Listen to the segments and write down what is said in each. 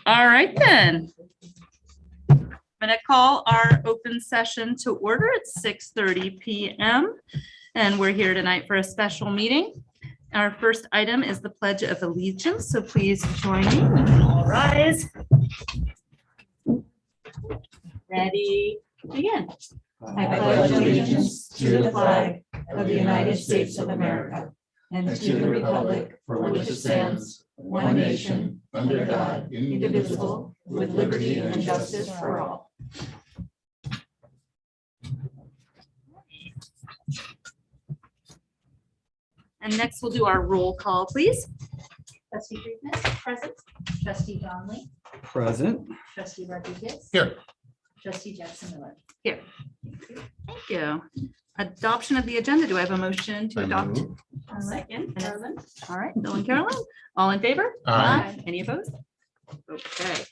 All right, then. I'm going to call our open session to order at 6:30 p.m. And we're here tonight for a special meeting. Our first item is the Pledge of Allegiance. So please join me. All rise. Ready, begin. I pledge allegiance to the flag of the United States of America and to the republic for which it stands, one nation, under God, indivisible, with liberty and justice for all. And next we'll do our roll call, please. Trustee Friedman, present. Trustee Donnelly, Present. trustee Rodriguez. Here. Trustee Jackson Miller. Here. Thank you. Adoption of the agenda. Do I have a motion to adopt? Second, Carolyn. All right, Bill and Carolyn, all in favor? Aye. Any opposed? Okay.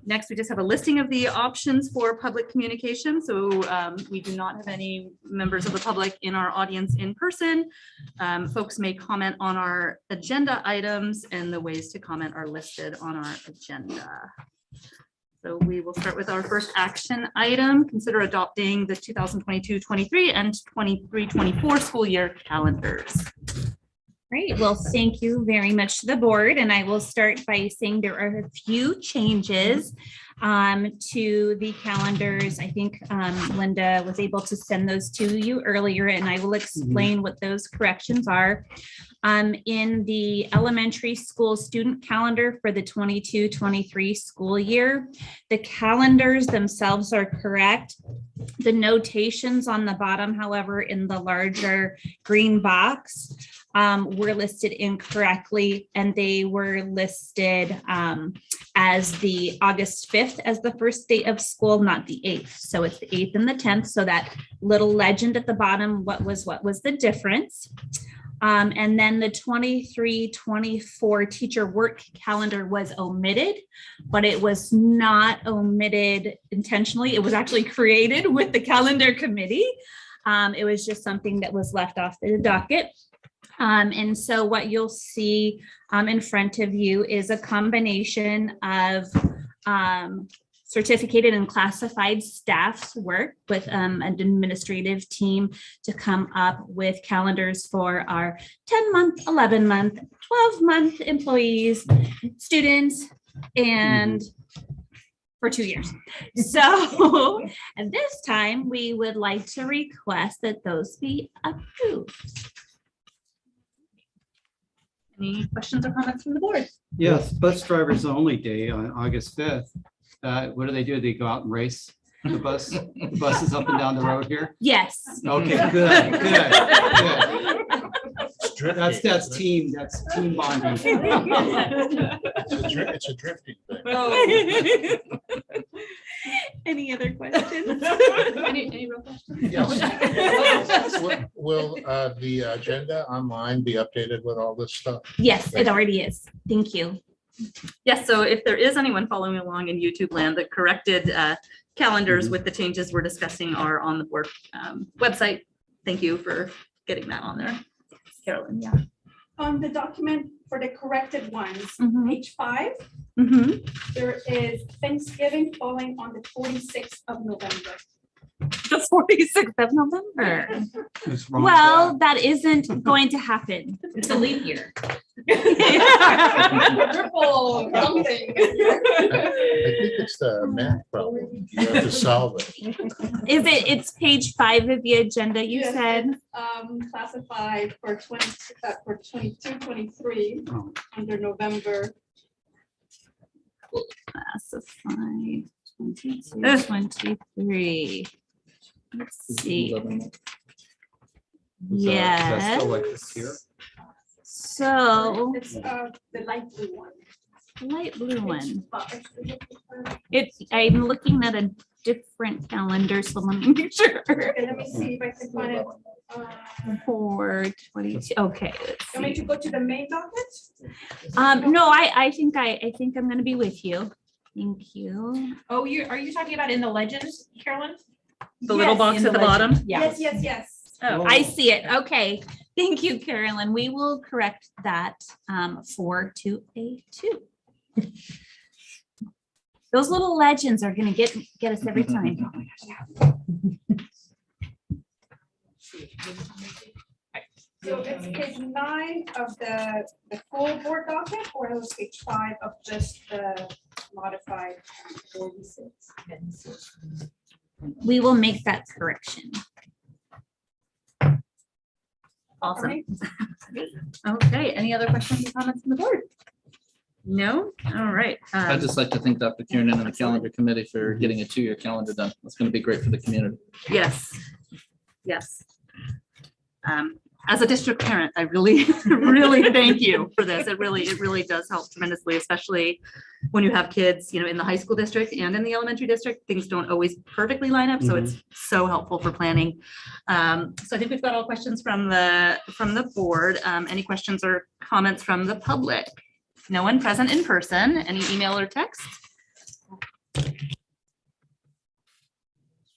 Next, we just have a listing of the options for public communication. So we do not have any members of the public in our audience in person. Folks may comment on our agenda items, and the ways to comment are listed on our agenda. So we will start with our first action item. Consider adopting the 2022-23 and 23-24 school year calendars. Great. Well, thank you very much to the board. And I will start by saying there are a few changes to the calendars. I think Linda was able to send those to you earlier, and I will explain what those corrections are. In the elementary school student calendar for the 22-23 school year, the calendars themselves are correct. The notations on the bottom, however, in the larger green box, were listed incorrectly, and they were listed as the August 5th as the first day of school, not the 8th. So it's the 8th and the 10th. So that little legend at the bottom, what was the difference? And then the 23-24 teacher work calendar was omitted, but it was not omitted intentionally. It was actually created with the calendar committee. It was just something that was left off the docket. And so what you'll see in front of you is a combination of certificated and classified staff's work with an administrative team to come up with calendars for our 10-month, 11-month, 12-month employees, students, and for 2 years. So at this time, we would like to request that those be approved. Any questions or comments from the board? Yes, bus drivers only day on August 5th. What do? They go out and race the bus? The bus is up and down the road here. Yes. Okay, good. That's team bonding. It's a drifting thing. Oh. Any other questions? Any real questions? Yes. Will the agenda online be updated with all this stuff? Yes, it already is. Thank you. Yes, so if there is anyone following along in YouTube land, the corrected calendars with the changes we're discussing are on the board website. Thank you for getting that on there. Carolyn, yeah. On the document for the corrected ones, page 5, there is Thanksgiving falling on the 46th of November. The 46th of November. What's wrong with Well, that isn't going to happen. It's a leap year. Triple something. I think it's the math problem. You have to solve it. Is it? It's page 5 of the agenda. You Yes, said. Classified for 22-23 under November. Classified 22-23. Let's see. Is that still like this here? So It's the light blue one. light blue one. Okay, I'm looking at a different calendar, so let me make sure. let me see if I can find it. 4/22. Okay. Let's Want me see. to go to the main docket? No, I think I'm going to be with you. Thank you. Oh, are you talking about in the legends, Carolyn? The little Yes, box in at the the bottom. Yeah. Yes. Oh, I see it. Okay. Thank you, Carolyn. We will correct that 4 to a 2. Those little legends are gonna get us every time. So it's page 9 of the full board document, or it was page 5 of just the modified 46. We will make that correction. Awesome. Okay, any other questions or comments from the board? No? All right. I'd just like to thank Dr. Kiernan and the calendar committee for getting a 2-year calendar done. It's going to be great for the community. Yes. Yes. As a district parent, I really, really thank you for this. It really does help tremendously, especially when you have kids, in the high school district and in the elementary district. Things don't always perfectly line up, so it's so helpful for planning. So I think we've got all questions from the board. Any questions or comments from the public? No one present in person. Any email or text?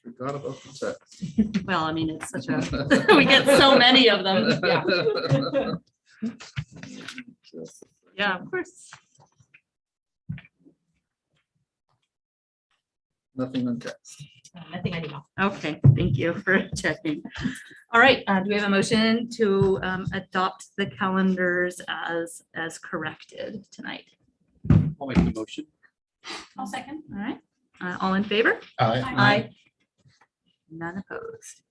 Forgot about the text. Well, I mean, it's such a, we get so many of them. Yeah. Yeah, of course. Nothing on text. Nothing I know. Okay, thank you for checking. All right, do we have a motion to adopt the calendars as corrected tonight? I'll make the motion. I'll second. All right, all in favor? Aye. None opposed.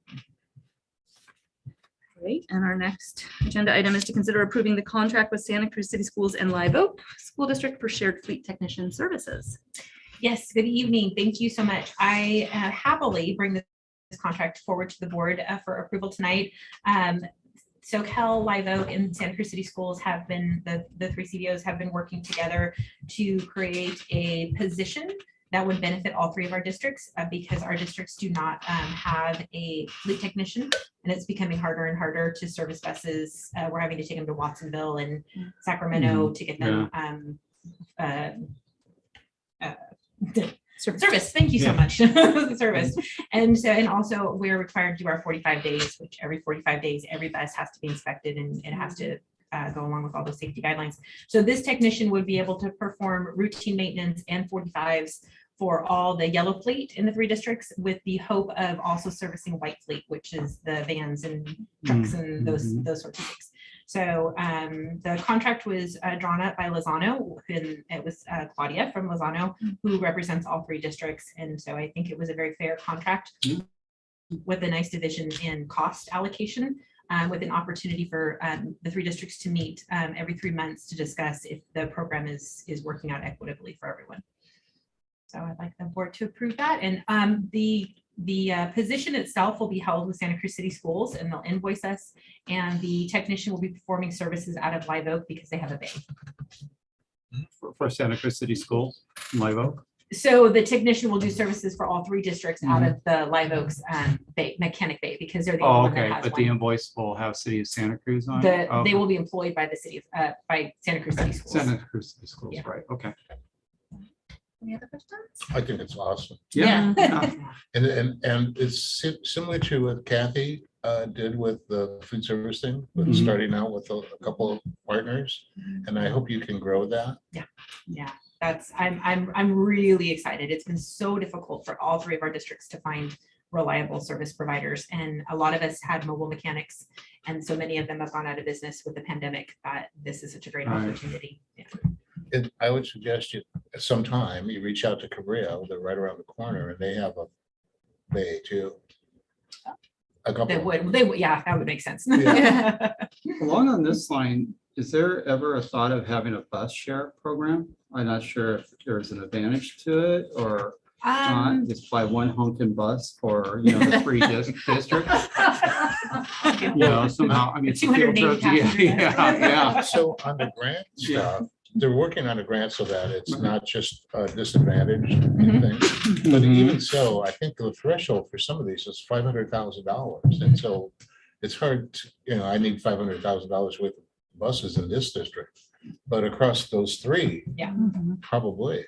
Great, and our next agenda item is to consider approving the contract with Santa Cruz City Schools and Live Oak School District for shared fleet technician services. Yes, good evening. Thank you so much. I happily bring this contract forward to the board for approval tonight. SoCal, Live Oak, and Santa Cruz City Schools have been, the 3 CDOs have been working together to create a position that would benefit all 3 of our districts because our districts do not have a fleet technician, and it's becoming harder and harder to service buses. We're having to take them to Watsonville and Sacramento to get them service. Thank you so much. Service. And so, and also we're required to do our 45 days, which every 45 days, every bus has to be inspected and it has to go along with all those safety guidelines. So this technician would be able to perform routine maintenance and 45s for all the yellow fleet in the 3 districts, with the hope of also servicing white fleet, which is the vans and trucks and those sorts of things. So the contract was drawn up by Lozano, and it was Claudia from Lozano who represents all 3 districts. And so I think it was a very fair contract with a nice division in cost allocation, with an opportunity for the 3 districts to meet every 3 months to discuss if the program is working out equitably for everyone. So I'd like the board to approve that. And the position itself will be held with Santa Cruz City Schools, and they'll invoice us, and the technician will be performing services out of Live Oak because they have a bay. For Santa Cruz City Schools, Live Oak. So the technician will do services for all 3 districts out of the Live Oaks bay, mechanic bay, because they're the Oh, only one okay, that has but one. the invoice will have City of Santa Cruz on it? They will be employed by the city of by Santa Cruz City Schools. Santa Cruz City Schools, Yeah. right, okay. Any other questions? I think it's awesome. Yeah. And it's similar to what Kathy did with the food service thing, with starting out with a couple of partners. And I hope you can grow that. Yeah, that's I'm really excited. It's been so difficult for all 3 of our districts to find reliable service providers, and a lot of us had mobile mechanics, and so many of them have gone out of business with the pandemic. That this is such a great opportunity. Yeah. And I would suggest you sometime you reach out to Korea, they're right around the corner, and they have a bay too. A couple. They would, yeah, that would make sense. Yeah. Along on this line, is there ever a thought of having a bus share program? I'm not sure if there's an advantage to it or not. Just buy one honking bus for, the 3 districts. Somehow, I mean. it's a field 280 trip. Yeah. So on the grant stuff, they're working on a grant so that it's not just a disadvantage thing. But even so, I think the threshold for some of these is $500,000. And so it's hard to, I need $500,000 worth of buses in this district, but across those 3, Yeah. probably.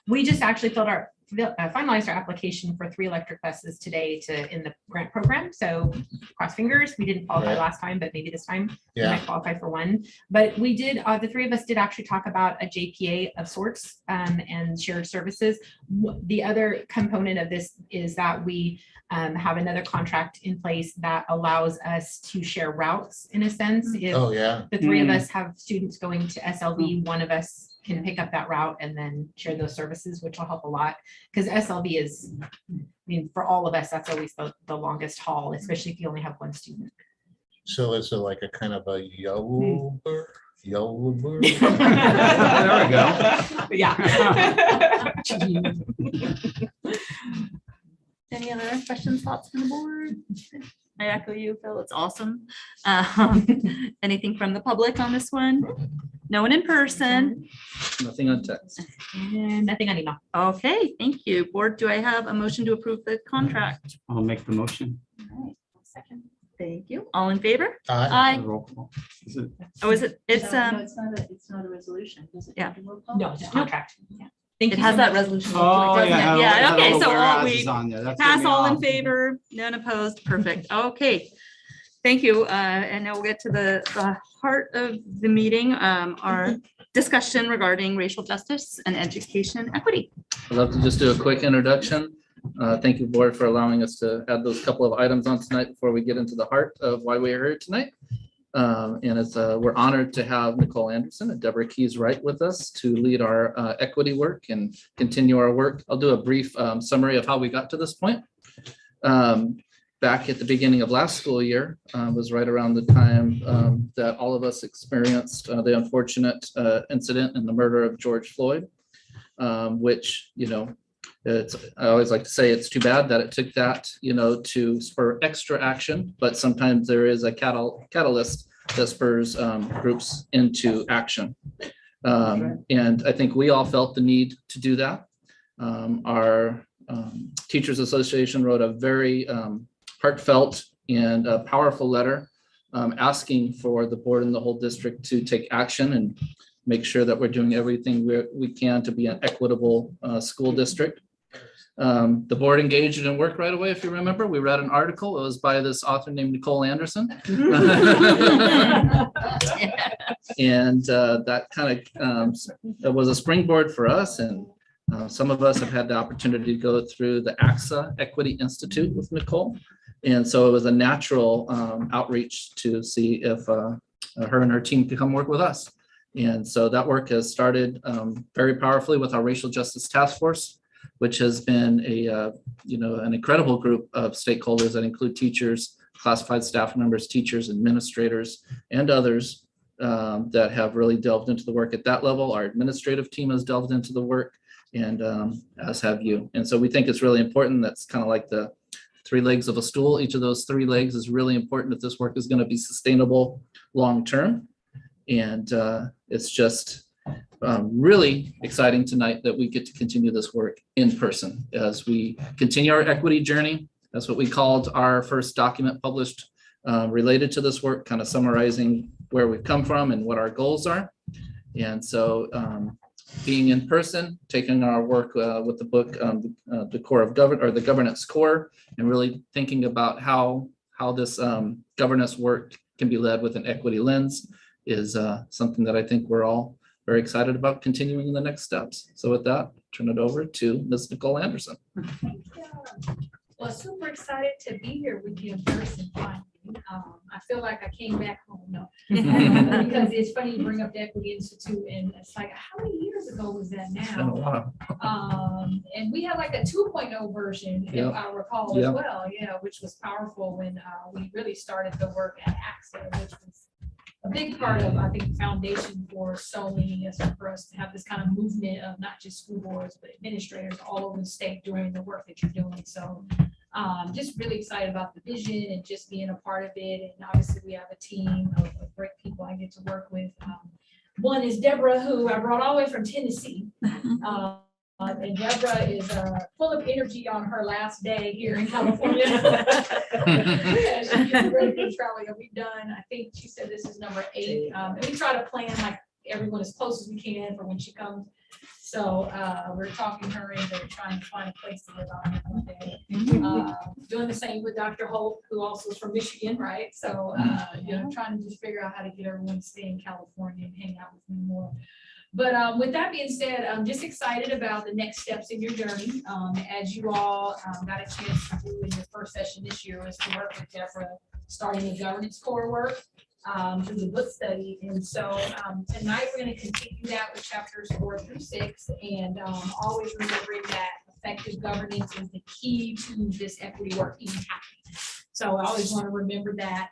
We just actually filled finalized our application for 3 electric buses today in the grant program. So cross fingers, we didn't qualify Right. last time, but maybe this time we Yeah. might qualify for 1. But we did, the 3 of us did actually talk about a JPA of sorts and shared services. The other component of this is that we have another contract in place that allows us to share routes in a sense. If Oh, yeah. the 3 of us have students going to SLB, one of us can pick up that route and then share those services, which will help a lot. Because SLB is, I mean, for all of us, that's always the longest haul, especially if you only have 1 student. So it's like a kind of a yellow bird. Yellow bird. There we go. Yeah. Any other questions, thoughts from the board? I echo you, Phil. It's awesome. Anything from the public on this one? No one in person. Nothing on text. And nothing on email. Okay, thank you. Board, do I have a motion to approve the contract? I'll make the motion. All right, second. Thank you. All in favor? Aye. Aye. Roll call. Is it- Oh, is it? It's, No, it's not a resolution. Does it? Yeah. have to roll call? No, it's a contract. Thank it you has so that much. resolution. Oh, doesn't it? yeah. Yeah, okay, so all whereas we is on there. That's pass getting me all in off. favor, none opposed, perfect. Okay. Thank you. And now we'll get to the heart of the meeting, our discussion regarding racial justice and education equity. I'd love to just do a quick introduction. Thank you, board, for allowing us to add those couple of items on tonight before we get into the heart of why we are here tonight. And it's we're honored to have Nicole Anderson and Deborah Keys Wright with us to lead our equity work and continue our work. I'll do a brief summary of how we got to this point. Back at the beginning of last school year was right around the time that all of us experienced the unfortunate incident and the murder of George Floyd, which, you know, I always like to say it's too bad that it took that, you know, to spur extra action, but sometimes there is a catalyst that spurs groups into action. And I think we all felt the need to do that. Our Teachers Association wrote a very heartfelt and a powerful letter asking for the board and the whole district to take action and make sure that we're doing everything we can to be an equitable school district. The board engaged in work right away. If you remember, we read an article. It was by this author named Nicole Anderson. And that kind of it was a springboard for us. And some of us have had the opportunity to go through the AXA Equity Institute with Nicole. And so it was a natural outreach to see if her and her team could come work with us. And so that work has started very powerfully with our Racial Justice Task Force, which has been a an incredible group of stakeholders that include teachers, classified staff members, teachers, administrators, and others that have really delved into the work at that level. Our administrative team has delved into the work, and as have you. And so we think it's really important. That's kind of like the 3 legs of a stool. Each of those 3 legs is really important if this work is going to be sustainable long-term. And it's just really exciting tonight that we get to continue this work in person as we continue our equity journey. That's what we called our first document published related to this work, kind of summarizing where we've come from and what our goals are. And so being in person, taking our work with the book, the core of government, or the governance core, and really thinking about how this governance work can be led with an equity lens is something that I think we're all very excited about continuing in the next steps. So with that, turn it over to Ms. Nicole Anderson. Well, super excited to be here with you in person finally. I feel like I came back home, no. Because it's funny you bring up the Equity Institute, and it's like, how many years ago was that now? And we had like a 2.0 version, if I recall as well, which was powerful when we really started the work at AXA, which was a big part of, I think, the foundation for so many, for us to have this kind of movement of not just school boards, but administrators all over the state doing the work that you're doing. So just really excited about the vision and just being a part of it. And obviously we have a team of great people I get to work with. One is Deborah, who I brought all the way from Tennessee. And Deborah is full of energy on her last day here in California. She's really good traveling. We've done, I think she said this is number 8. And we try to plan like everyone as close as we can for when she comes. So we're talking her into trying to find a place to live on one day. Doing the same with Dr. Holt, who also is from Michigan, right? So, trying to just figure out how to get everyone to stay in California and hang out with me more. But with that being said, I'm just excited about the next steps in your journey. As you all got a chance to do in your first session this year was to work with Deborah, starting the governance core work through the book study. And so tonight we're going to continue that with chapters 4 through 6, and always remembering that effective governance is the key to this equity work even happening. So I always want to remember that.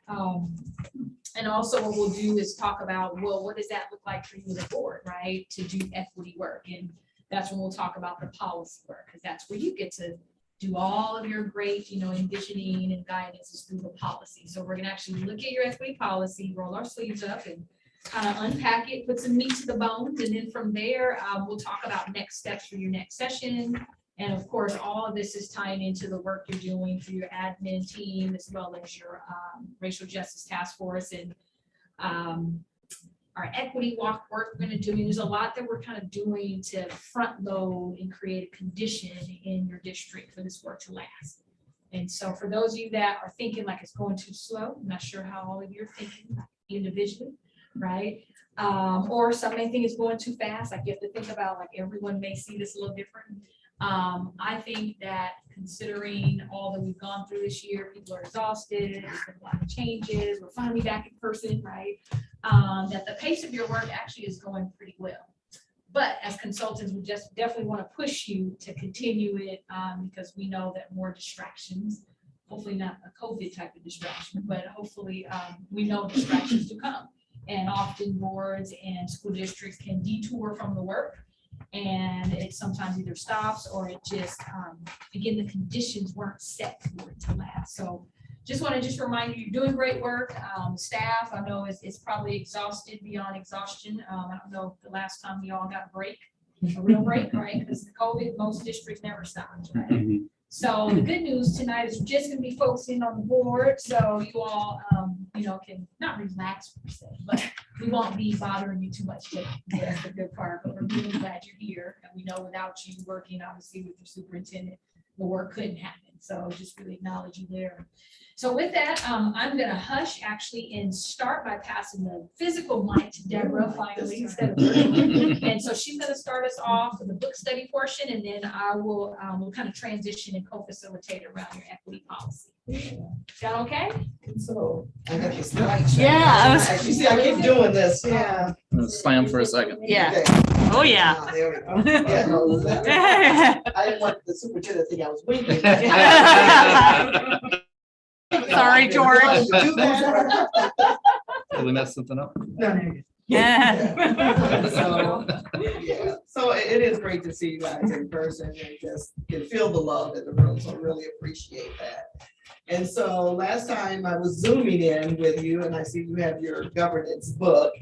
And also what we'll do is talk about, well, what does that look like for you as a board, right? To do equity work. And that's when we'll talk about the policy work, because that's where you get to do all of your great, envisioning and guidance is through the policy. So we're going to actually look at your equity policy, roll our sleeves up and kind of unpack it, put some meat to the bones. And then from there, we'll talk about next steps for your next session. And of course, all of this is tying into the work you're doing for your admin team, as well as your racial justice task force and our equity walk work we're going to do. There's a lot that we're kind of doing to front load and create a condition in your district for this work to last. And so for those of you that are thinking like it's going too slow, I'm not sure how all of you are thinking individually, right? Or some may think it's going too fast. Like you have to think about, like, everyone may see this a little different. I think that considering all that we've gone through this year, people are exhausted, there's been a lot of changes, we're finally back in person, right? That the pace of your work actually is going pretty well. But as consultants, we just definitely want to push you to continue it because we know that more distractions, hopefully not a COVID type of distraction, but hopefully we know distractions to come. And often boards and school districts can detour from the work. And it sometimes either stops or it just, again, the conditions weren't set for it to last. So just want to remind you, you're doing great work. Staff, I know it's probably exhausted beyond exhaustion. I don't know the last time we all got a break, a real break, right? Because the COVID, most districts never stopped, right? So the good news tonight is we're just going to be focusing on the board. So you all, can not relax per se, but we won't be bothering you too much today. That's the good part, but we're really glad you're here. And we know without you working, obviously, with your superintendent, the work couldn't happen. So just really acknowledge you there. So with that, I'm going to hush actually and start by passing the physical mic to Deborah finally instead of me. And so she's going to start us off with the book study portion, and then I will we'll kind of transition and co-facilitate around your equity policy. Is that okay? So I got this mic. Yeah, You see, I keep doing this. Yeah. Slam for a second. Yeah. Okay. Oh, yeah. There we go. Yeah, no, I didn't want the superintendent to think I was winking. Sorry, George. Did we mess something up? Yeah. So it is great to see you guys in person and just can feel the love in the room. So I really appreciate that. And so last time I was Zooming in with you, and I see you have your governance book.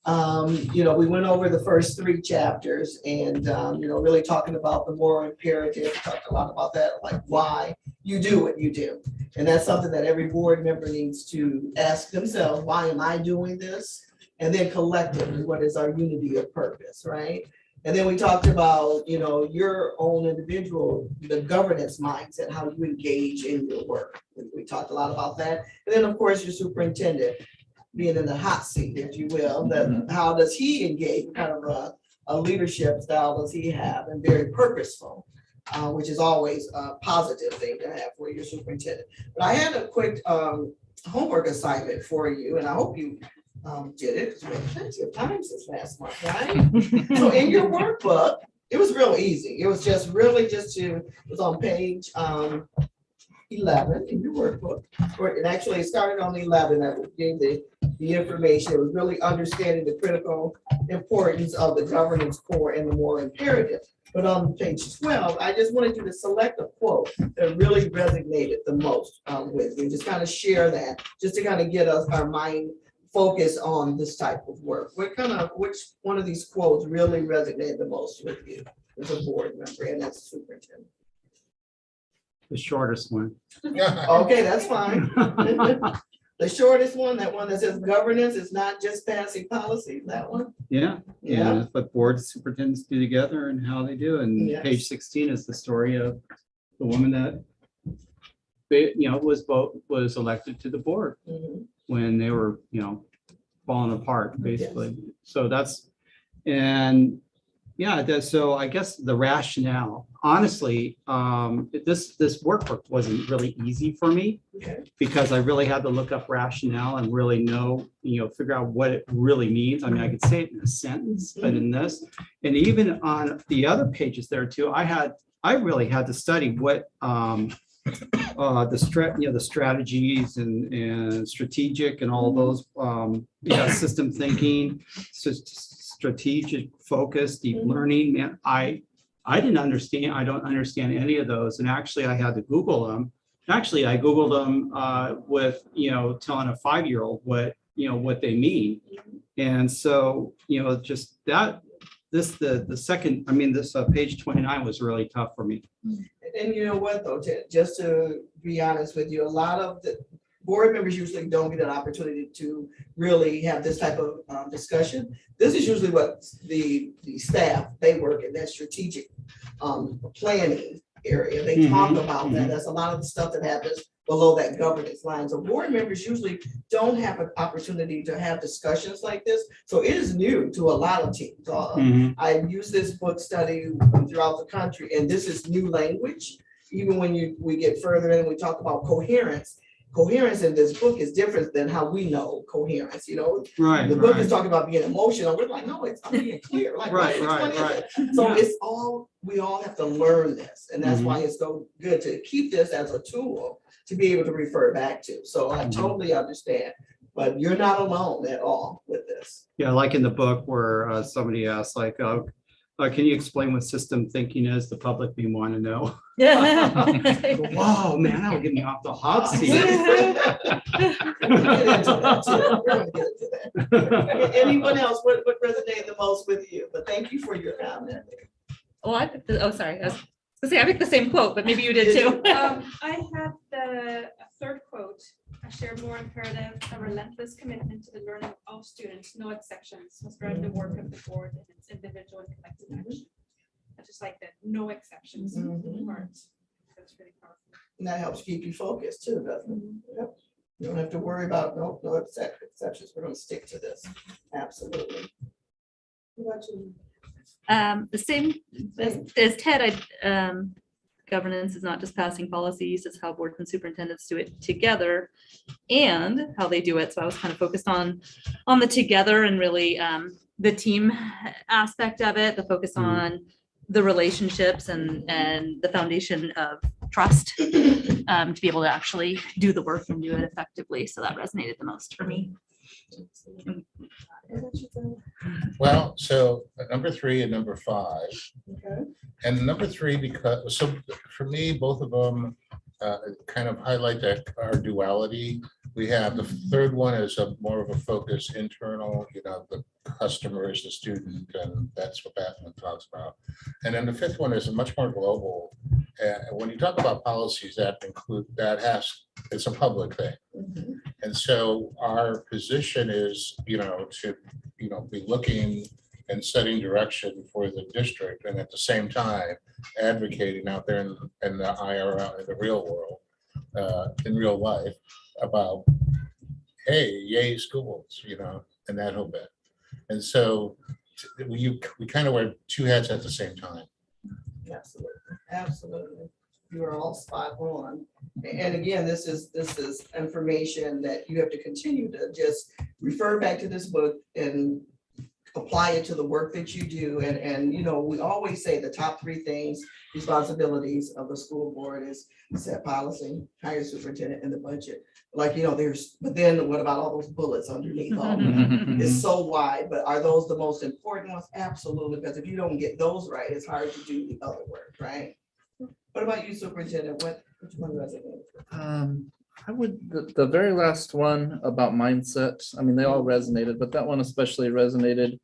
We went over the first 3 chapters and, really talking about the moral imperative. We talked a lot about that, like why you do what you do. And that's something that every board member needs to ask themselves, why am I doing this? And then collectively, what is our unity of purpose, right? And then we talked about, your own individual, the governance mindset, how you engage in your work. We talked a lot about that. And then, of course, your superintendent being in the hot seat, if you will, that how does he engage? What kind of a leadership style does he have? And very purposeful, which is always a positive thing to have for your superintendent. But I had a quick homework assignment for you, and I hope you did it, because we had plenty of time since last month, right? So in your workbook, it was real easy. It was just it was on page 11 in your workbook, or it actually started on 11 that gave the information. It was really understanding the critical importance of the governance core and the moral imperative. But on page 12, I just wanted you to select a quote that really resonated the most with you. Just kind of share that, just to kind of get our mind focused on this type of work. Which one of these quotes really resonated the most with you as a board member and as a superintendent? The shortest one. Okay, that's fine. The shortest one, that one that says governance is not just passing policies, that one? Yeah, Yeah. and what boards superintendents do together and how they do. And Yes. page 16 is the story of the woman that was elected to the board Mhm. when they were, falling apart, basically. So so I guess the rationale, honestly, this workbook wasn't really easy for me Okay. because I really had to look up rationale and really figure out what it really means. I mean, I could say it in a sentence, but in this, and even on the other pages there too, I really had to study what the strategies and strategic and all those system thinking, strategic focus, deep learning. Man, I didn't understand. I don't understand any of those. And actually, I had to Google them. Actually, I Googled them with telling a 5-year-old what they mean. And so just that. This page 29 was really tough for me. And you know what, though, Ted, just to be honest with you, a lot of the board members usually don't get an opportunity to really have this type of discussion. This is usually what the staff, they work in that strategic planning area. They talk about that. That's a lot of the stuff that happens below that governance line. So board members usually don't have an opportunity to have discussions like this. So it is new to a lot of teams. I use this book study throughout the country, and this is new language. Even when we get further in, we talk about coherence. Coherence in this book is different than how we know coherence. Right. The book is talking about being emotional. We're like, no, I'm being clear. Like, Right. So it's we all have to learn this, and that's why it's so good to keep this as a tool to be able to refer back to. So I totally understand, but you're not alone at all with this. Yeah, like in the book where somebody asked, like, can you explain what system thinking is? The public may want to know. Wow, man, that would get me off the hot seat. Anyone else? What resonated the most with you? But thank you for your comment. Well, I picked sorry. I was gonna say I picked the same quote, but maybe you did too. I had the third quote, a shared moral imperative, a relentless commitment to the learning of all students, no exceptions, must drive the work of the board and its individual and collective action. I just like that, no exceptions part. That's really powerful. And that helps keep you focused too, doesn't it? Yep. You don't have to worry about no exceptions. We're going to stick to this. Absolutely. What about you? The same as Ted, governance is not just passing policies, it's how boards and superintendents do it together and how they do it. So I was kind of focused on the together and really the team aspect of it, the focus on the relationships and the foundation of trust to be able to actually do the work and do it effectively. So that resonated the most for me. Well, so number 3 and number 5. Okay. And number 3, so for me, both of them kind of highlight that our duality. We have the third one is more of a focus internal, the customers, the student, and that's what that one talks about. And then the fifth one is a much more global. When you talk about policies, it's a public thing. And so our position is, to, be looking and setting direction for the district, and at the same time advocating out there in the IRL, in the real world, in real life, about, hey, yay schools, and that whole bit. And so we kind of wear 2 hats at the same time. Absolutely. You are all spot on. And again, this is information that you have to continue to just refer back to this book and apply it to the work that you do. And we always say the top 3 things, responsibilities of the school board is set policy, hire superintendent, and the budget. But then what about all those bullets underneath all of that? It's so wide, but are those the most important ones? Absolutely, because if you don't get those right, it's hard to do the other work, right? What about you, superintendent? Which one resonated? I would, the very last one about mindset, they all resonated, but that one especially resonated.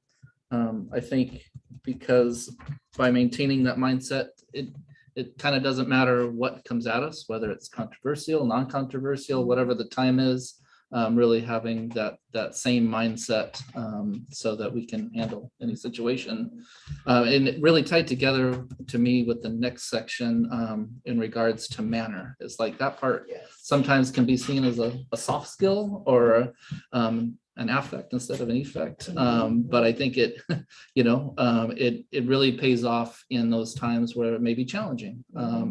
I think because by maintaining that mindset, it kind of doesn't matter what comes at us, whether it's controversial, non-controversial, whatever the time is. really having that same mindset so that we can handle any situation. And it really tied together to me with the next section in regards to manner. It's like that part sometimes can be seen as a soft skill or an affect instead of an effect. But I think it, it really pays off in those times where it may be challenging.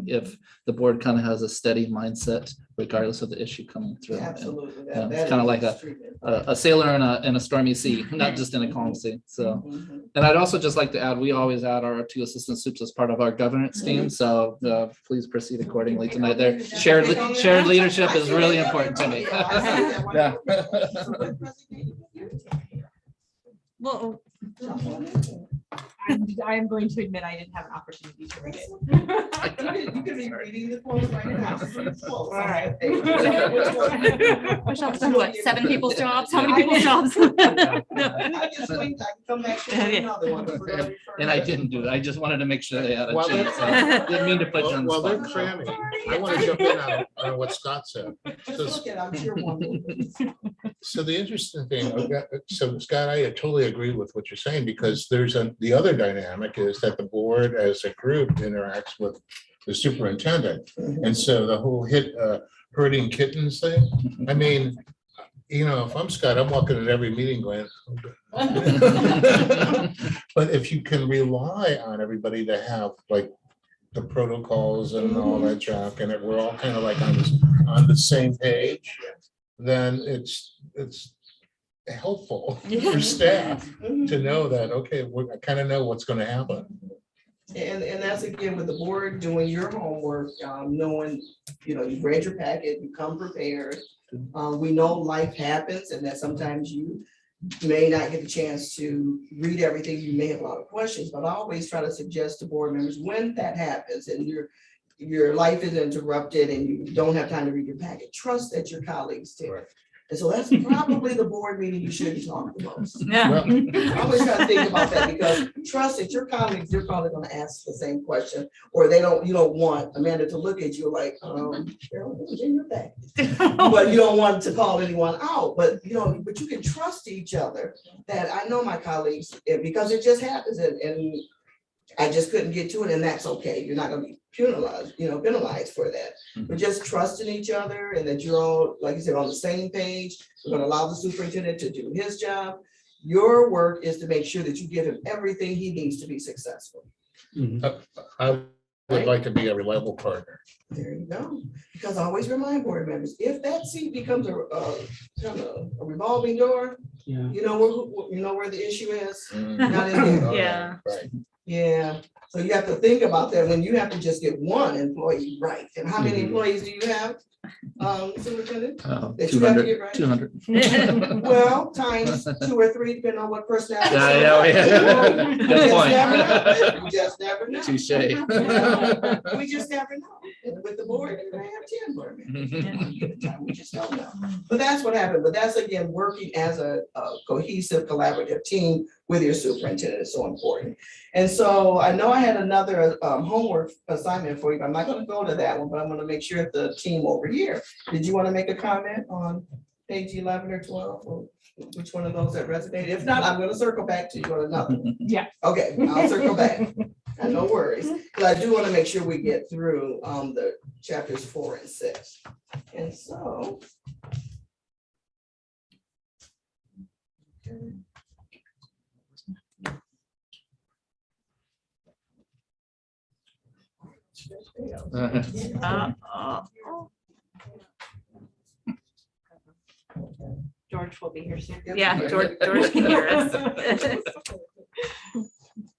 If the board kind of has a steady mindset, regardless of the issue coming through. Absolutely. And, it's kind of like a sailor in a stormy sea, not just in a calm sea. So, and I'd also just like to add, we always add our 2 assistant soups as part of our governance team. So please proceed accordingly tonight. Their shared leadership is really important to me. Yeah. Well, I am going to admit I didn't have an opportunity to read it. You can be reading the quote right now. All right. Michelle's done what, 7 people's jobs? How many people's jobs? I just think I can come back to another one. And I didn't do it. I just wanted to make sure they had a While they're- chance. So didn't mean to put you on the While they're spot. cramming, I want to jump in on what Scott said. Just look at, I'm sure one. So the interesting thing, so Scott, I totally agree with what you're saying, because there's the other dynamic is that the board as a group interacts with the superintendent. And so the whole herding kittens thing, I mean, if I'm Scott, I'm walking at every meeting going, but if you can rely on everybody to have like the protocols and all that junk, and we're all kind of like on the same page, then it's helpful for staff to know that, okay, I kind of know what's going to happen. And that's again with the board doing your homework, knowing, you've read your packet, you come prepared. We know life happens and that sometimes you may not get the chance to read everything. You may have a lot of questions, but I always try to suggest to board members when that happens and your life is interrupted and you don't have time to read your packet, trust that your colleagues do. Right. And so that's probably the board meeting you shouldn't talk the most. Yeah. Well, I always try to think about that because trust that your colleagues, they're probably going to ask the same question, or you don't want Amanda to look at you like, Cheryl, it was in your bag. But you don't want to call anyone out, but you can trust each other that I know my colleagues, because it just happens and I just couldn't get to it, and that's okay. You're not going to be penalized for that. But just trusting each other and that you're all, like you said, on the same page. We're going to allow the superintendent to do his job. Your work is to make sure that you give him everything he needs to be successful. I would like to be a reliable partner. There you go. Because I always remind board members, if that seat becomes a revolving door, Yeah. you know where the issue is. Not in here. Yeah. Right. Yeah, so you have to think about that when you have to just get one employee right. And how many employees do you have, superintendent? That you have to get right? 200. Well, times 2 or 3, depending on what personality. Yeah. Good point. You just never know. Touche. We just never know. And with the board, you may have 10 board members. We just don't know. But that's what happened. But that's again, working as a cohesive, collaborative team with your superintendent is so important. And so I know I had another homework assignment for you, but I'm not going to go to that one, but I'm going to make sure the team over here. Did you want to make a comment on page 11 or 12 or which one of those that resonated? If not, I'm going to circle back to you on another one. Yeah. Okay, I'll circle back. No worries. But I do want to make sure we get through the chapters 4 and 6. And so. Okay. George will be here soon. Yeah, George can hear us.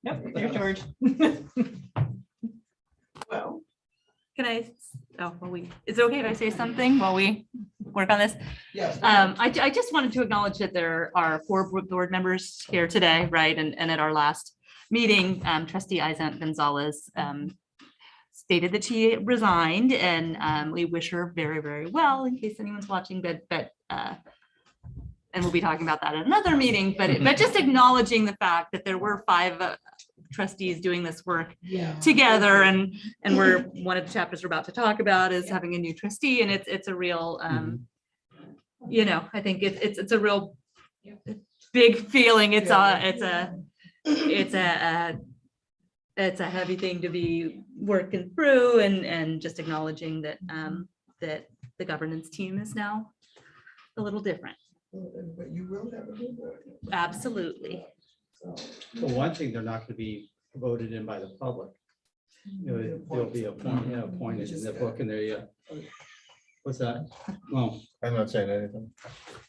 Yep, there's George. Well, Can I, is it okay if I say something while we work on this? yes. I just wanted to acknowledge that there are 4 board members here today, right? And at our last meeting, trustee Izant Gonzalez stated that she resigned, and we wish her very, very well in case anyone's watching, but and we'll be talking about that at another meeting, but just acknowledging the fact that there were 5 trustees doing this work together, and one of the chapters we're about to talk about is having a new trustee, and it's a real I think it's a real big feeling. It's a heavy thing to be working through, and just acknowledging that that the governance team is now a little different. But you will have a new board. Absolutely. So, The one thing, they're not gonna be voted in by the public. They'll be appointed in the book, and what's that? Well. I'm not saying anything.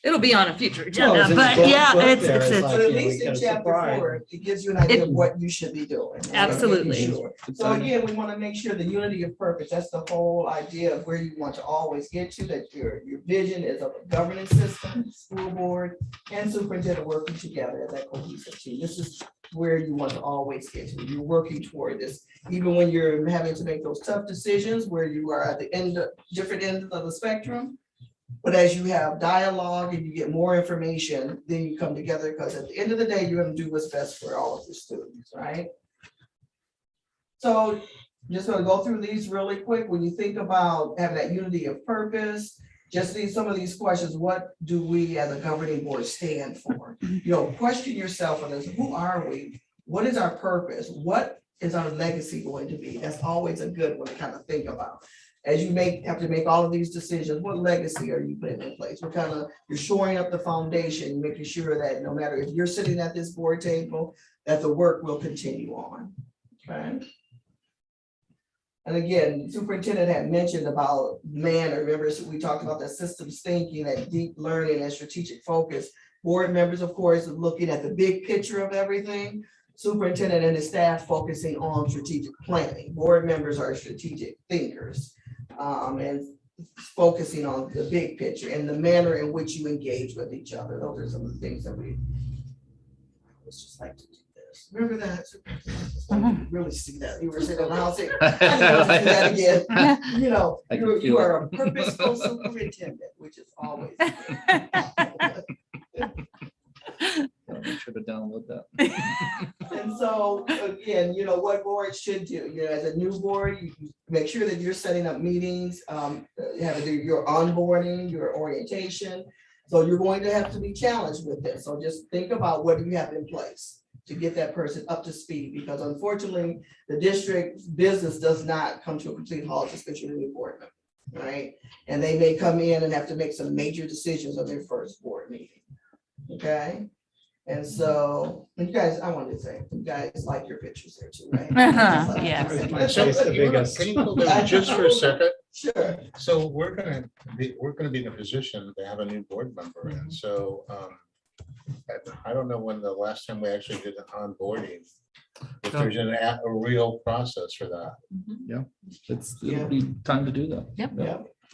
It'll be on a future Well, agenda, it's in the but book yeah, there, it's it's like, But at you know, least we in got a chapter surprise. 4, it gives you an idea It- of what you should be doing. right? Absolutely. Making sure. So again, we want to make sure the unity of purpose, that's the whole idea of where you want to always get to, that your vision is of a governance system, school board, and superintendent working together as that cohesive team. This is where you want to always get to. You're working toward this, even when you're having to make those tough decisions where you are at the different ends of the spectrum. But as you have dialogue and you get more information, then you come together, because at the end of the day, you're going to do what's best for all of your students, right? So just going to go through these really quick. When you think about having that unity of purpose, just some of these questions, what do we as a governing board stand for? Question yourself on this. Who are we? What is our purpose? What is our legacy going to be? That's always a good one to kind of think about. As you have to make all of these decisions, what legacy are you putting in place? You're shoring up the foundation, making sure that no matter if you're sitting at this board table, that the work will continue on, okay? And again, superintendent had mentioned about manner. Remember, we talked about that systems thinking, that deep learning and strategic focus. Board members, of course, are looking at the big picture of everything. Superintendent and his staff focusing on strategic planning. Board members are strategic thinkers. And focusing on the big picture and the manner in which you engage with each other. Those are some of the things that we always just like to do this. Remember that? Really see that. You were sitting in the house saying, I want to do that again. You are a purposeful superintendent, which is always. Make sure to download that. And so, again, what boards should do, as a new board, you make sure that you're setting up meetings, you have to do your onboarding, your orientation. So you're going to have to be challenged with this. So just think about what do you have in place to get that person up to speed, because unfortunately, the district business does not come to a complete halt just because you're a new board member, right? And they may come in and have to make some major decisions on their first board meeting, okay? And so, you guys, I wanted to say, you guys like your pictures there too, right? Yeah. My face the biggest. Can you hold that just for a second? Sure. So we're gonna be in a position to have a new board member, and so I don't know when the last time we actually did an onboarding. If there's a real process for that. It'll be time to do that. Yeah.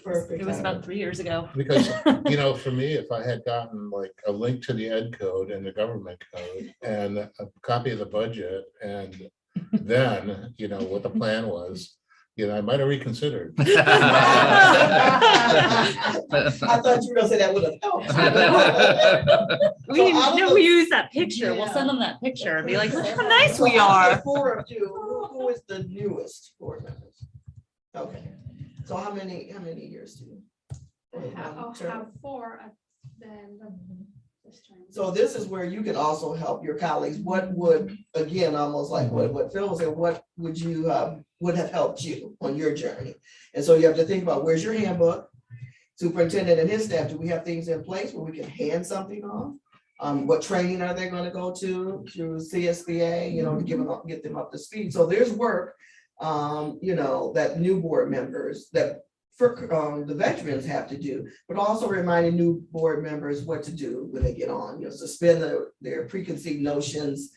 Perfect. It was about 3 years ago. Because, for me, if I had gotten like a link to the ed code and the government code and a copy of the budget, and then, what the plan was, I might have reconsidered. I thought you were gonna say that would have helped. We use that picture. We'll send them that picture and be like, look how nice we are. 4 of you, who is the newest board members? Okay, so how many years do you? I'll have 4 then. So this is where you can also help your colleagues. What would, again, almost like what Phil said, what would you, would have helped you on your journey? And so you have to think about, where's your handbook? Superintendent and his staff, do we have things in place where we can hand something off? What training are they going to go to through CSBA, to get them up to speed? So there's work, that new board members that the veterans have to do, but also reminding new board members what to do when they get on, suspend their preconceived notions,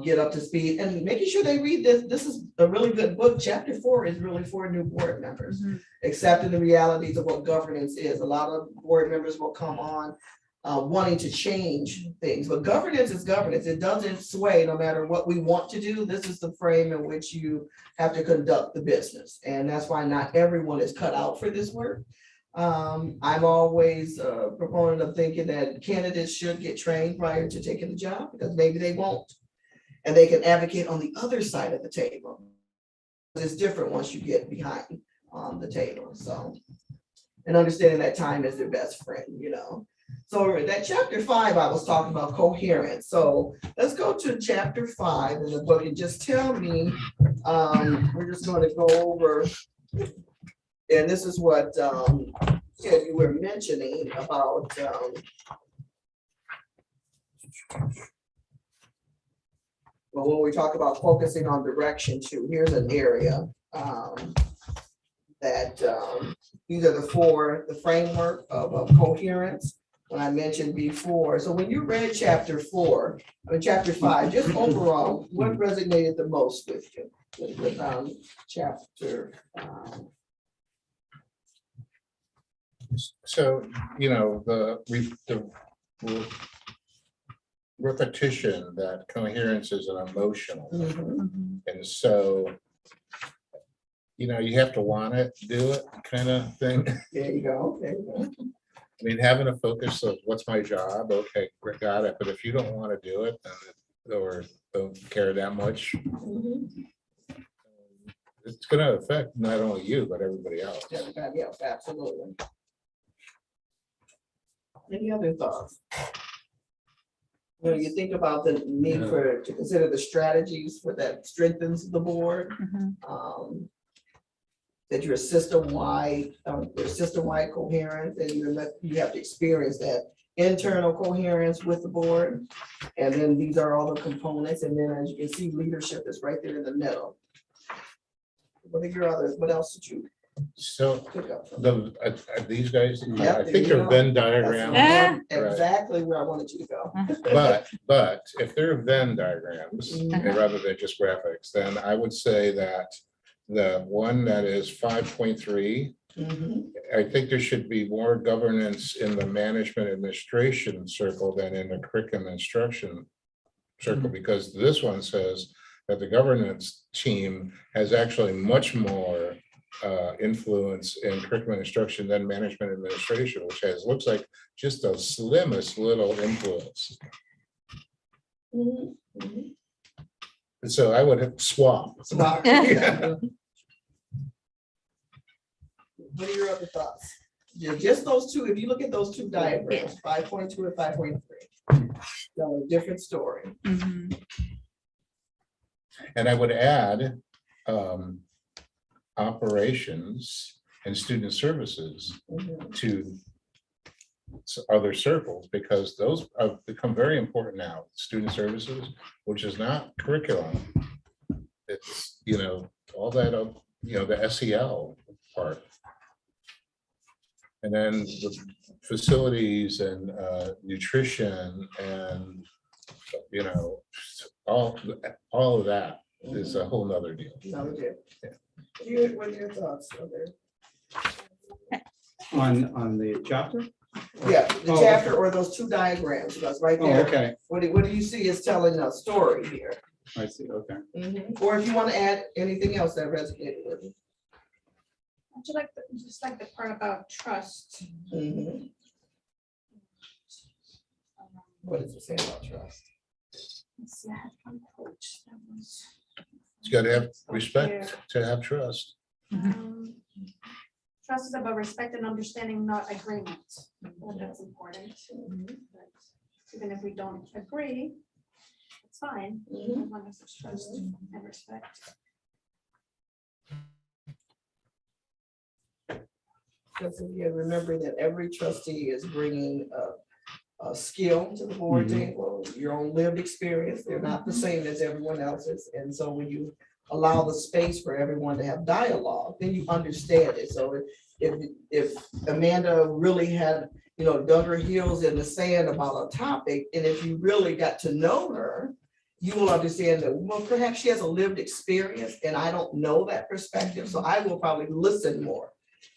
get up to speed, and making sure they read this. This is a really good book. Chapter 4 is really for new board members, accepting the realities of what governance is. A lot of board members will come on wanting to change things, but governance is governance. It doesn't sway no matter what we want to do. This is the frame in which you have to conduct the business. And that's why not everyone is cut out for this work. I'm always a proponent of thinking that candidates should get trained prior to taking the job, because maybe they won't. And they can advocate on the other side of the table. It's different once you get behind the table. So and understanding that time is their best friend, So that chapter 5, I was talking about coherence. So let's go to chapter 5 in the book and just tell me, we're just going to go over, and this is what you were mentioning about well, when we talk about focusing on direction too, here's an area that these are the framework of coherence. When I mentioned before. So when you read chapter 5, just overall, what resonated the most with you with chapter? So, the repetition that coherence is an emotional. And so, you have to want it, do it kind of thing. There you go. There you go. I mean, having a focus of what's my job, okay, got it. But if you don't want to do it, or don't care that much, it's going to affect not only you, but everybody else. Everybody else, absolutely. Any other thoughts? When you think about the need to consider the strategies for that strengthens the board, that you're system-wide coherence, and you have to experience that internal coherence with the board. And then these are all the components. And then as you can see, leadership is right there in the middle. What are your others? What else did you So pick up from? these guys, Yep, I there think you they're go. Venn That's diagrams. exactly where I wanted you to go. But if they're Venn diagrams rather than just graphics, then I would say that the one that is 5.3, I think there should be more governance in the management administration circle than in the curriculum instruction circle, because this one says that the governance team has actually much more influence in curriculum instruction than management administration, which looks like just the slimmest little influence. And so I would have swap. Yeah. What are your other thoughts? Yeah, just those two. If you look at those two diagrams, 5.2 and 5.3, a different story. And I would add operations and student services to other circles, because those have become very important now. Student services, which is not curriculum. It's, all that, the SEL part. And then the facilities and nutrition and, all of that is a whole nother deal. What are your thoughts? On the chapter? Yeah, the chapter or those two diagrams, because right Oh, there. okay, What do you see is telling a story here? I see, okay. Or if you want to add anything else that resonated with you. Just like the part about trust. What does it say about trust? You got to have respect to have trust. Trust is about respect and understanding, not agreement. Well, that's important. But even if we don't agree, it's fine, as long as there's trust and respect. Because again, remember that every trustee is bringing a skill to the board table, your own lived experience. They're not the same as everyone else's. And so when you allow the space for everyone to have dialogue, then you understand it. So if Amanda really had, dug her heels in the sand about a topic, and if you really got to know her, you will understand that, well, perhaps she has a lived experience and I don't know that perspective. So I will probably listen more.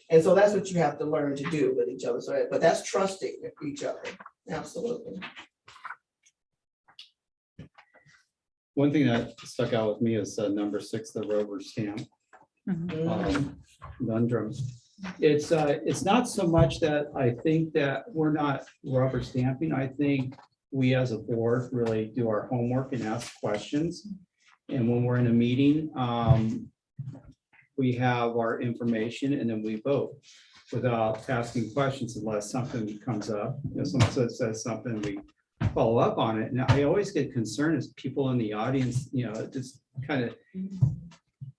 And so that's what you have to learn to do with each other. So, but that's trusting each other. Absolutely. One thing that stuck out with me is number 6, the rubber stamp conundrum. It's not so much that I think that we're not rubber stamping. I think we as a board really do our homework and ask questions. And when we're in a meeting, we have our information and then we vote. without asking questions unless something comes up. You know, someone says something, we follow up on it. And I always get concerned as people in the audience, you know, just kind of,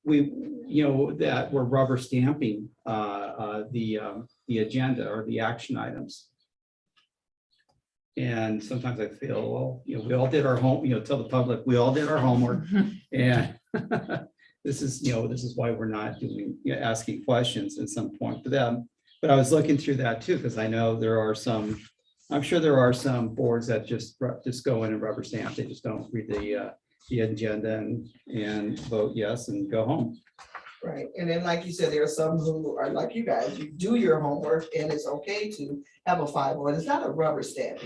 that we're rubber stamping the agenda or the action items. And sometimes I feel, well, you know, we all did our home, you know, tell the public, we all did our homework. And this is why we're not doing, asking questions at some point for them. But I was looking through that too, because I know I'm sure there are some boards that just go in and rubber stamp. They just don't read the agenda and vote yes and go home. Right, and then like you said, there are some who are like you guys, you do your homework and it's okay to have a 5-0. It's not a rubber stamp.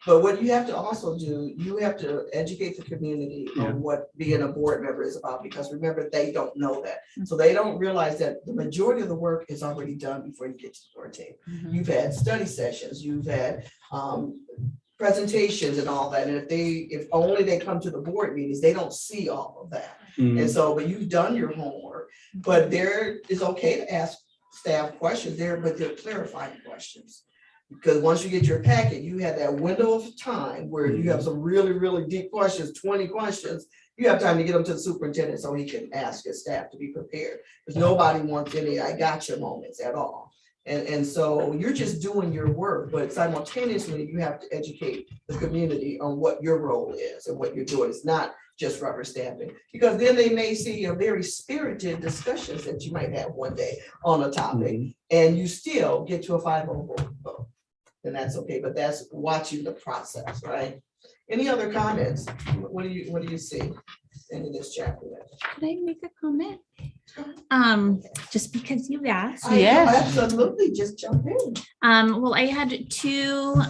But what you have to also do, you have to educate the community on what being a board member is about, because remember, they don't know that. So they don't realize that the majority of the work is already done before you get to the board table. You've had study sessions, you've had presentations and all that. And if only they come to the board meetings, they don't see all of that. And so, but you've done your homework, but it's okay to ask staff questions there, but they're clarifying questions. Because once you get your packet, you have that window of time where you have some really, really deep questions, 20 questions. You have time to get them to the superintendent so he can ask his staff to be prepared. Because nobody wants any I gotcha moments at all. And so you're just doing your work, but simultaneously you have to educate the community on what your role is and what you're doing. It's not just rubber stamping, because then they may see a very spirited discussions that you might have one day on a topic, and you still get to a 5-0 vote. And that's okay, but that's watching the process, right? Any other comments? What do you see in this chapter? Could I make a comment? Just because you asked. Absolutely, just jump in. Well, I had 2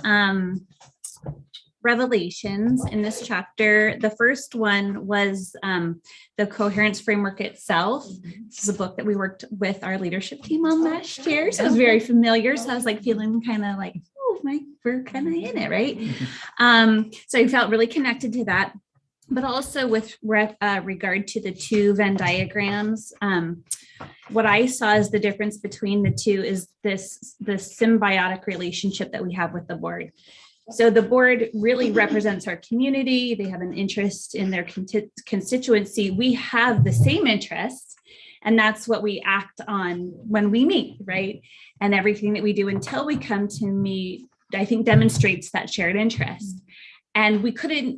revelations in this chapter. The first one was the Coherence Framework itself. This is a book that we worked with our leadership team on last year, so it was very familiar. So I was like feeling kind of like, oh, we're kind of in it, right? So I felt really connected to that. But also with regard to the 2 Venn diagrams, what I saw as the difference between the 2 is this symbiotic relationship that we have with the board. So the board really represents our community. They have an interest in their constituency. We have the same interests, and that's what we act on when we meet, right? And everything that we do until we come to meet, I think, demonstrates that shared interest. And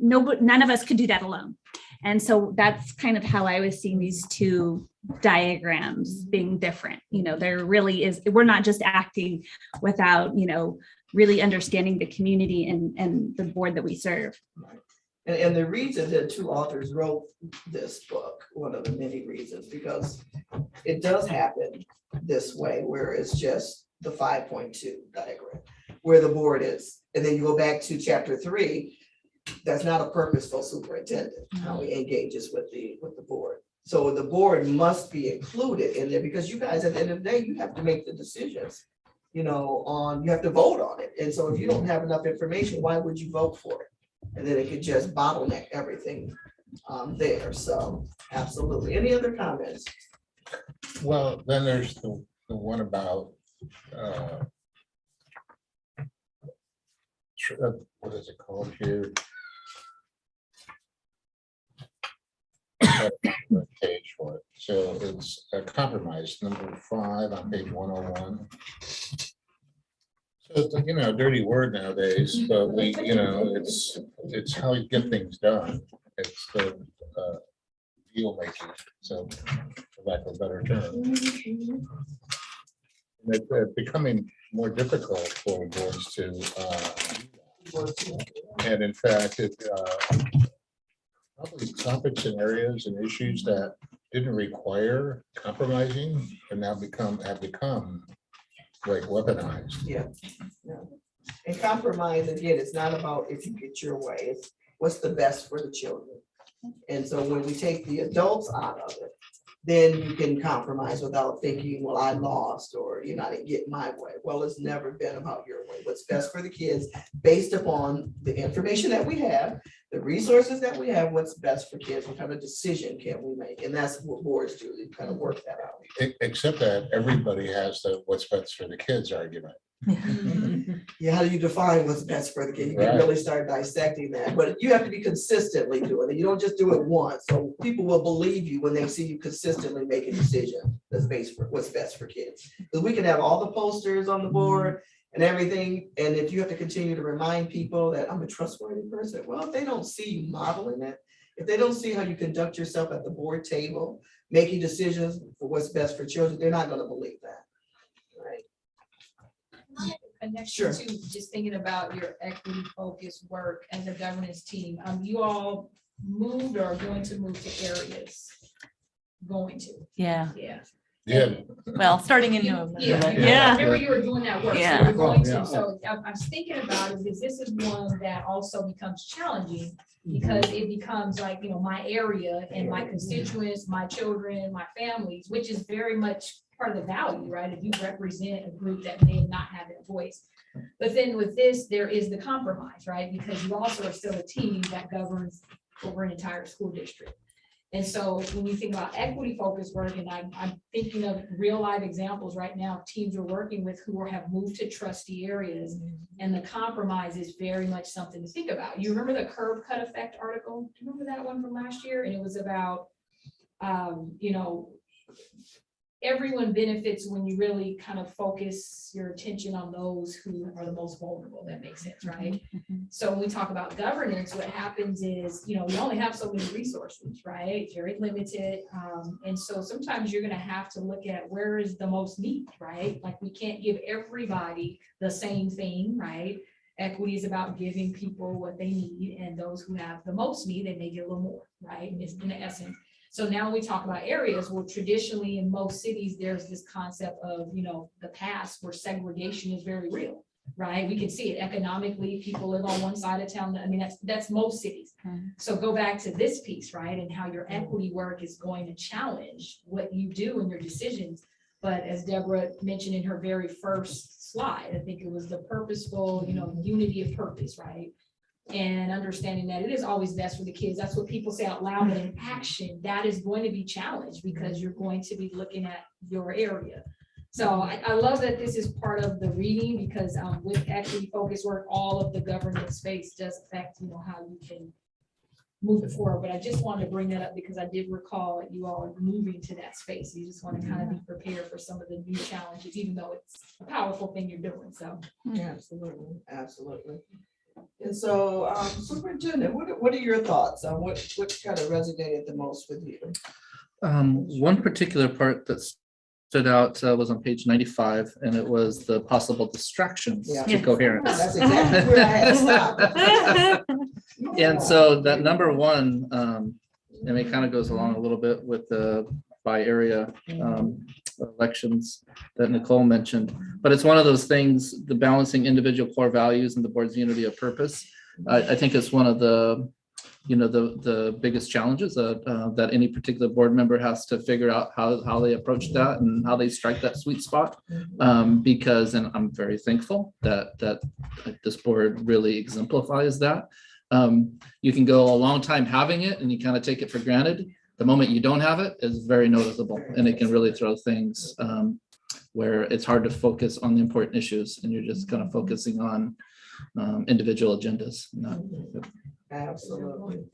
none of us could do that alone. And so that's kind of how I was seeing these 2 diagrams being different. You know, there really is, we're not just acting without, really understanding the community and the board that we serve. And the reason that 2 authors wrote this book, one of the many reasons, because it does happen this way, where it's just the 5.2 diagram, where the board is. And then you go back to chapter 3, that's not a purposeful superintendent, how he engages with the board. So the board must be included in there, because you guys, at the end of the day, you have to make the decisions, you have to vote on it. And so if you don't have enough information, why would you vote for it? And then it could just bottleneck everything there. So absolutely. Any other comments? Well, then there's the one about what is it called here? Page for it. So it's a compromise, number 5 on page 101. So it's like, a dirty word nowadays, but it's how you get things done. It's the deal making. So, for lack of a better term, and it's becoming more difficult for boards to. And in fact, it probably topics and areas and issues that didn't require compromising and now have become like weaponized. Yeah. And compromise, again, it's not about if you get your way, it's what's the best for the children. And so when we take the adults out of it, then you can compromise without thinking, well, I lost, or I didn't get my way. Well, it's never been about your way. What's best for the kids based upon the information that we have, the resources that we have, what's best for kids, what kind of decision can we make? And that's what boards do, they kind of work that out. Except that everybody has the what's best for the kids argument. Yeah, how do you define what's best for the kid? You can Right. really start dissecting that, but you have to be consistently doing it. You don't just do it once. So people will believe you when they see you consistently make a decision that's based for what's best for kids. Because we can have all the posters on the board and everything, and if you have to continue to remind people that I'm a trustworthy person, well, if they don't see you modeling it, if they don't see how you conduct yourself at the board table, making decisions for what's best for children, they're not going to believe that. Right. Connection to just thinking about your equity focused work as a governance team. You all moved or are going to move to areas. Going to, Yeah, Yeah, well, starting in Yeah, November. I remember you were doing that work. So Yeah. you're going Yeah. to, so I was thinking about it, because this is one that also becomes challenging. Because it becomes like, my area and my constituents, my children, my families, which is very much part of the value, right? If you represent a group that may not have a voice. But then with this, there is the compromise, right? Because you also are still a team that governs over an entire school district. And so when you think about equity focused work, and I'm thinking of real life examples right now, teams we're working with who have moved to trustee areas, and the compromise is very much something to think about. You remember the curb cut effect article? Do you remember that one from last year? And it was about, everyone benefits when you really kind of focus your attention on those who are the most vulnerable. That makes sense, right? So when we talk about governance, what happens is, we only have so many resources, right? Very limited. And so sometimes you're going to have to look at where is the most need, right? Like we can't give everybody the same thing, right? Equity is about giving people what they need, and those who have the most need, they may get a little more, right? It's in the essence. So now when we talk about areas, well, traditionally in most cities, there's this concept of, the past where segregation is very real, right? We can see it economically. People live on one side of town. I mean, that's most cities. So go back to this piece, right? And how your equity work is going to challenge what you do in your decisions. But as Deborah mentioned in her very first slide, I think it was the purposeful, unity of purpose, right? And understanding that it is always best for the kids. That's what people say out loud, but in action, that is going to be challenged because you're going to be looking at your area. So I love that this is part of the reading, because with equity focused work, all of the government space does affect, how you can move it forward. But I just wanted to bring that up because I did recall that you all are moving to that space. You just want to kind of be prepared for some of the new challenges, even though it's a powerful thing you're doing. So. Absolutely, absolutely. And so, Superintendent, what are your thoughts on what kind of resonated the most with you? One particular part that stood out was on page 95, and it was the possible distractions to coherence. That's exactly where I had to stop. And so that number one, and it kind of goes along a little bit with the by area elections that Nicole mentioned, but it's one of those things, the balancing individual core values and the board's unity of purpose. I think it's one of the, the biggest challenges that any particular board member has to figure out how they approach that and how they strike that sweet spot. Because, and I'm very thankful that this board really exemplifies that. You can go a long time having it and you kind of take it for granted. The moment you don't have it is very noticeable, and it can really throw things where it's hard to focus on the important issues, and you're just kind of focusing on individual agendas. Absolutely.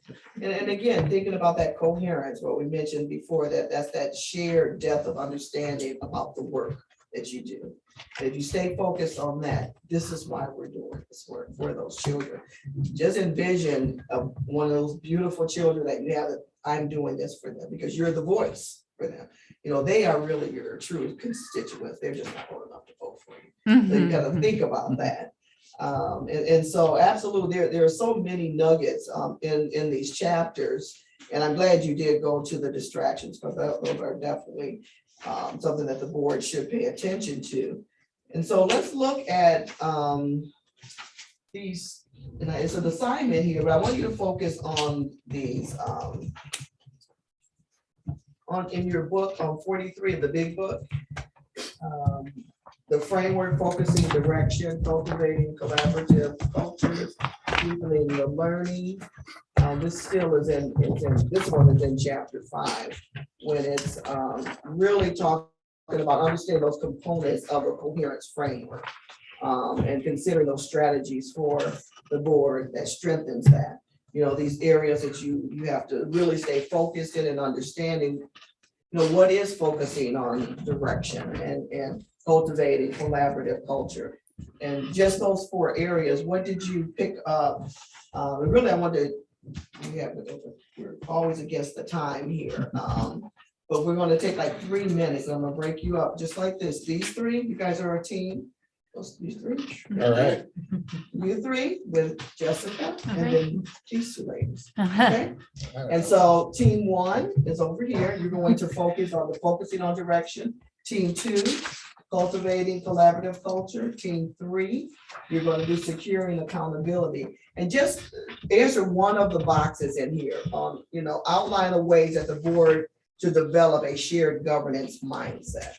And again, thinking about that coherence, what we mentioned before, that's that shared depth of understanding about the work that you do. And if you stay focused on that, this is why we're doing this work for those children. Just envision one of those beautiful children that you have, that I'm doing this for them because you're the voice for them. They are really your true constituents. They're just not old enough to vote for you. So you got to think about that. And so absolutely, there are so many nuggets in these chapters. And I'm glad you did go to the distractions, because those are definitely something that the board should pay attention to. And so let's look at these. And it's an assignment here, but I want you to focus on these in your book on 43 of the big book. The framework focusing direction, cultivating collaborative cultures, deepening the learning. This still is this one is in chapter 5, when it's really talking about understanding those components of a coherence framework, and considering those strategies for the board that strengthens that. You know, these areas that you have to really stay focused in and understanding, you know, what is focusing on direction and cultivating collaborative culture. And just those 4 areas, what did you pick up? And really, I wanted we're always against the time here. But we're going to take like 3 minutes. I'm going to break you up just like this. These 3, you guys are a team. These 3. All right. You 3 with Jessica, and then these 2 ladies. Okay. And so team 1 is over here. You're going to focusing on direction. Team 2, cultivating collaborative culture. Team 3, you're going to do securing accountability. And just answer one of the boxes in here. You know, outline the ways that the board to develop a shared governance mindset.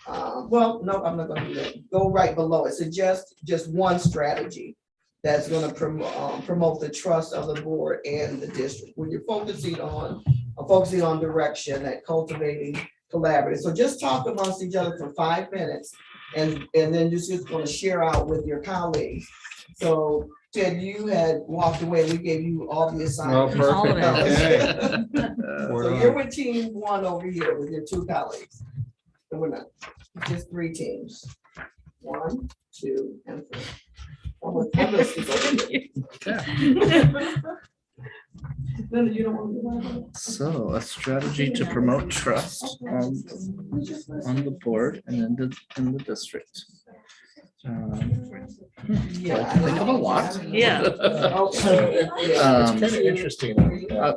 Well, no, I'm not going to do that. Go right below it. Suggest just one strategy that's going to promote the trust of the board and the district. When you're focusing on direction, that cultivating collaborative. So just talk amongst each other for 5 minutes, and then you're just going to share out with your colleagues. So Ted, you had walked away. We gave you all the assignments. Oh, All of perfect. it. So you're with team 1 over here with your 2 colleagues. So we're not, just 3 teams. 1, 2, and 3. I'm listening over here. Linda, you don't want to do that? So a strategy to promote trust on the board and in the district. Yeah. I think of a lot. Yeah. Okay. It's kind of interesting.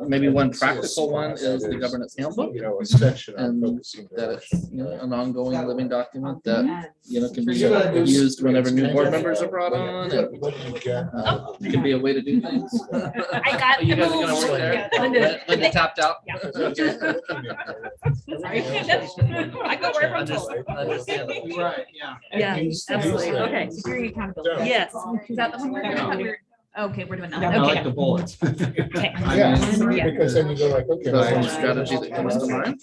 Maybe one practical one is the governance handbook, You know, a section on and focusing that it's, direction, you know, right? an ongoing living document that, you know, can be You're gonna do- used whenever new board members are brought on, and What do you get? it can be a way to do things. I got You the guys are gonna moves. work there? Linda- Linda tapped out. Yeah. I go wherever I'm told. Right, yeah. Yeah, absolutely. Okay. Securing accountability. Yes. Is that the one we're gonna cover? Okay, we're doing I that. like Okay. the bullets. Okay. Yeah, Yeah. because then you go like, okay. That's well, one strategy that comes to mind.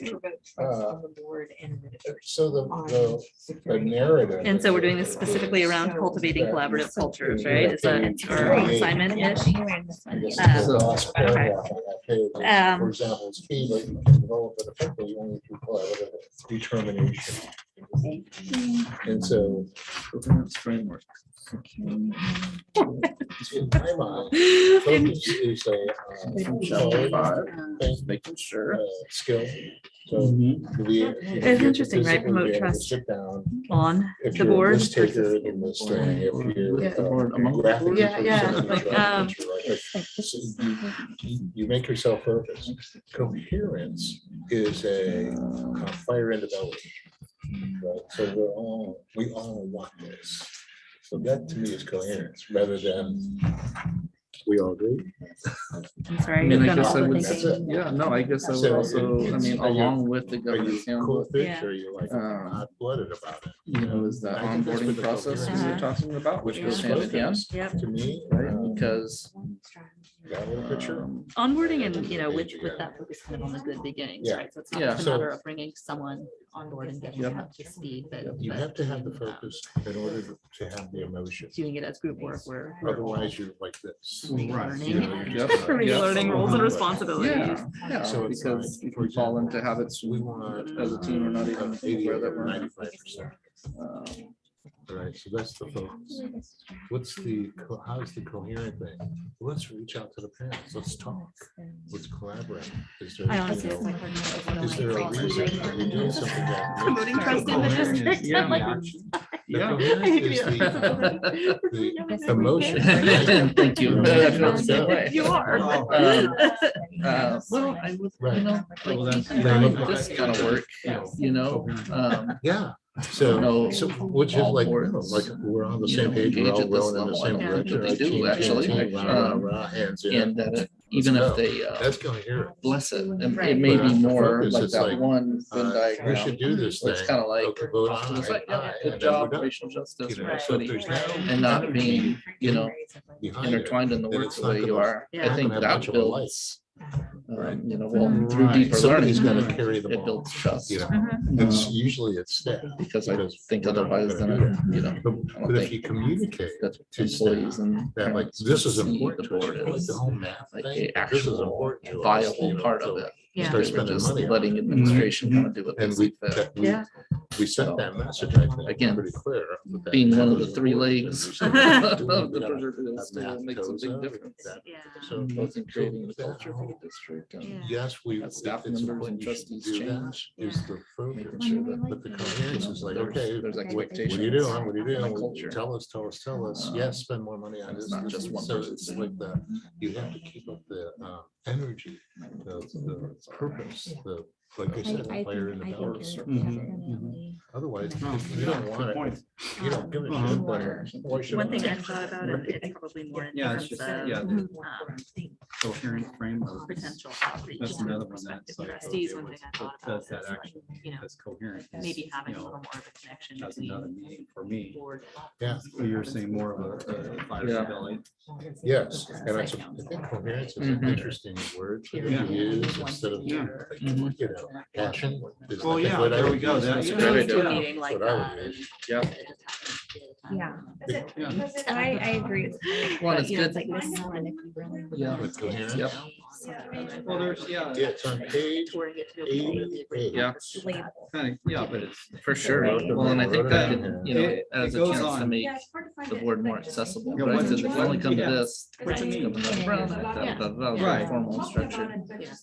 So the narrative. And so we're doing this specifically around cultivating collaborative cultures, right? Is that our assignment-ish? I guess Uh, the last paragraph on that page, For example, it's key, but you can develop it effectively only through collaborative determination. And so, Coherence framework. in my mind, focus is From a chapter 5, thing, making sure. skill. So Mhm. to be. It's interesting, right? Promote trust. Sit down. On If the you're a board risk taker, versus. then this thing, if you're. With the board, among the graphic board. Yeah, yeah. person, Like, you're right. So you make yourself focus. Coherence is a fire in the belly. Right? So we all want this. So that to me is coherence rather than we all agree. I'm I sorry. mean, you've I done guess all I the would, thinking. yeah, no, I guess I would So also, I it's- mean, are you- along with the Are you governance cool handbook, with it Yeah. or are you like Um, hot blooded about it? you know, is that I think that's onboarding what the process we were coherence- talking about, which goes hand in hand, Yep. To me. right? Because That little picture. Onboarding and, you know, with that focus kind of on the good beginnings, Yeah. right? So it's not Yeah. just a So- matter of bringing someone on board and getting them Yep. up to speed, but. You but have to have the doing, focus in order to have the emotion. Doing it as group work where. we're all Otherwise, you're like this. Relearning. You know, you're just Yep. like- Relearning roles and Right. responsibilities. Yeah, yeah, So it's because like, you for can fall example, into habits We want. as a team or not even 80 aware that or we're. 95%. All right, so that's the focus. What's how's the coherent thing? Let's reach out to the parents. Let's talk. Let's collaborate. Is there, I you honestly, know, it's like. is there a reason that we're doing something that? Promoting trust in the district. Yeah. I'm like, The Yeah. coherence is the emotion. Thank you. I feel the same way. You are. Well, I would, Right. you know, Well, like that's- this kind of work, you know, Yeah, so, No, which is all like, boards, like, we're on the you same know, page, we're engage all at this rowing in the level. same I think direction. that they right? do, Team, team, actually. team, rah, rah, rah, hands in. and that, even if No, they That's coherent. bless it, and Right. it may But be on the more focus, like it's that like, one Venn We diagram. should do this where It's thing. kind of like Okay, vote off to the aye, side, yeah, aye, good and then we're job, done. racial justice, You know, or so if equity, there's no and not energy being, you know, behind it, intertwined in the then work it's the not way you gonna- are. Yeah. I not think gonna have that much of a life. builds, you know, well, through Right. deeper learning, Somebody's gonna carry the it ball. builds trust. You know, Mhm. it's usually it's staff. Because I think we're not otherwise, gonna then, do that. you know, But if you communicate that to employees staff and that like, parents this is would see important the to us, board you know, like as the whole math like thing, a this is actual important to us, you viable know, part so of it. Yeah. start They were spending just money on letting it. administration kind of do what they And see we, fit. Yeah. we sent that message, I think, Again, pretty clear. that Being that one of the was three important. legs We of said, the we gotta proverbial have stool math makes a big codes up, difference. that- Yeah. So, Both in creating the so culture for the district and Yeah. yes, we, As it's staff members and important you should trustees do that, change, is the making focus. sure that. But the coherence is like, there's- okay, There's what expectations. are you doing? What are you and a doing? culture. Tell us. Um, Yes, spend more money on and it's this. not this, just this. one So person's it's thing. like the, you have to keep up the energy, the purpose, the, like I said, the fire in the belly. Otherwise, if you don't want it, you don't give a Uh-huh. shit. then why should One I? thing I thought about, and it's probably more in Yeah, it's terms just, of yeah, um, coherent framework. potential outreach That's to another one prospective that's like, trustees. okay, One thing I what thought about does that is like, actually, you know, that's coherent. maybe having a You little know, more of a connection That's between another meaning for me. board. Yeah. So you're saying more of a fire Yeah. belly. Yes, and I think coherence is an Mhm. interesting word to Yeah. use instead of, Yeah. Mhm. you know, passion. is I Well, think yeah, what I there we would go. use. That- That's a yeah, great Goes to a idea. meeting like That's what I that. would use. Yeah. It just happens to be the time. Yeah, Yeah. I agree. Well, But, it's you know, good. it's like this is one if you really. Yeah. With coherence? Yep. Well, there's, yeah, Yeah, it's on page Touring it to be able to be a great Yeah. practice to that. kind of, yeah, but it's. For sure. Right. Well, and I think that could, you know, It- as it a goes chance to on. make Yeah, it's hard to find the it. board more Like, accessible. Yeah, Right? what- Because if you only come to yeah. this, What you it's mean? coming out brown, very Right. formal and structured.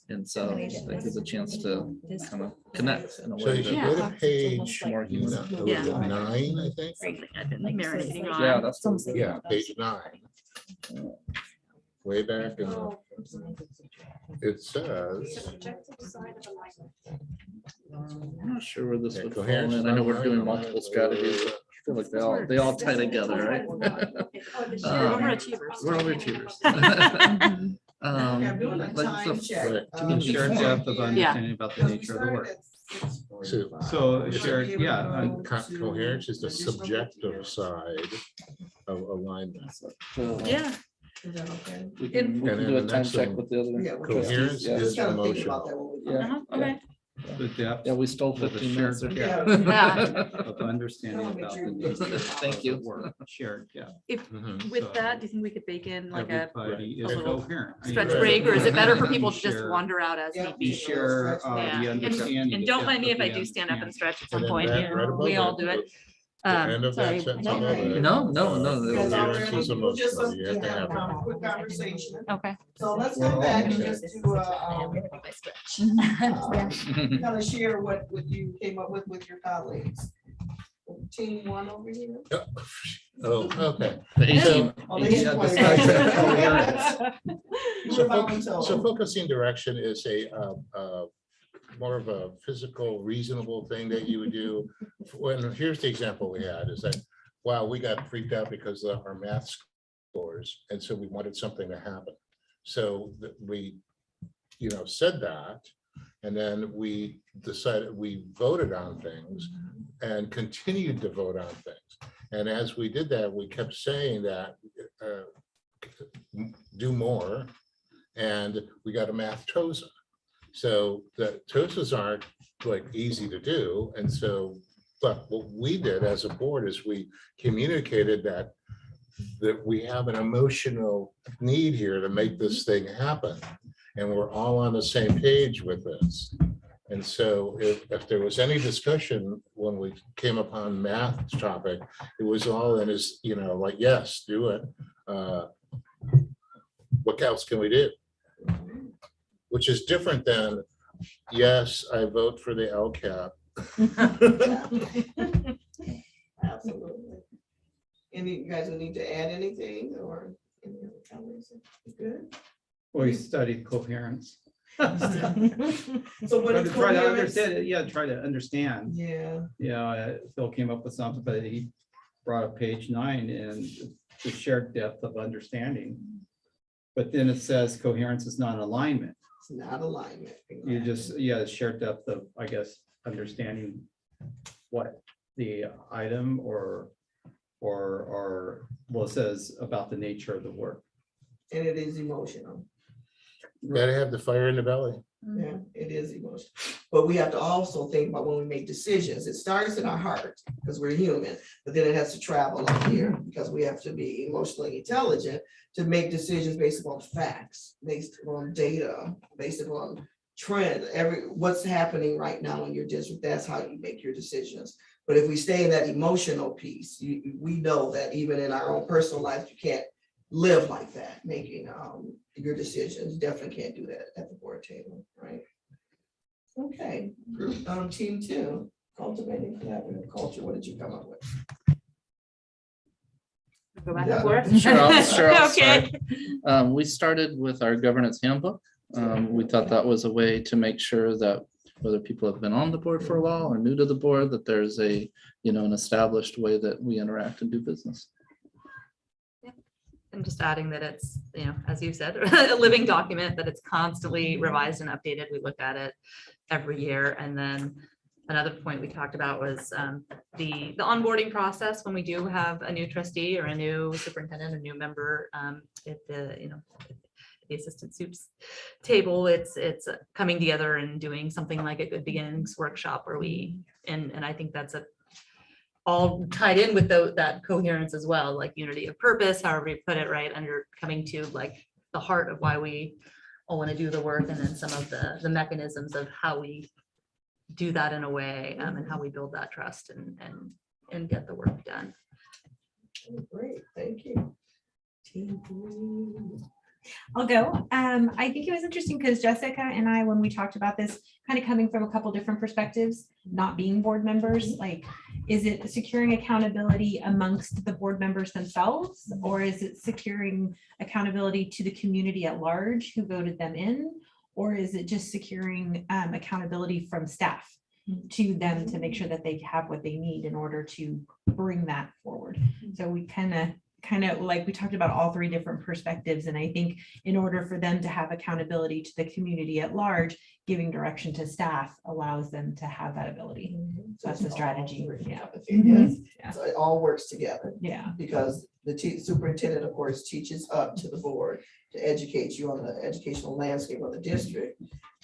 And so that gives a chance to kind of connect in a So way if you that go to page more human. Yeah. 9, I think. Something I've been marinating on. Yeah, that's. Yeah, page 9. Way back in the, it says, Subjective side of alignment. I'm not sure where this Yeah, would fall coherence in. is I know we're online, doing online multiple is strategies. But I feel like they all tie together, right? Oh, the shared Um, Overachievers. We're overachievers. Okay, I'm doing a Like the time check. Right. community Shared forum. depth of understanding about the nature of the work. So shared, yeah, coherence is the subjective side of alignment. So, Yeah, We can And do then a the time next check thing, with the other Yeah, trustees. Coherence Yeah. is Just gotta think emotional. about that when we- Yeah. okay. the depth. Yeah, we stole of the 15 shared minutes. depth Yeah. Of understanding about the nature of Thank the you. work. Shared, yeah. Mhm. With that, do you think we could bake in like a Everybody a is little coherent. stretch Right. break, or is it better for You people to just share- wander out as Yeah. need You be? share Yeah. the And- understanding. And the don't mind depth me of if I the do stand up and understanding. stretch at some And then point. that You right know, above we all it, do it. The end of that Sorry. sentence I above know. it. No, no, no. Because I'm Coherence is we're just emotional. You have to have have a that. quick conversation. Okay. So let's We're come all back and okay. just do kind of share what you came up with your colleagues. Team 1 over here. Oh, okay. The 18. Oh, they Yeah, should play discussion, that. coherence. You So were foc- voluntold. so focusing direction is more of a physical, reasonable thing that you would do. When, here's the example we had, is that, wow, we got freaked out because of our math scores, and so we wanted something to happen. So we, said that, and then we decided, we voted on things and continued to vote on things. And as we did that, we kept saying that, do more, and we got a math TOSA. So the TOSAs aren't like easy to do. And so, but what we did as a board is we communicated that we have an emotional need here to make this thing happen. And we're all on the same page with this. And so if there was any discussion when we came upon math topic, it was all in his, like, yes, do it. What else can we do? Which is different than, yes, I vote for the LCAP. Absolutely. Any, you guys would need to add anything or any other comments? Good. We studied coherence. So what But is to try to coherence? understand it, yeah, try to understand. Yeah. Phil came up with something, but he brought up page 9 and the shared depth of understanding. But then it says coherence is not alignment. It's not alignment. You just, yeah, shared depth of, I guess, understanding what the item or, well, it says about the nature of the work. And it is emotional. Gotta have the fire in the belly. Yeah, it is emotional. But we have to also think about when we make decisions, it starts in our heart because we're human, but then it has to travel up here because we have to be emotionally intelligent to make decisions based upon facts, based on data, based upon trend, what's happening right now in your district. That's how you make your decisions. But if we stay in that emotional piece, we know that even in our own personal life, you can't live like that, making your decisions. Definitely can't do that at the board table, right? Okay, group team 2, cultivating collaborative culture. What did you come up with? Go back Yeah. and forth. Sure, I'll Okay. start. We started with our governance handbook. We thought that was a way to make sure that whether people have been on the board for a while or new to the board, that there's a, an established way that we interact and do business. And just adding that it's, as you said, a living document, that it's constantly revised and updated. We look at it every year. And then another point we talked about was the onboarding process. When we do have a new trustee or a new superintendent, a new member at the assistant soups table, it's coming together and doing something like a good beginnings workshop where and I think that's all tied in with that coherence as well, like unity of purpose, however you put it, right, under coming to like the heart of why we all want to do the work, and then some of the mechanisms of how we do that in a way, and how we build that trust and get the work done. Great, thank you. Team 3. I'll go. I think it was interesting because Jessica and I, when we talked about this, kind of coming from a couple different perspectives, not being board members, like, is it securing accountability amongst the board members themselves, or is it securing accountability to the community at large who voted them in, or is it just securing accountability from staff to them to make sure that they have what they need in order to bring that forward? So we kind of like we talked about all 3 different perspectives. And I think in order for them to have accountability to the community at large, giving direction to staff allows them to have that ability. So that's the strategy. Yeah. Yes. Yeah. So it all works together Yeah. because the superintendent, of course, teaches up to the board to educate you on the educational landscape of the district.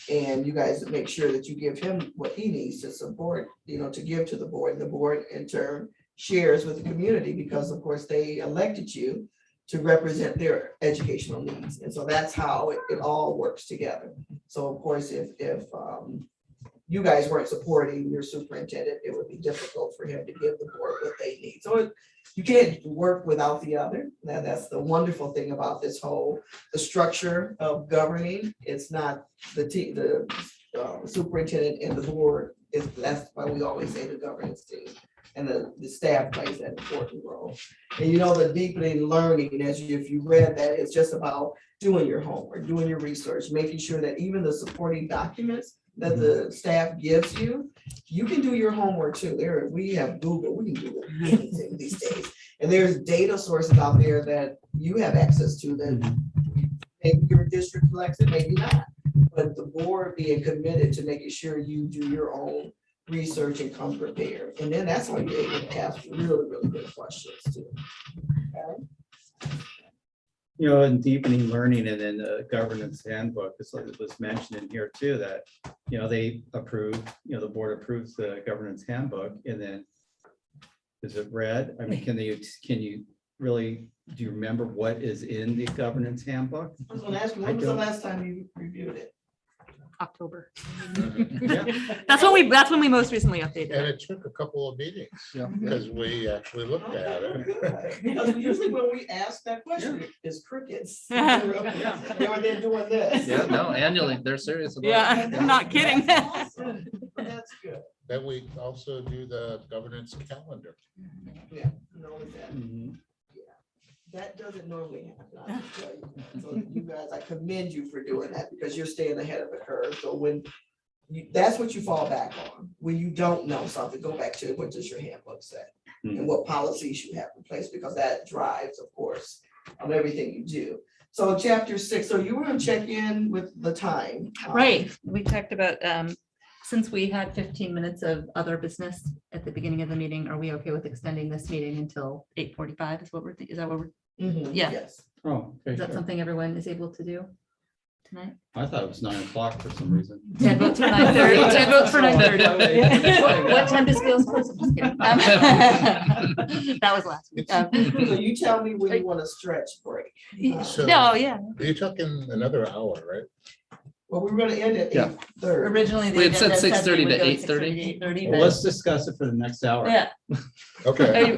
And you guys make sure that you give him what he needs to support, to give to the board. And the board in turn shares with the community because of course they elected you to represent their educational needs. And so that's how it all works together. So of course, if you guys weren't supporting your superintendent, it would be difficult for him to give the board what they need. So you can't work without the other. Now that's the wonderful thing about this the structure of governing. It's not the superintendent and the board. That's why we always say the governance team. And the staff plays that important role. And the deepening learning, if you read that, it's just about doing your homework, doing your research, making sure that even the supporting documents that the staff gives you, you can do your homework too. We have Google, we can do anything these days. And there's data sources out there that you have access to that maybe your district collects it, maybe not. But the board being committed to making sure you do your own research and come prepared. And then that's how you're able to ask really, really good questions too. Okay. And deepening learning, and then the governance handbook, it's like it was mentioned in here too, that, they approve, the board approves the governance handbook, and then is it read? I mean, can you really, do you remember what is in the governance handbook? I was gonna ask you, when was the last time you reviewed it? October. Yeah. That's when we most recently updated And it. it took a couple of meetings Yeah. because we actually looked at it. Because usually when we ask that question, it's crickets. They were there doing this. Yeah, no, annually, they're serious about it. Yeah, I'm not kidding. That's awesome. That's good. Then we also do the governance calendar. Yeah. No, that. Mhm. That doesn't normally happen. I can tell you that. So you guys, I commend you for doing that because you're staying ahead of the curve. So when that's what you fall back on. When you don't know something, go back to what does your handbook say and what policies you have in place, because that drives, of course, everything you do. So chapter 6, so you were gonna check in with the time. Right, we talked about, since we had 15 minutes of other business at the beginning of the meeting, are we okay with extending this meeting until 8:45 is what we're thinking, is that what we're, yeah. Yes. Oh, okay, is that sure. something everyone is able to do tonight? I thought it was 9 o'clock for some reason. 10 votes for 9:30, 10 votes for 9:30. What time does Gail's close? I'm just kidding. That was last week. So you tell me when you want to stretch break. So- No, yeah, You're talking another hour, right? Well, we were gonna end at Yeah. 8:30. originally. the We had said agenda 6:30 we would to go 8:30. 8:30, Well, but- let's discuss it for the next hour. Yeah, Okay,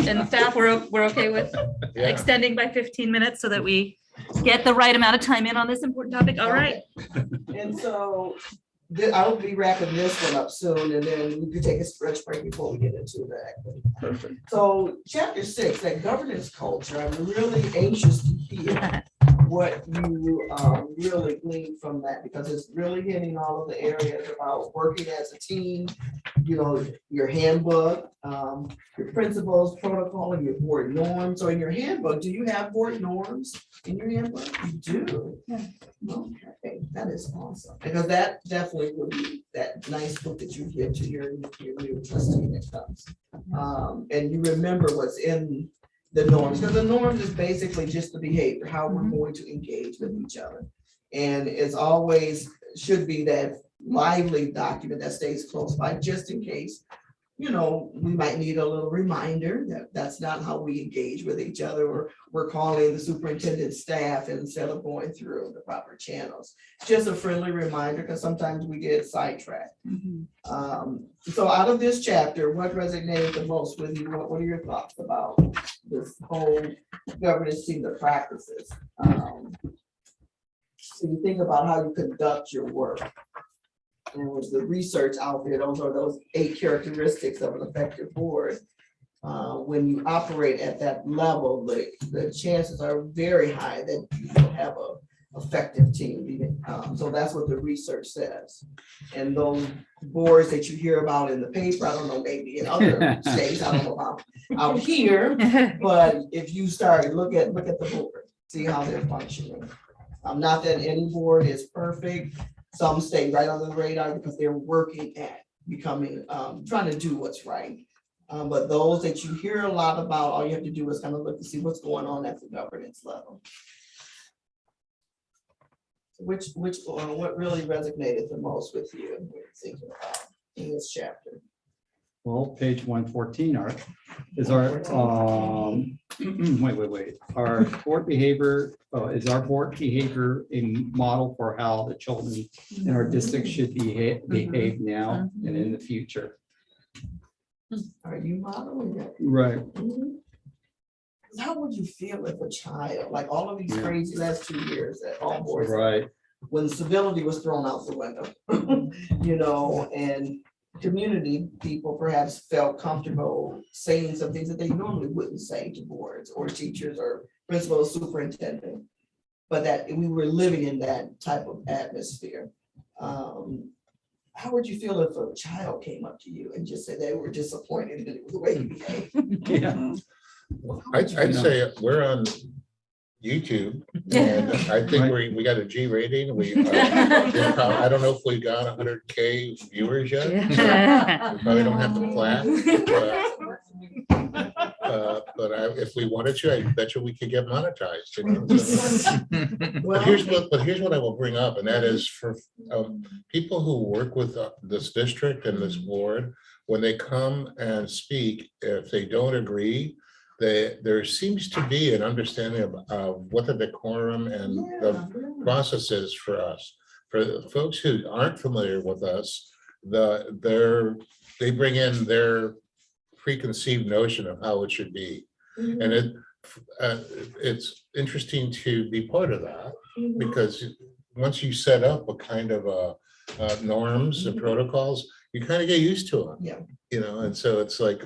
and staff, we're okay with yeah. extending by 15 minutes so that we get the right amount of time in on this important topic. All right. And so I'll be wrapping this one up soon, and then we could take a stretch break before we get into the equity. Perfect. So chapter 6, that governance culture, I'm really anxious to hear what you really glean from that, because it's really hitting all of the areas about working as a team, you know, your handbook, your principles, protocol, and your board norms. So in your handbook, do you have board norms in your handbook? You do. Okay, that is awesome, because that definitely will be that nice book that you give to your new trustee that comes. And you remember what's in the norms, because the norms is basically just the behavior, how we're going to engage with each other. And it's always should be that lively document that stays close by, just in case, you know, we might need a little reminder that that's not how we engage with each other, or we're calling the superintendent's staff instead of going through the proper channels. Just a friendly reminder, because sometimes we get sidetracked. So out of this chapter, what resonated the most with you? What are your thoughts about this whole governance team, the practices? So you think about how you conduct your work. And with the research out there, those are those 8 characteristics of an effective board. When you operate at that level, the chances are very high that you will have a effective team. So that's what the research says. And those boards that you hear about in the paper, I don't know, maybe in other states, I don't know about out here, but if you start look at the board, see how they're functioning. Not that any board is perfect. Some stay right under the radar because they're working at becoming, trying to do what's right. But those that you hear a lot about, all you have to do is kind of look to see what's going on at the governance level. What really resonated the most with you when you're thinking about in this chapter? Well, page 114 is our, wait. Our board behavior, is our board behavior a model for how the children in our district should behave now and in the future? Are you modeling that? Right. How would you feel if a child, like all of these Yeah. crazy last 2 years at all boards, Right. when civility was thrown out the window, you know, and community people perhaps felt comfortable saying some things that they normally wouldn't say to boards or teachers or principals, superintendent, but that we were living in that type of atmosphere. How would you feel if a child came up to you and just said they were disappointed in the way you behaved? Yeah. I'd say we're on YouTube, and I think we got a G rating. I don't know if we got 100K viewers yet. We probably don't have the plaque. But if we wanted to, I bet you we could get monetized. You know? But here's what I will bring up, and that is for people who work with this district and this board, when they come and speak, if they don't agree, there seems to be an understanding of what the decorum and the process is for us. For the folks who aren't familiar with us, they bring in their preconceived notion of how it should be. And it's interesting to be part of that, because once you set up a kind of norms and protocols, you kind of get used to them. Yeah. You know, and so it's like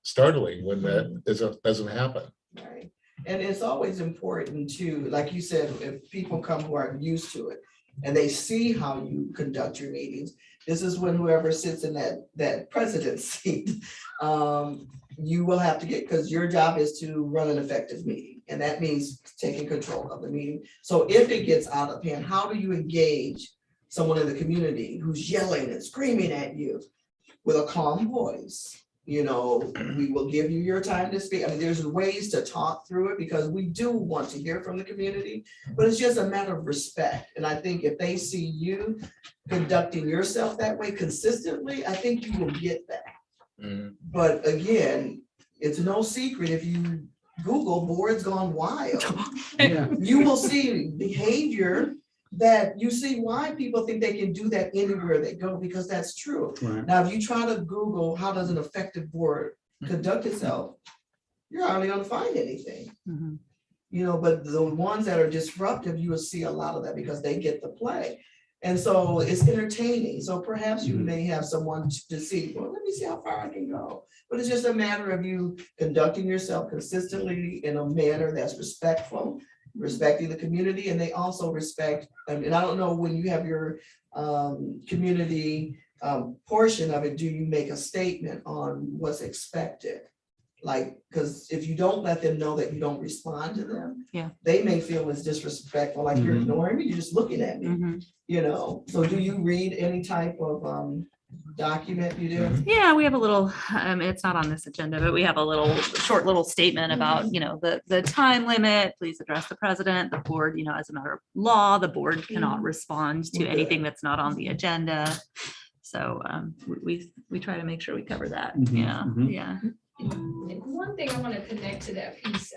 startling when that doesn't happen. Right. And it's always important to, like you said, if people come who aren't used to it and they see how you conduct your meetings, this is when whoever sits in that president seat, you will have to get, because your job is to run an effective meeting, and that means taking control of the meeting. So if it gets out of hand, how do you engage someone in the community who's yelling and screaming at you with a calm voice? You know, we will give you your time to speak. I mean, there's ways to talk through it because we do want to hear from the community, but it's just a matter of respect. And I think if they see you conducting yourself that way consistently, I think you will get that. But again, it's no secret if you Google boards gone wild, you will see behavior that you see why people think they can do that anywhere they go, because that's true. Right. Now, if you try to Google how does an effective board conduct itself, you're hardly gonna find anything. Mhm. You know, but the ones that are disruptive, you will see a lot of that because they get the play. And so it's entertaining. So perhaps you may have someone to see, well, let me see how far I can go. But it's just a matter of you conducting yourself consistently in a manner that's respectful, respecting the community, and they also respect, and I don't know, when you have your community portion of it, do you make a statement on what's expected? Like, because if you don't let them know that you don't respond to them, Yeah. they may feel it's disrespectful, like you're ignoring me, you're just looking at me, Mhm. you know? So do you read any type of document you do? Yeah, we have a little, it's not on this agenda, but we have a little, short little statement about, you know, the time limit, please address the president, the board, you know, as a matter of law, the board cannot respond to Okay. anything that's not on the agenda. So we try to make sure we cover that. Mhm, Yeah, mhm. yeah. And one thing I want to connect to that piece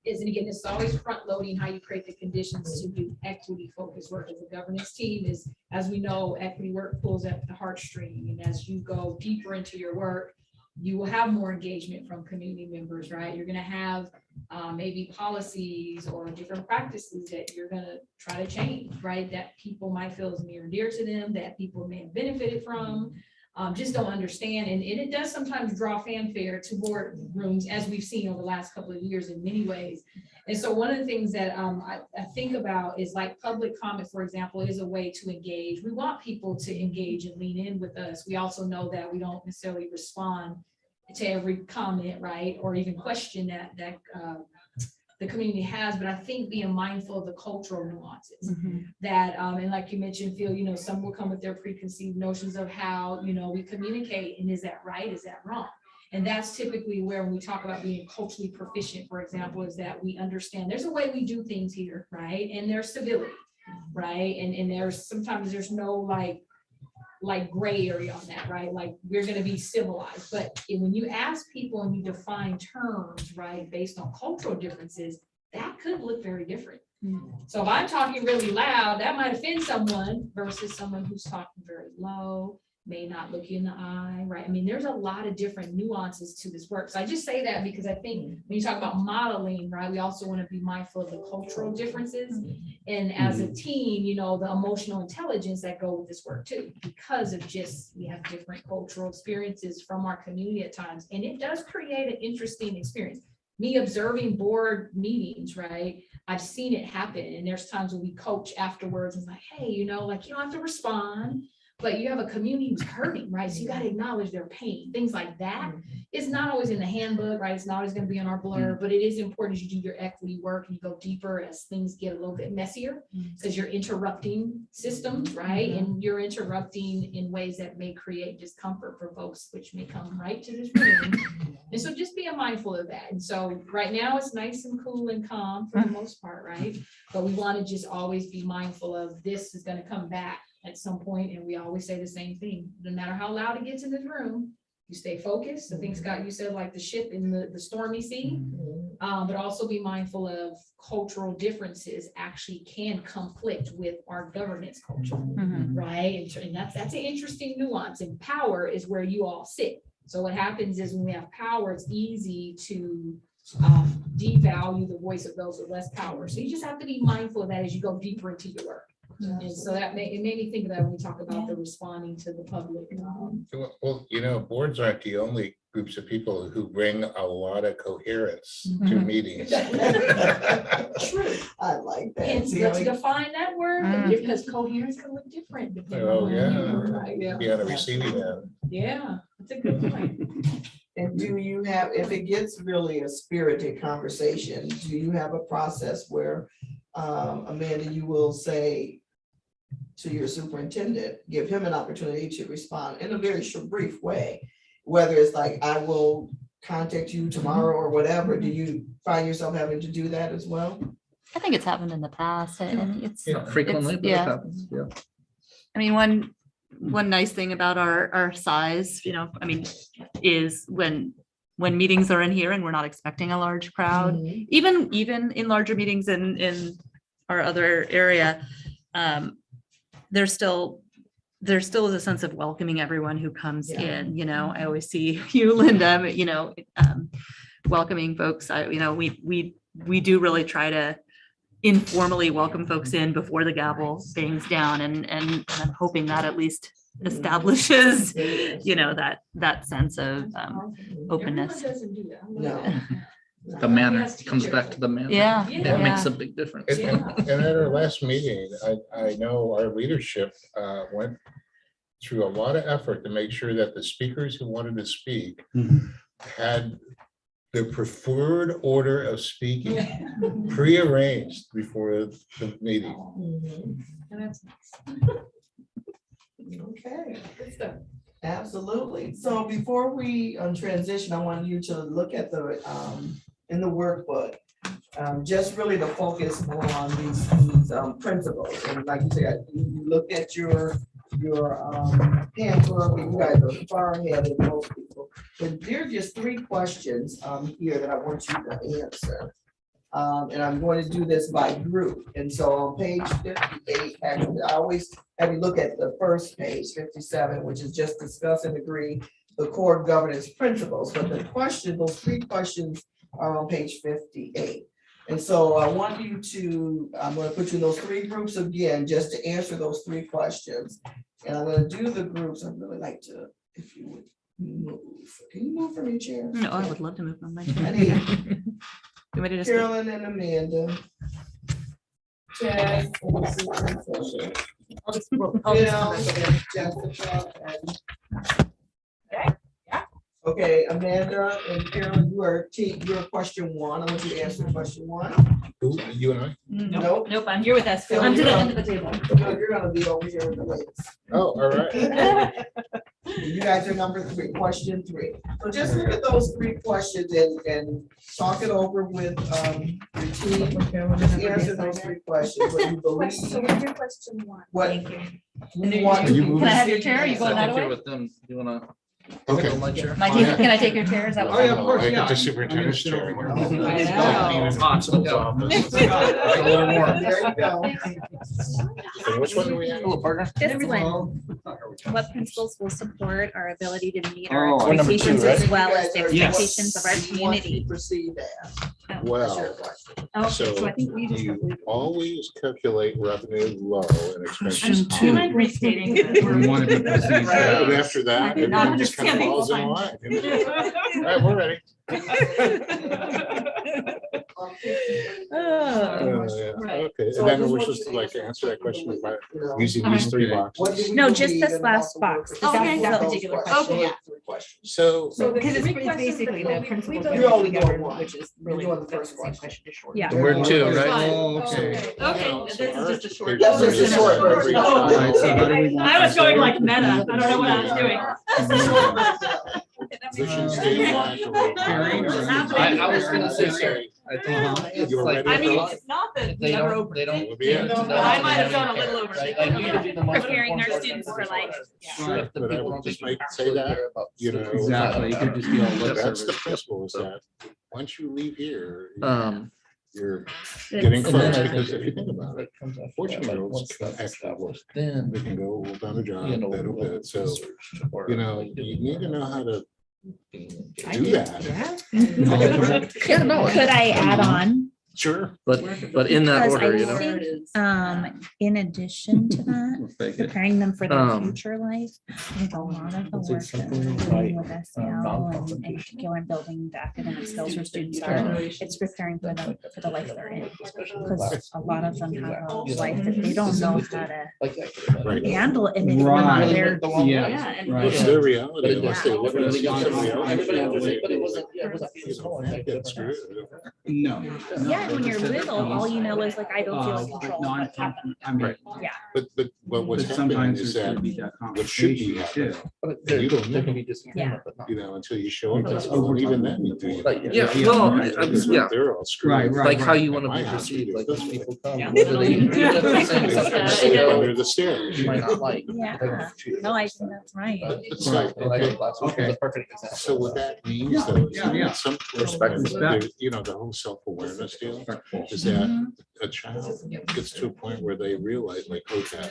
is, and again, this is always front loading how you create the conditions to do equity focused work as a governance team is, as we know, equity work pulls at the heartstring. And as you go deeper into your work, you will have more engagement from community members, right? You're going to have maybe policies or different practices that you're going to try to change, right? That people might feel is near and dear to them, that people may have benefited from. Just don't understand. And it does sometimes draw fanfare to board rooms, as we've seen over the last couple of years in many ways. And so one of the things that I think about is like public comment, for example, is a way to engage. We want people to engage and lean in with us. We also know that we don't necessarily respond to every comment, right? Or even question that the community has, but I think being mindful of the cultural nuances that, and like you mentioned, Phil, you know, some will come with their preconceived notions of how, you know, we communicate, and is that right? Is that wrong? And that's typically where when we talk about being culturally proficient, for example, is that we understand there's a way we do things here, right? And there's civility, right? And there's sometimes there's no like gray area on that, right? Like we're going to be civilized. But when you ask people and you define terms, right, based on cultural differences, that could look very different. So if I'm talking really loud, that might offend someone versus someone who's talking very low, may not look you in the eye, right? I mean, there's a lot of different nuances to this work. So I just say that because I think when you talk about modeling, right, we also want to be mindful of the cultural differences. And as a team, you know, the emotional intelligence that go with this work too, because of just, we have different cultural experiences from our community at times. And it does create an interesting experience. Me observing board meetings, right? I've seen it happen. And there's times when we coach afterwards and like, hey, you know, like you don't have to respond, but you have a community who's hurting, right? So you got to acknowledge their pain, things like that. It's not always in the handbook, right? It's not always going to be on our blurb, but it is important as you do your equity work and you go deeper as things get a little bit messier because you're interrupting systems, right? And you're interrupting in ways that may create discomfort for folks, which may come right to this room. And so just being mindful of that. And so right now it's nice and cool and calm for the most part, right? But we want to just always be mindful of this is going to come back at some point, and we always say the same thing. No matter how loud it gets in this room, you stay focused. I think Scott, you said like the ship in the stormy sea, but also be mindful of cultural differences actually can conflict with our governance culture, right? And that's an interesting nuance. And power is where you all sit. So what happens is when we have power, it's easy to devalue the voice of those with less power. So you just have to be mindful of that as you go deeper into your work. And so it made me think of that when we talk about the responding to the public. Well, boards aren't the only groups of people who bring a lot of coherence to meetings. True. I like that. And See, let's like, define that word, because coherence can look different. depending Oh, on yeah. who you are, right? Be on the receiving end. Yeah, that's a good point. And do you have, if it gets really a spirited conversation, do you have a process where, Amanda, you will say to your superintendent, give him an opportunity to respond in a very short, brief way? Whether it's like, I will contact you tomorrow or whatever, do you find yourself having to do that as well? I think it's happened in the past and it's, Not frequently, but it yeah. happens, yeah. I mean, one nice thing about our size, is when meetings are in here and we're not expecting a large crowd, Mhm. even in larger meetings in our other area, there's still is a sense of welcoming everyone who comes Yeah. in, I always see you, Linda, welcoming folks. We do really try to informally welcome folks in before the gavel bangs down, and I'm hoping that at least establishes, that sense of openness. Everyone doesn't do that. No. The manner Yes, comes teacher. back to the manner. Yeah. It makes a big difference. And at our last meeting, I know our leadership went through a lot of effort to make sure that the speakers who wanted to speak Mhm. had the preferred order of speaking prearranged before the meeting. Mhm. And that's nice. Okay. Good stuff. Absolutely. So before we transition, I want you to look at the, in the workbook, just really to focus more on these principles. And like you said, you look at your handbook, and you guys are far ahead of most people. But there are just 3 questions here that I want you to answer. And I'm going to do this by group. And so on page 58, actually, I always have you look at the first page, 57, which is just discuss and agree the core governance principles. But the question, those 3 questions are on page 58. And so I want you to, I'm going to put you in those 3 groups again, just to answer those 3 questions. And I'm going to do the groups. I'd really like to, if you would move. Can you move from your chair? No, I would love to move on my I chair. need You want me to just- Carolyn and Amanda. Chad and the superintendent. I'll just- we'll- Bill I'll just- and Jessica and- Okay, Amanda and Carolyn, you're question 1. I want you to answer question 1. Who, you and I? Nope. Nope, I'm here with us. Phil, I'm to the you're end of the table. You're gonna be over here with the ladies. Oh, all right. You guys are number 3, question 3. So just look at those 3 questions and talk it over with your team. Just answer those 3 questions. What you believe, So what's your question 1? what Thank you. you want. Can you to move? Can I have your perceive chair? Are you as. going I that think you're way? with them. You wanna? Okay. hold my chair? Can I take your chair? Is that Oh, yeah, of what? course, I yeah. get the superintendent's I'm gonna chair. sit over here. I know. It's hot, so it's office. A little more. There you go. And which one do we have? Hello, partner. This one, Oh, what principles will support our ability to meet our Oh, number 2, expectations right? as well as the You guys are- expectations of our what you community? perceive as. That's your Well, question. Oh, so I think we just. you always calculate revenue low and expenses. Do you mind restating? We want to be perceived And as. after that, I did not everyone just kind of understand the falls in whole line. All right, we're ready. Okay, So and then just we're want supposed you to to like answer answer that question what you about believe, you know. using these 3 Okay. boxes. What do we No, just believe this and last about the box. work? This Okay. that Those particular questions, question. those 3 questions. So, So Because the it's 3 questions basically that the we- principles. we of You're only government, doing one. Which is You're really doing the that's first same question. question, just short. Yeah. We're 2, right? Oh, okay. Okay, this is just a short. That's just a short version. All right, so how do we want I was this? going like meta. I don't know what I was doing. vision statement. I was gonna say, sorry. I think it's You were like- ready I mean, for it's not that They we never don't, opened. they don't. It would be it. don't know I might have how gone a to little over. Right, like, you could be the most Preparing our informed students person for life. Sure, if the But I people would don't just think make- say that, you know. Exactly, it could just be all lip That's the service. principle is that once you leave here, you're It's- getting And then close I because think if you think about it, comes after 14-year-olds that, once can that's actually work. established, then, They can go down a job, you know, bit a bit. So, research or, you know, like, you doing need to that. know how to Being do that. Yeah. Could Yeah, no, could I add on? Sure. but in that Because order, I you know. think, in addition to that, Fake it. preparing them for their Um, future life, I think a lot of the Let's say work that something we're like, doing with SEL and in non-confrontational. particular in building the academic skills for students are, it's preparing for them for the life they're in. Because a lot of them have a life that they don't know how to Right. handle it, and it's not Right. their. Yeah, and right. It's their reality Yeah. unless they look at Really somebody gone. else. Everybody- but it wasn't- yeah, it was like- They get screwed. No. Yeah, when you're little, all you know is like, I don't feel in But control of what's happening. I mean, Yeah. But what's but happening sometimes is there's that gonna be that what should be conversation too. happening, But And you don't there can know. be disagreement, Yeah. but not- you know, until you show them. Oh, And even then, you do. Like, yeah, well, yeah, They're all screwed. Right, right. like how you want to My be house, we perceived, do like this those way. people come, Yeah. literally, even if they're saying something, you know, Under the stairs. you might not like. Yeah. They're gonna treat you No, I like think that's right. But it's Right. like, And I okay, think last week was a perfect example. so what that means though, Yeah, yeah. is some Respect. respect, you know, the whole self-awareness deal is that a child gets to a point where they realize like, okay,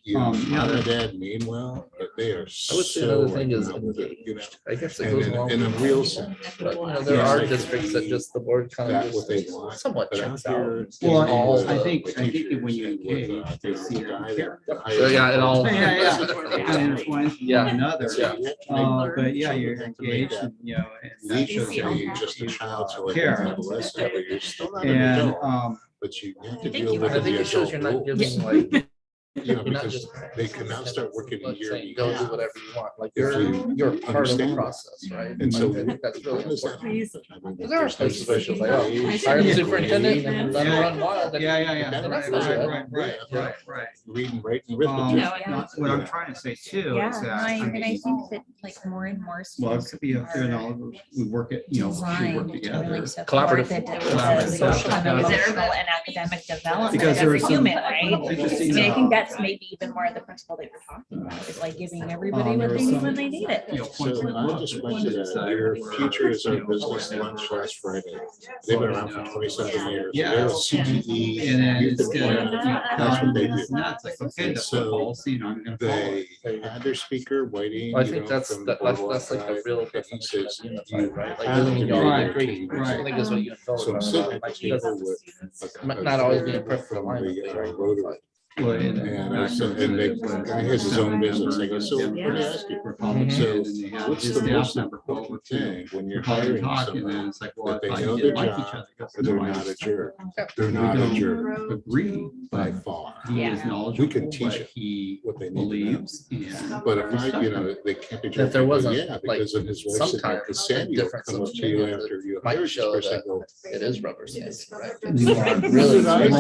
you know, Yeah, mom and dad mean well, but they are I would say so another thing like, is not with it, you know. engaged. I guess it And goes along. in a with- real sense, But, you know, there Yeah, are like districts that just the board kind that's of what they just want. somewhat But checks out out. here, getting all Well, the- I think teachers when you and with, engage, they the see it guy care. that So, yeah, it all- Yeah, yeah. Kind of intertwines with Yeah. one another. Yeah. But yeah, you're engaged and, you know, and that Leave shows that being you just a child to like care. an adolescent, but you're still not an And, adult, but you have to Thank deal you. with I think the it shows adult you're not rules. giving like, You know, you're not because just. they can now start working a like year saying, Go do behalf. whatever you want, like If you you're part of the understand that. process, right? And so I think that's really when does that important. happen? I mean, Because there are there's no places where it's just like, special oh, days, hire the Yeah. superintendent and let them Yeah. run wild. and- Yeah, yeah, yeah. And that's Right, not right, right, right, right. reading, writing, arithmetic. What I'm trying to say too Yeah, is no, that, I I mean, I mean, think that like more and more well, it schools could be up there and are all, we work it, you know, we designed work to together. really support Collaborative. the social and emotional and academic development Because there of are a some human, right? interesting, I mean, I think that's maybe even more the principle that you're talking about, is like giving everybody there what are they need some, when they need it. you know, points So in I the just book went to that that, your future is our business lunch last Friday. They've been around for 27 years. Yeah. They're a CTE. And then youth instead of, you employment. know, That's what they do. it's not, it's like, okay, that's So what policy, you know, I'm gonna follow it. They had their speaker, Whiting. I you think know, that's, from the that's boardwalk like the guy, real and he definition says, of you unified, right? Like, have doesn't to mean be you all Right, agree. right. I think that's what you and Phil So were I'm talking sitting about, at like, the table because with. not always being perfect from alignment, the, but, right? Rotary. Well, and And I said, and the guy has his own business. I go, so let me ask you, so what's the most important thing when you're hiring someone It's like, well, that they I thought know you their didn't like each job, other. or they're not a jerk? They're We not a don't jerk agree, by but far. he is Yeah. knowledgeable, We can teach what it he what they need to know. believes and. But if I, you know, they can't be jerk. If there I go, wasn't, yeah, like, because of his wife said, sometimes because the Sandy will difference come of up to you opinion after you might hire this show person, I that go, it is rubber stamping, right? You It's are really Right.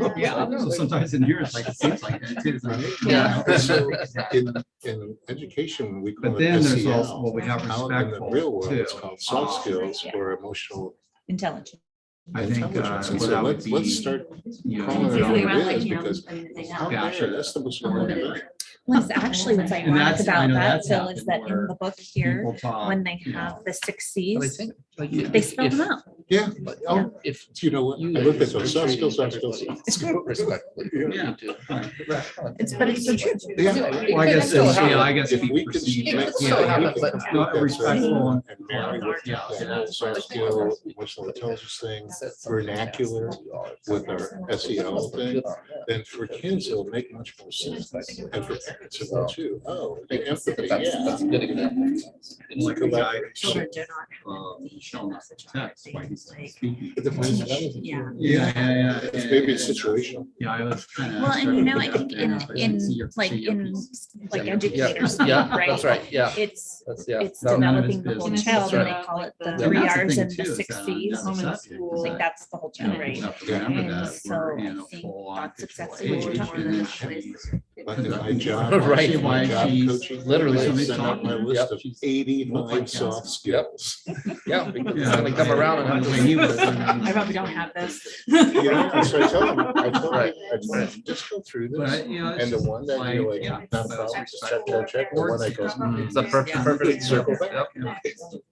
Right, yeah, so sometimes in here, it's like, it seems like that too. It's like, Yeah. So in education, we call But it then there's SEL. also, well, we have Out in the respectful real world, it's too. called soft skills Yeah. or emotional Intelligent. I think, intelligence. And well, so that would let's be, start you know, calling it Usually what around it like, is, you know, because I mean, they out have- there, that's the most important thing. Well, it's actually what's And ironic that's- I about know that, that's Phil, is that happened in the book here, people talk, when they you know, have the six But I Cs, think, like, they spell them out. Yeah, oh, if you know what, I looked at those soft skills, respectfully. Yeah. you do. Right. But it's the truth. Yeah. Well, I guess, Still it's, happen. yeah, I guess. If be we can perceived make as, still you know, happen, but not respectful and. and marry with Yeah, that yeah. whole soft skill, emotional intelligence thing, vernacular with our SEL thing, then for kids, it'll make much more sense. And for parents, it will too. Oh, the empathy, That's yeah. a good example. It's like a guy, Children do not showing us text while he's speaking. It depends on anything. Yeah. Yeah. It's maybe it's situational. Yeah, I was kind of. Well, and you know, I think in like educators, Yeah, right? that's right, yeah. It's That's, yeah. it's that- developing the whole business. child, That's and right. they call it the Yeah, that's 3 the R's thing and the too, is 6 that Cs. on that subject, is Like that, that's the whole you know, child, right? people have to remember And that so we're I in a think full-on that's physical exactly what we're age, talking and then about. she's- Like in my job. Right. My job She's coaching. literally Send out my talking. list Yep. of She's- 85 soft skills. Yeah, because it's Yeah, gonna come around and have to. when he was- I probably don't have this. You know, and so I tell them, Right. I tell them, just go through this. But, you know, it's And the just one that you're like, yeah, not a so problem, just respectful check, the one that goes. towards- It's a perfect Circle back. Yep.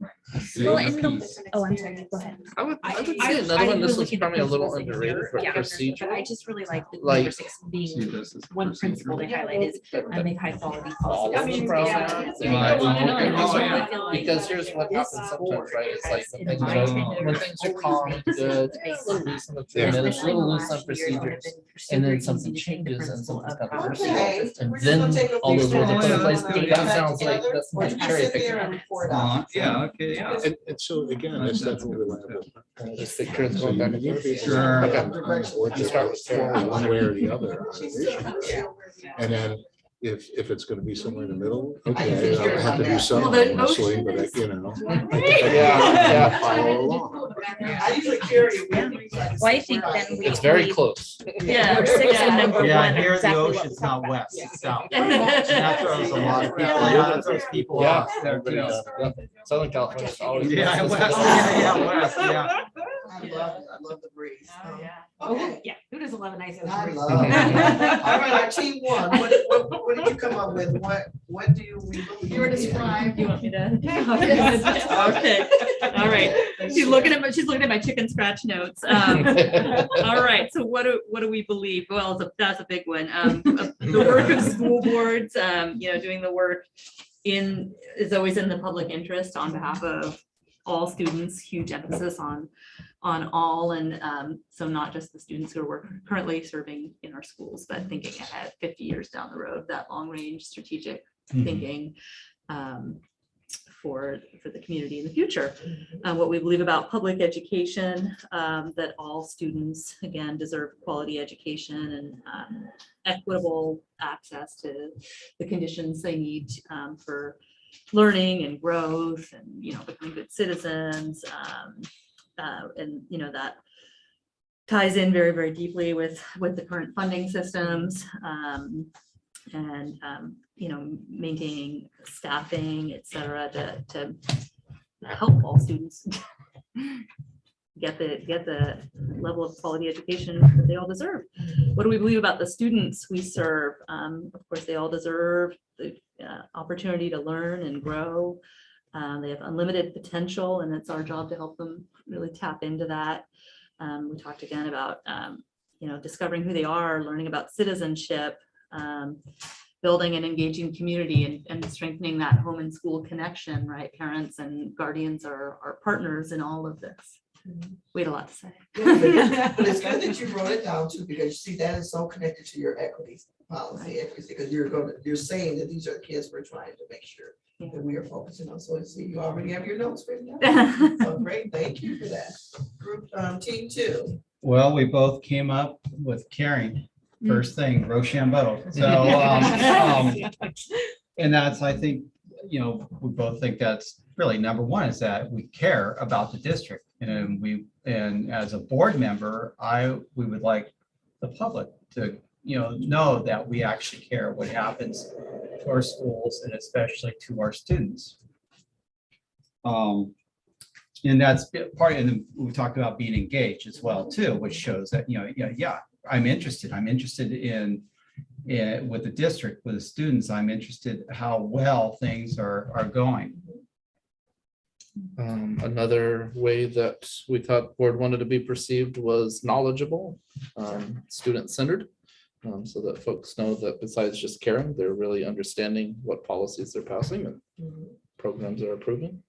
Well, and oh, I'm sorry, go ahead. I would say another one, this was probably a little underrated for But procedure. I just really like the Like- number 6 See, being this is one principle they highlight is make high quality All policy. of the documents. programs. Yeah. Right. And also, Yeah. I feel like Because here's what this happens sometimes, right? It's like in when my things tenure, are calm, always good, made a little loose on the Yeah. minutes, a especially in the little loose on last years when I've procedures. been And then super something easy to take the changes and principle something's of got to power. proceed. Okay. And We're just gonna then take a all few those words are put in seconds. place. Yeah. That sounds like that's Or like you can cherry sit picking. there and report out. Yeah, okay, yeah. And so again, it's that reliable. Just take turns going back and forth. Sure. Okay. Or you start with one way or the other. on the issue. And then if it's gonna be somewhere in the middle, okay, I'll have to do some Well, the wrestling, but I, you know. Yeah. Follow along. I usually carry it with me. Well, I think then we. It's very close. Yeah. Number 6 and number Yeah, 1 are here the exactly what we ocean's talked not about. west, it's south. Yeah. That throws a lot of people, yeah, that throws people Yeah. off there too. Yeah. Southern California is always. Yeah, west. west, yeah, west, yeah. I love the breeze. Oh, yeah. Okay. Yeah, who doesn't love a nice? I breeze? love it. All right, our team one, what did you come up with? What do you? You were described. You want me to? Okay, all right. She's looking at my chicken scratch notes. All right, so what do we believe? Well, that's a big one. The work of school boards, doing the work is always in the public interest on behalf of all students, huge emphasis on all, and so not just the students who are currently serving in our schools, but thinking ahead 50 years down the road, that long range strategic thinking for the community in the future. What we believe about public education, that all students, again, deserve quality education and equitable access to the conditions they need for learning and growth and, becoming good citizens. And, that ties in very, very deeply with the current funding systems. And maintaining staffing, et cetera, to help all students get the level of quality education that they all deserve. What do we believe about the students we serve? Of course, they all deserve the opportunity to learn and grow. They have unlimited potential, and it's our job to help them really tap into that. We talked again about discovering who they are, learning about citizenship, building an engaging community and strengthening that home and school connection, right? Parents and guardians are partners in all of this. We had a lot to say. But it's good that you wrote it down too, because you see that is so connected to your equity policy, because you're saying that these are the kids we're trying to make sure that we are focusing on. So see, you already have your notes written down. So great, thank you for that. Group team 2. Well, we both came up with caring, first thing, Rochambeau. So, and that's, I think, we both think that's really number one, is that we care about the district. And as a board member, we would like the public to, know that we actually care what happens to our schools and especially to our students. And that's part, and then we talked about being engaged as well too, which shows that, I'm interested in with the district, with the students, I'm interested how well things are going. Another way that we thought board wanted to be perceived was knowledgeable, student-centered, so that folks know that besides just caring, they're really understanding what policies they're passing and programs are approving.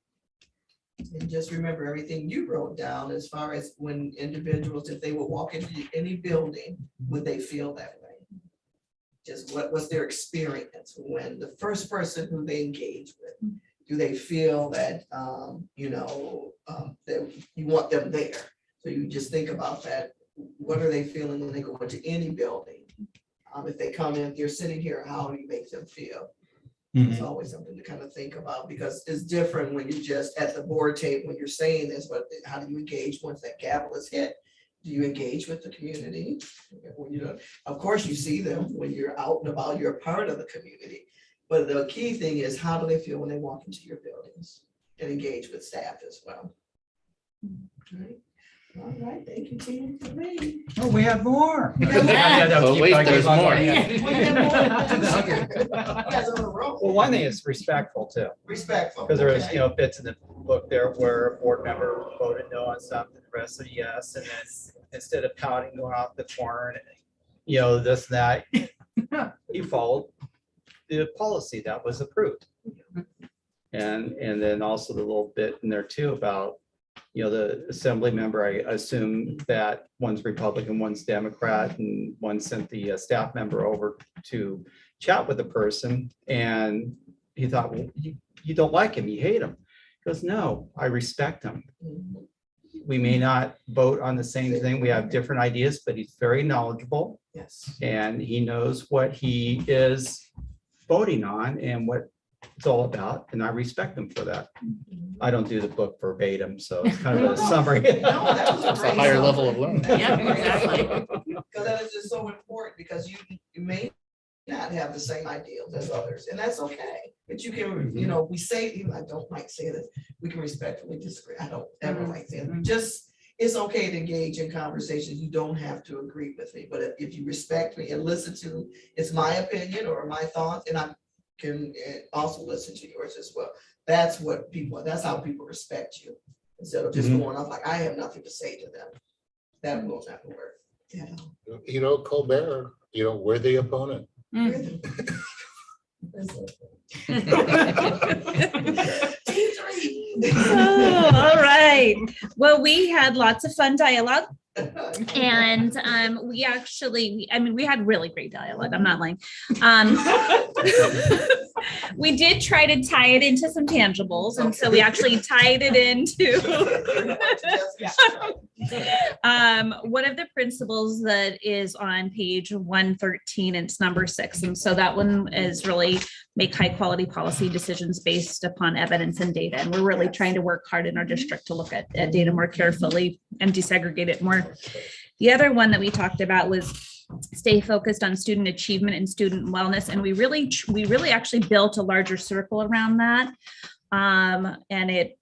And just remember everything you wrote down as far as when individuals, if they would walk into any building, would they feel that way? Just what was their experience when the first person who they engage with? Do they feel that, that you want them there? So you just think about that. What are they feeling when they go into any building? If they come in, if you're sitting here, how do you make them feel? It's always something to kind of think about, because it's different when you're just at the board table, when you're saying this, but how do you engage once that gavel is hit? Do you engage with the community? When of course you see them when you're out and about, you're a part of the community. But the key thing is, how do they feel when they walk into your buildings and engage with staff as well? All right, thank you, team. Oh, we have more. Oh, wait, there's more. Well, one thing is respectful too, Respectful. because there is, fits in the book there where a board member voted no on something, the rest said yes, and then instead of pouting, going off the corner and, you know, this and that, he followed the policy that was approved. And then also the little bit in there too about, you know, the assembly member, I assume that one's Republican, one's Democrat, and one sent the staff member over to chat with the person, and he thought, well, you don't like him, you hate him. He goes, no, I respect him. We may not vote on the same thing, we have different ideas, but he's very knowledgeable. Yes. And he knows what he is voting on and what it's all about, and I respect him for that. I don't do the book verbatim, so it's kind of a summary. No, that was It's a higher level of learning. Yeah, exactly. Because that is just so important, because you may not have the same ideals as others, and that's okay. But you can, you know, we say, even I don't like saying this, we can respectfully disagree. I don't ever like saying it. Just, it's okay to engage in conversations. You don't have to agree with me, but if you respect me and listen to, it's my opinion or my thoughts, and I can also listen to yours as well. That's what people, that's how people respect you, instead of just going off like, I have nothing to say to them. That will never work. Yeah. You know, Colbert, you know, we're the opponent. Oh, all right. Well, we had lots of fun dialogue. And we actually, we had really great dialogue. I'm not lying. We did try to tie it into some tangibles. And so we actually tied it into one of the principles that is on page 113, and it's number 6. And so that one is really make high quality policy decisions based upon evidence and data. And we're really trying to work hard in our district to look at data more carefully and desegregate it more. The other one that we talked about was stay focused on student achievement and student wellness. And we really actually built a larger circle around that. And it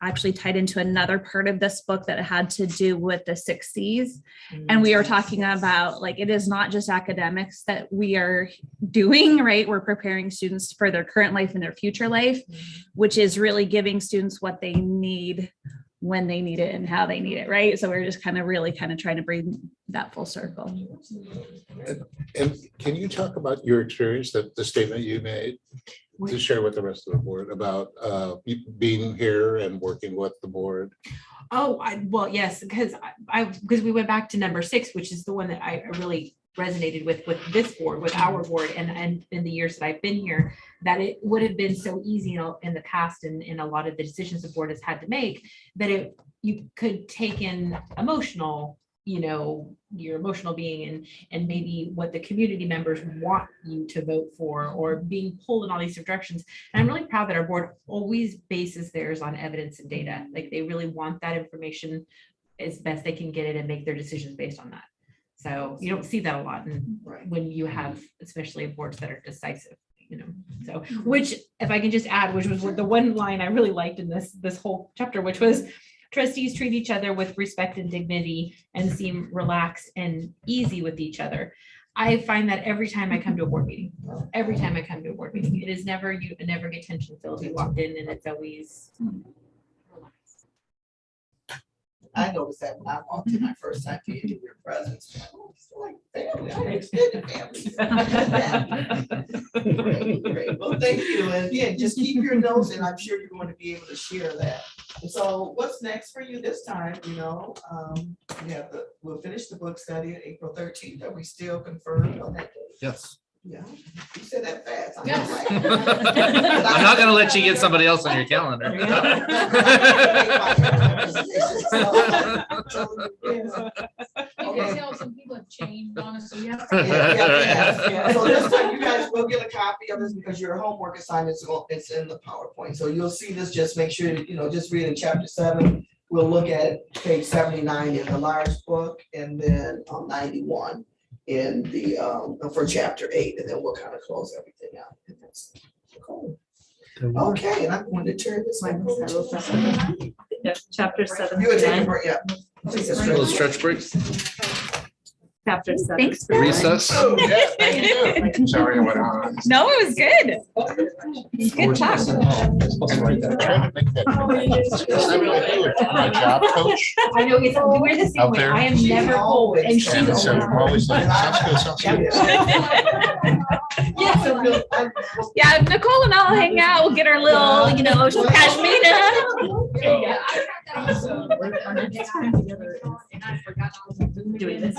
actually tied into another part of this book that had to do with the 6 C's. And we are talking about, like, it is not just academics that we are doing, right? We're preparing students for their current life and their future life, which is really giving students what they need when they need it and how they need it, right? So we're just really trying to bring that full circle. And can you talk about your experience, that the statement you made, to share with the rest of the board about being here and working with the board? Oh, well, yes, because we went back to number 6, which is the one that I really resonated with this board, with our board, and in the years that I've been here, that it would have been so easy, you know, in the past, and in a lot of the decisions the board has had to make, that you could take in emotional, you know, your emotional being and maybe what the community members want you to vote for, or being pulled in all these directions. And I'm really proud that our board always bases theirs on evidence and data. Like, they really want that information as best they can get it and make their decisions based on that. So you don't see that a lot when you have, especially boards that are decisive, you know. So, which, if I can just add, which was the one line I really liked in this whole chapter, which was, trustees treat each other with respect and dignity and seem relaxed and easy with each other. I find that every time I come to a board meeting, it is never, you never get tension filled. You walk in and it's always relaxed. I noticed that when I walked in my first time to your presence. It's like family, I extended family. Great. Well, thank you. And again, just keep your notes, and I'm sure you're going to be able to share that. And so what's next for you this time? You know, we'll finish the book study on April 13th. Are we still confirmed on that date? Yes. Yeah, you said that fast. Yes. I'm not gonna let you get somebody else on your calendar. You can tell some people have changed, honestly. Yeah. So this time you guys will get a copy of this, because your homework assignment it's in the PowerPoint. So you'll see this. Just make sure, you know, just read in chapter 7. We'll look at page 79 in the large book, and then 91 in the for chapter 8, and then we'll kind of close everything out. And that's cool. Okay, and I'm going to turn this mic over to Chapter 7. you. Would take a break, yeah. Take a Little stretch. stretch breaks. Chapter 7. Thanks. Recess. Oh, yeah, thank you. Sorry, I went on. No, it was good. Good talk. Trying to make that- My job coach. I know, it's, we're the same Out way. there. I am never cold and she And always. so I'm always like, sounds good, sounds good. Yeah, Nicole and I'll hang out. We'll get our little, pashmina. Doing this.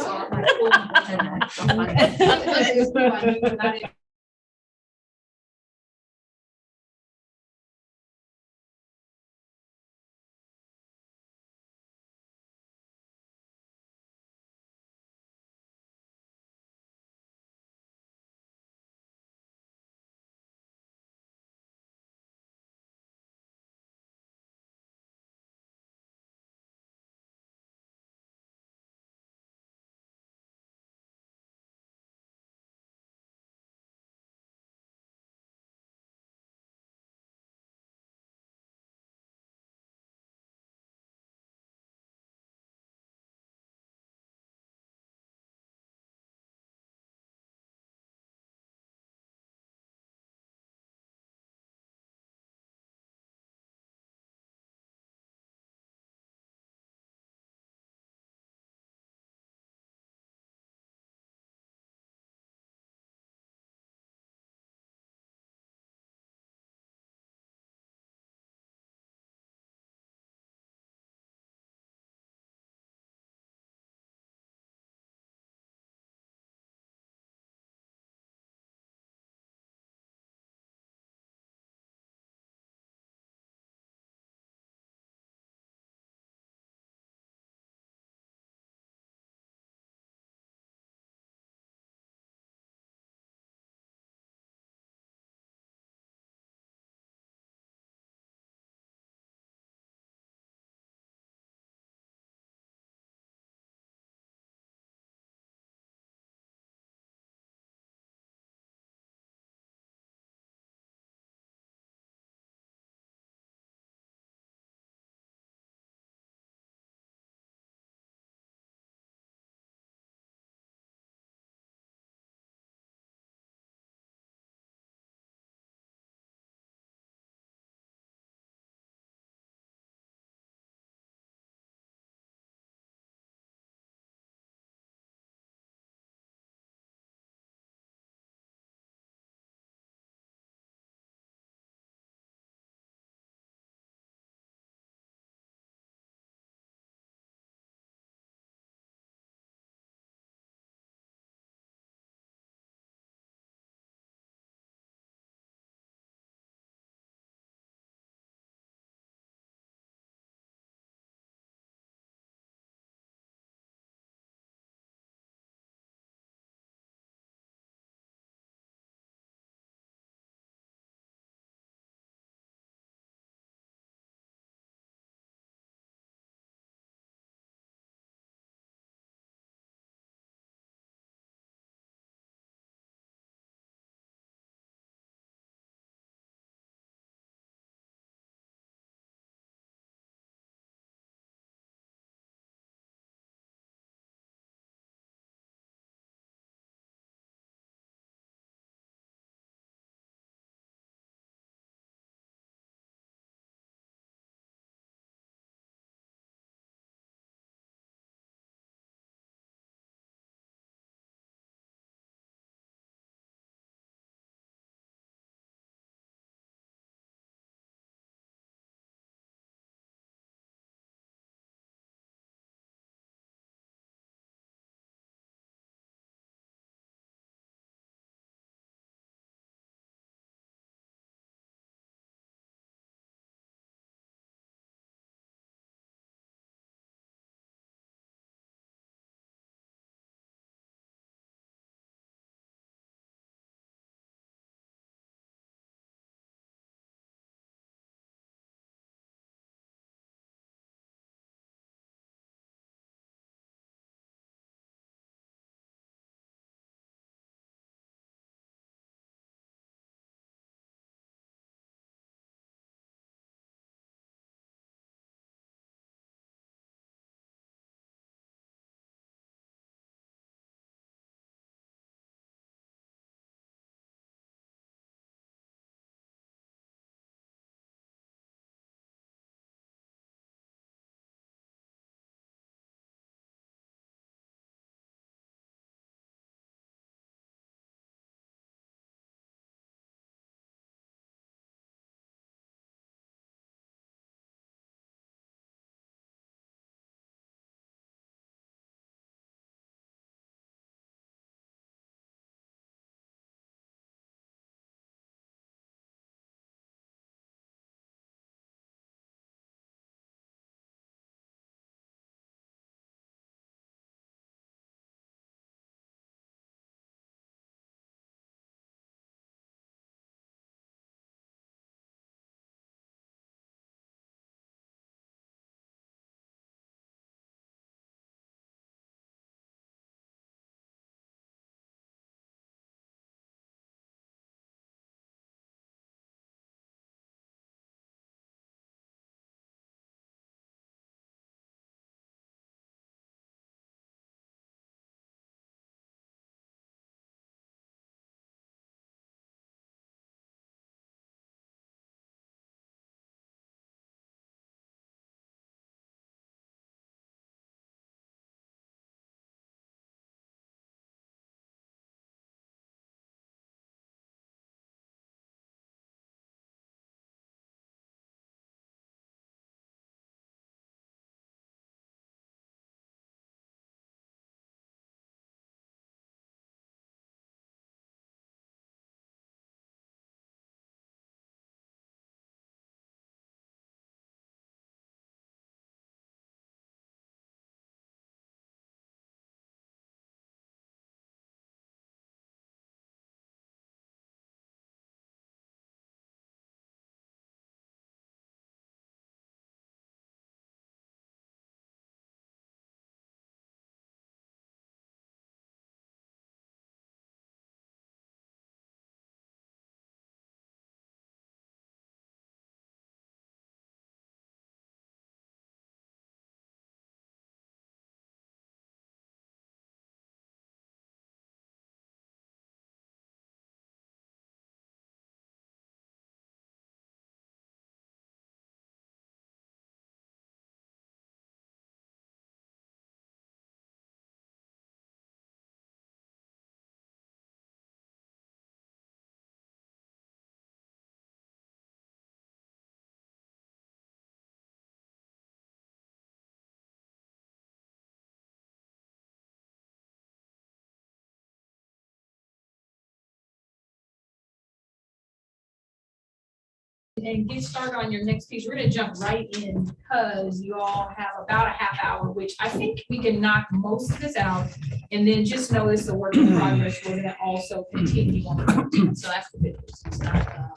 and get started on your next piece. We're gonna jump right in because you all have about a half hour, which I think we can knock most of this out. And then just know it's a work in progress. We're gonna also continue on. The 14th. So that's the good news. It's not, kind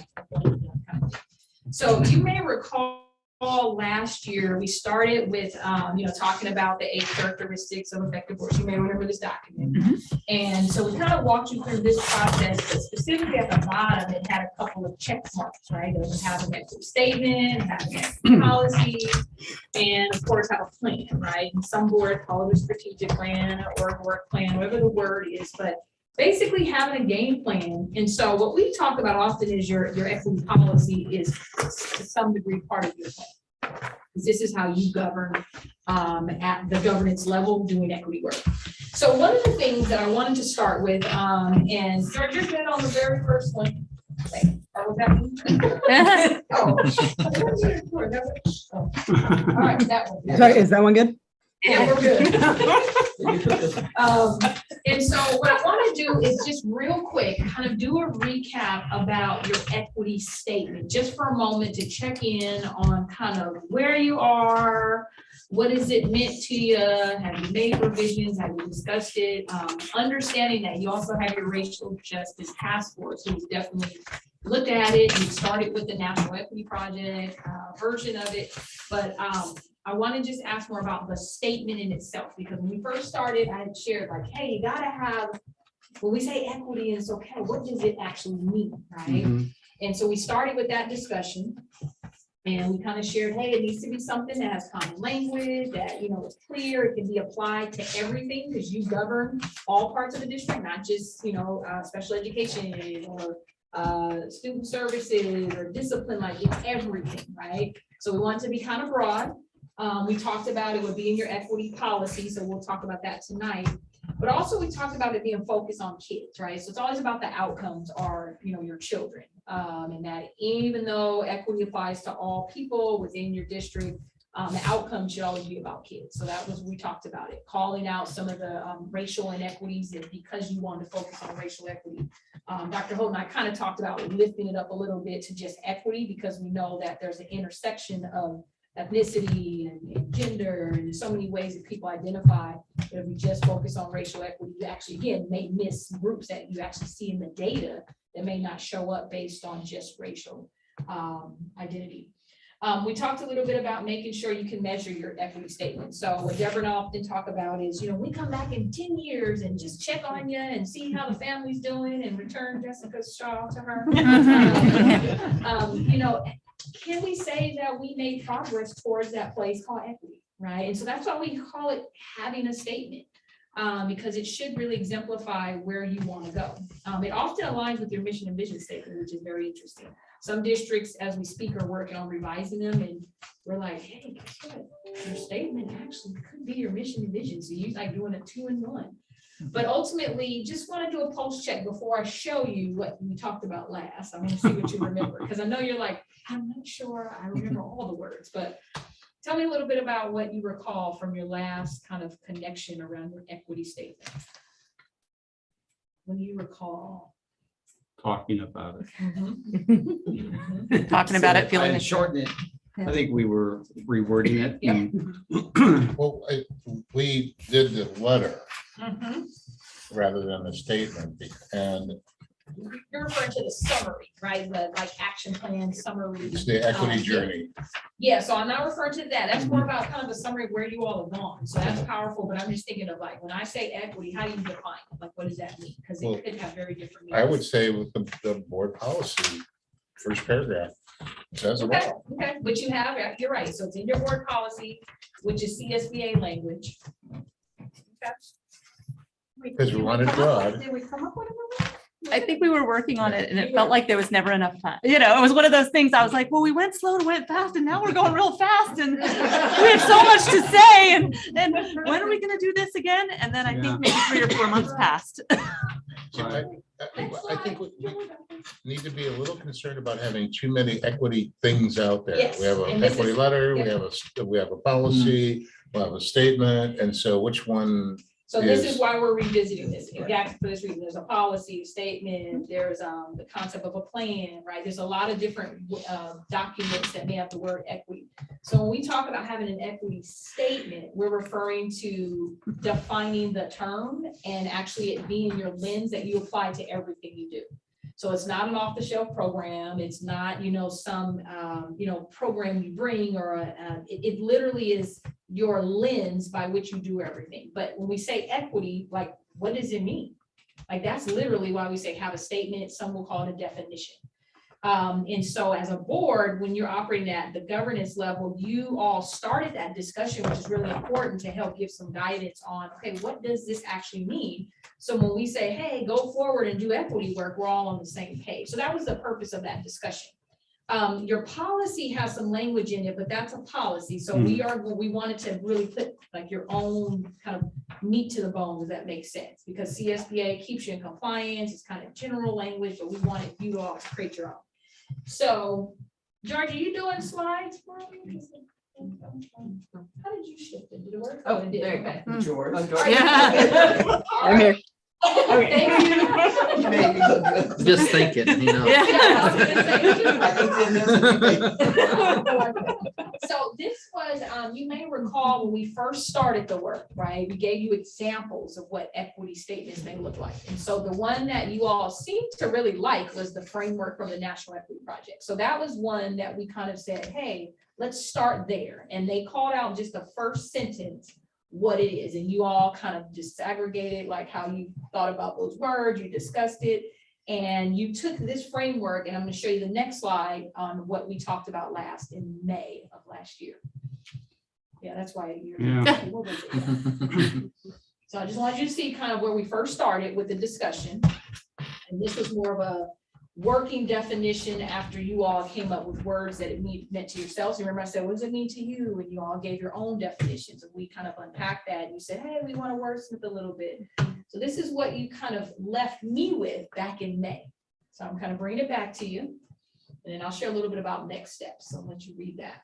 of thing. So you may recall last year, we started with, talking about the 8 characteristics of effective work. You may remember this document. And so we kind of walked you through this process, but specifically at the bottom, it had a couple of check marks, right? It would have an equity statement, have an equity policy, and of course have a plan, right? And some board call it a strategic plan or a work plan, whatever the word is, but basically having a game plan. And so what we talk about often is your equity policy is to some degree part of your plan. This is how you govern at the governance level doing equity work. So one of the things that I wanted to start with, and George, you're good on the very first one. Or was that one? Oh. All right, that one. Sorry, is that one good? Yeah, we're good. And so what I want to do is just real quick, kind of do a recap about your equity statement, just for a moment to check in on kind of where you are, what has it meant to you, have you made revisions, have you discussed it, understanding that you also have your racial justice task force, who's definitely looked at it. You started with the National Equity Project version of it, but I want to just ask more about the statement in itself, because when we first started, I had shared like, hey, you gotta have, when we say equity is okay, what does it actually mean, right? And so we started with that discussion, and we kind of shared, hey, it needs to be something that has common language, that, is clear, it can be applied to everything, because you govern all parts of the district, not just, special education or student services or discipline, like it's everything, right? So we want to be kind of broad. We talked about it would be in your equity policy, so we'll talk about that tonight. But also we talked about it being focused on kids, right? So it's always about the outcomes are, your children. And that even though equity applies to all people within your district, the outcome should always be about kids. So that was, we talked about it, calling out some of the racial inequities, and because you want to focus on racial equity. Dr. Holden, I kind of talked about lifting it up a little bit to just equity, because we know that there's an intersection of ethnicity and gender and so many ways that people identify. But if we just focus on racial equity, you actually, again, may miss groups that you actually see in the data that may not show up based on just racial identity. We talked a little bit about making sure you can measure your equity statement. So what Deborah and I often talk about is, we come back in 10 years and just check on you and see how the family's doing and return Jessica's shawl to her. Can we say that we made progress towards that place called equity, right? And so that's why we call it having a statement, because it should really exemplify where you want to go. It often aligns with your mission and vision statement, which is very interesting. Some districts, as we speak, are working on revising them, and we're like, hey, guess what? Your statement actually could be your mission and vision. So you like doing a 2-in-1. But ultimately, just want to do a pulse check before I show you what we talked about last. I want to see what you remember, because I know you're like, I'm not sure I remember all the words, but tell me a little bit about what you recall from your last kind of connection around your equity statement. When do you recall? Talking about it. Talking about it, feeling I it. shortened it. I think we were rewording it. Yeah. Well, we did the letter rather than the statement, and You're referring to the summary, right? The like action plan summary. it's the equity journey. Yeah, so I'm not referring to that. That's more about kind of a summary of where you all have gone. So that's powerful, but I'm just thinking of like, when I say equity, how do you define it? Like, what does that mean? Because Well, it could have very different I meanings. would say with the board policy, first paragraph, says it Okay, all. okay, which you have, you're right. So it's in your board policy, which is CSBA language. Okay. Because we wanted broad. Did we come up with it? I think we were working on it, and it felt like there was never enough time. It was one of those things. I was like, well, we went slow to went fast, and now we're going real fast, and we have so much to say. And when are we going to do this again? And then I think maybe 3 or 4 months passed. So I think we need to be a little concerned about having too many equity things out there. Yes, We have and an this equity is- letter, yeah. we have a policy, we have a statement, and so which one So this is why we're revisiting this, exactly for this reason. There's a policy statement, there's the concept of a plan, right? There's a lot of different documents that may have the word equity. So when we talk about having an equity statement, we're referring to defining the term and actually it being your lens that you apply to everything you do. So it's not an off-the-shelf program. It's not, some, program you bring or it literally is your lens by which you do everything. But when we say equity, like, what does it mean? Like, that's literally why we say have a statement. Some will call it a definition. And so as a board, when you're operating at the governance level, you all started that discussion, which is really important to help give some guidance on, okay, what does this actually mean? So when we say, hey, go forward and do equity work, we're all on the same page. So that was the purpose of that discussion. Your policy has some language in it, but that's a policy. So we wanted to really put like your own kind of meat to the bone, does that make sense? Because CSBA keeps you in compliance, it's kind of general language, but we wanted you all to create your own. So, George, are you doing slides for me? How did you shift it? Did it work? Oh, it did. there you Okay. go. George. Yeah. I'm here. Okay. You made me look good. Just thinking, Yeah, I was gonna say, so this was, you may recall when we first started the work, right? We gave you examples of what equity statements may look like. And so the one that you all seemed to really like was the framework from the National Equity Project. So that was one that we kind of said, hey, let's start there. And they called out just the first sentence what it is. And you all kind of disaggregated like how you thought about those words, you discussed it. And you took this framework, and I'm going to show you the next slide on what we talked about last in May of last year. Yeah, that's why you're. Yeah. What was it? So I just wanted you to see kind of where we first started with the discussion. And this was more of a working definition after you all came up with words that it meant to yourselves. You remember I said, what does it mean to you? And you all gave your own definitions, and we kind of unpacked that. And you said, hey, we want to wordsmith a little bit. So this is what you kind of left me with back in May. So I'm kind of bringing it back to you. And then I'll share a little bit about next steps. So I'll let you read that.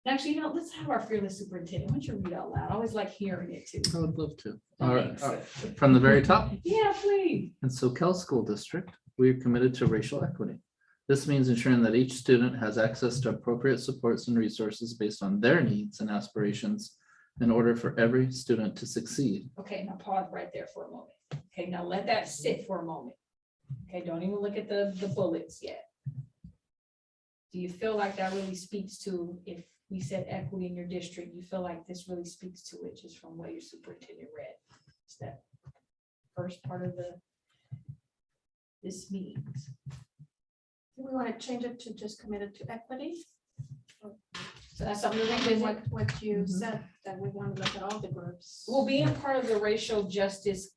Actually, let's have our fearless superintendent. Why don't you read out loud? I always like hearing it too. I would love to. All right, from the very top. Yeah, please. In SoCal School District, we are committed to racial equity. This means ensuring that each student has access to appropriate supports and resources based on their needs and aspirations in order for every student to succeed. Okay, now pause right there for a moment. Okay, now let that sit for a moment. Okay, don't even look at the bullets yet. Do you feel like that really speaks to, if we said equity in your district, you feel like this really speaks to it just from what your superintendent read? Is that first part of this means? Do we want to change it to just committed to equity? So that's something to Maybe revisit. what you said, that we want to look at all the groups. Well, being part of the racial justice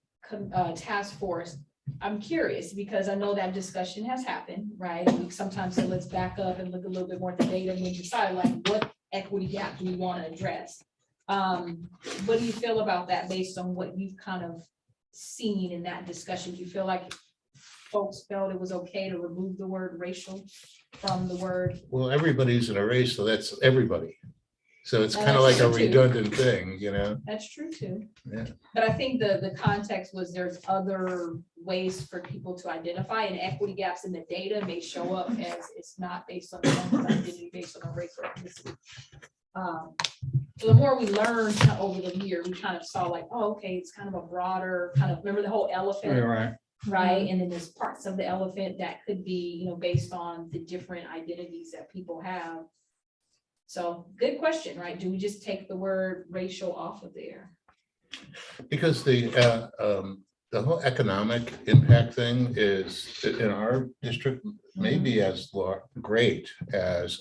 task force, I'm curious because I know that discussion has happened, right? We sometimes say, let's back up and look a little bit more at the data and we decide like what equity gap do we want to address? What do you feel about that based on what you've kind of seen in that discussion? Do you feel like folks felt it was okay to remove the word racial from the word? Well, everybody's in a race, so that's everybody. So it's And kind of that's like a true, too. redundant thing, That's true too. Yeah. But I think the context was there's other ways for people to identify, and equity gaps in the data may show up as it's not based on the identity, based on the race or ethnicity. So the more we learned over the year, we kind of saw like, oh, okay, it's kind of a broader kind of, remember the whole elephant? Right. Right, and then there's parts of the elephant that could be, based on the different identities that people have. So good question, right? Do we just take the word racial off of there? because the whole economic impact thing is in our district maybe as great as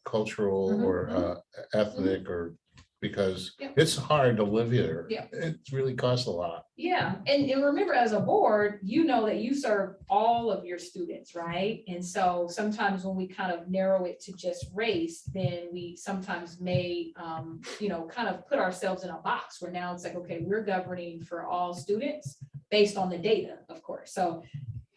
cultural or ethnic or because Yep. it's hard to live here. Yep. It really costs a lot. Yeah, and remember, as a board, you know that you serve all of your students, right? And so sometimes when we kind of narrow it to just race, then we sometimes may, kind of put ourselves in a box where now it's like, okay, we're governing for all students based on the data, of course. So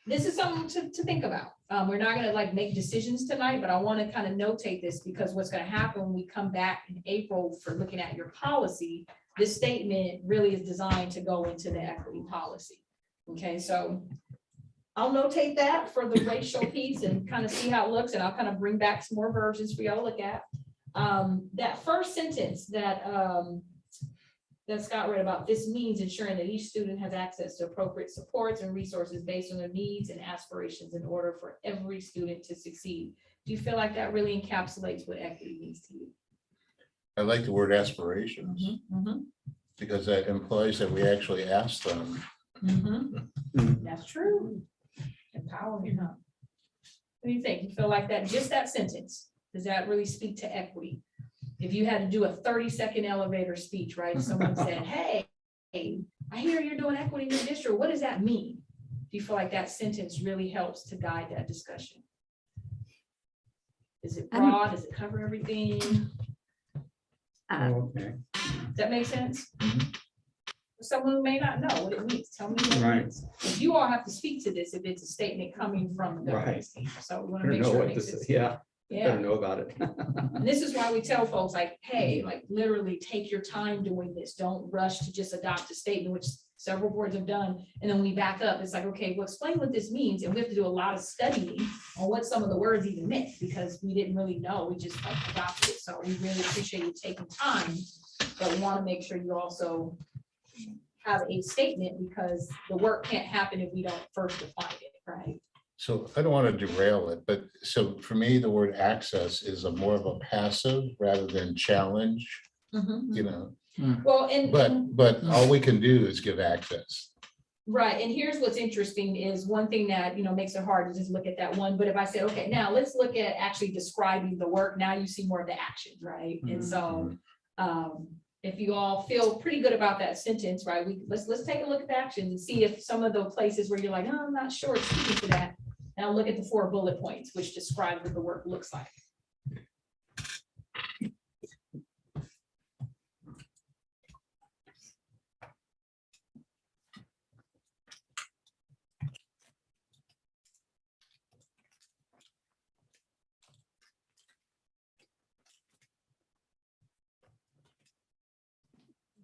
this is something to think about. We're not going to like make decisions tonight, but I want to kind of notate this because what's going to happen when we come back in April for looking at your policy, this statement really is designed to go into the equity policy. Okay, so I'll notate that for the racial piece and kind of see how it looks, and I'll kind of bring back some more versions for y'all to look at. That first sentence that Scott read about, this means ensuring that each student has access to appropriate supports and resources based on their needs and aspirations in order for every student to succeed. Do you feel like that really encapsulates what equity means to you? I like the word aspirations, because that implies that we actually ask them. That's true. Empowering, huh? What do you think? You feel like that, just that sentence, does that really speak to equity? If you had to do a 30-second elevator speech, right? If someone said, hey, I hear you're doing equity in your district, what does that mean? Do you feel like that sentence really helps to guide that discussion? Is it broad? Does it cover everything? Okay. Does that make sense? For someone who may not know what it means, tell me what it Right. means. If you all have to speak to this, if it's a statement coming from the government, so we want to Better make know sure it what makes this sense. is. Yeah, Yeah, better know about it. and this is why we tell folks like, hey, like literally take your time doing this. Don't rush to just adopt a statement, which several boards have done. And then we back up. It's like, okay, well, explain what this means. And we have to do a lot of studying on what some of the words even meant, because we didn't really know. We just like adopted it. So we really appreciate you taking time, but we want to make sure you also have a statement, because the work can't happen if we don't first define it, right? So I don't want to derail it, but so for me, the word access is a more of a passive rather than challenge, you know, Well, and. but all we can do is give access. Right, and here's what's interesting is one thing that, makes it hard to just look at that one, but if I say, okay, now let's look at actually describing the work, now you see more of the actions, right? And so, if you all feel pretty good about that sentence, right, let's take a look at the actions and see if some of the places where you're like, oh, I'm not sure it's speaking to that. Now look at the 4 bullet points, which describe what the work looks like.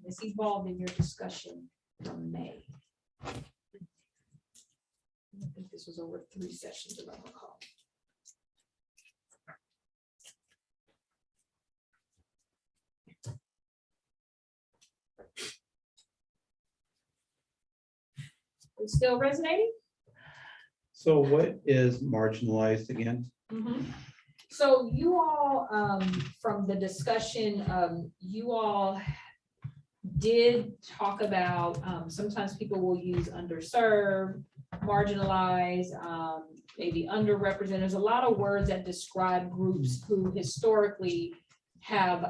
This evolved in your discussion from May. I think this was over 3 sessions, if I recall. It's still resonating? So what is marginalized again? So you all, from the discussion, you all did talk about, sometimes people will use underserved, marginalized, maybe underrepresented. There's a lot of words that describe groups who historically have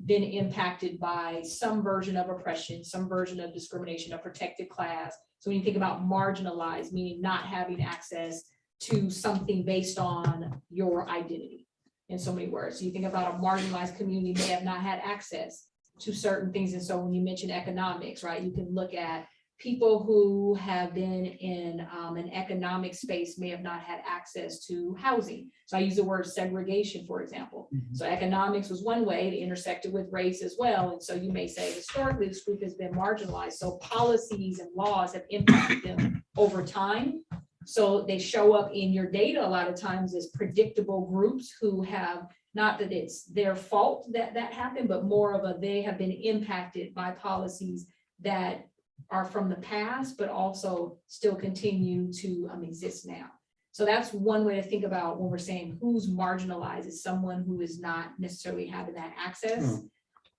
been impacted by some version of oppression, some version of discrimination, a protected class. So when you think about marginalized, meaning not having access to something based on your identity, in so many words. So you think about a marginalized community may have not had access to certain things. And so when you mention economics, right, you can look at people who have been in an economic space may have not had access to housing. So I use the word segregation, for example. So economics was one way, it intersected with race as well. And so you may say historically this group has been marginalized. So policies and laws have impacted them over time. So they show up in your data a lot of times as predictable groups who have, not that it's their fault that happened, but more of a, they have been impacted by policies that are from the past, but also still continue to exist now. So that's one way to think about when we're saying who's marginalized, is someone who is not necessarily having that access.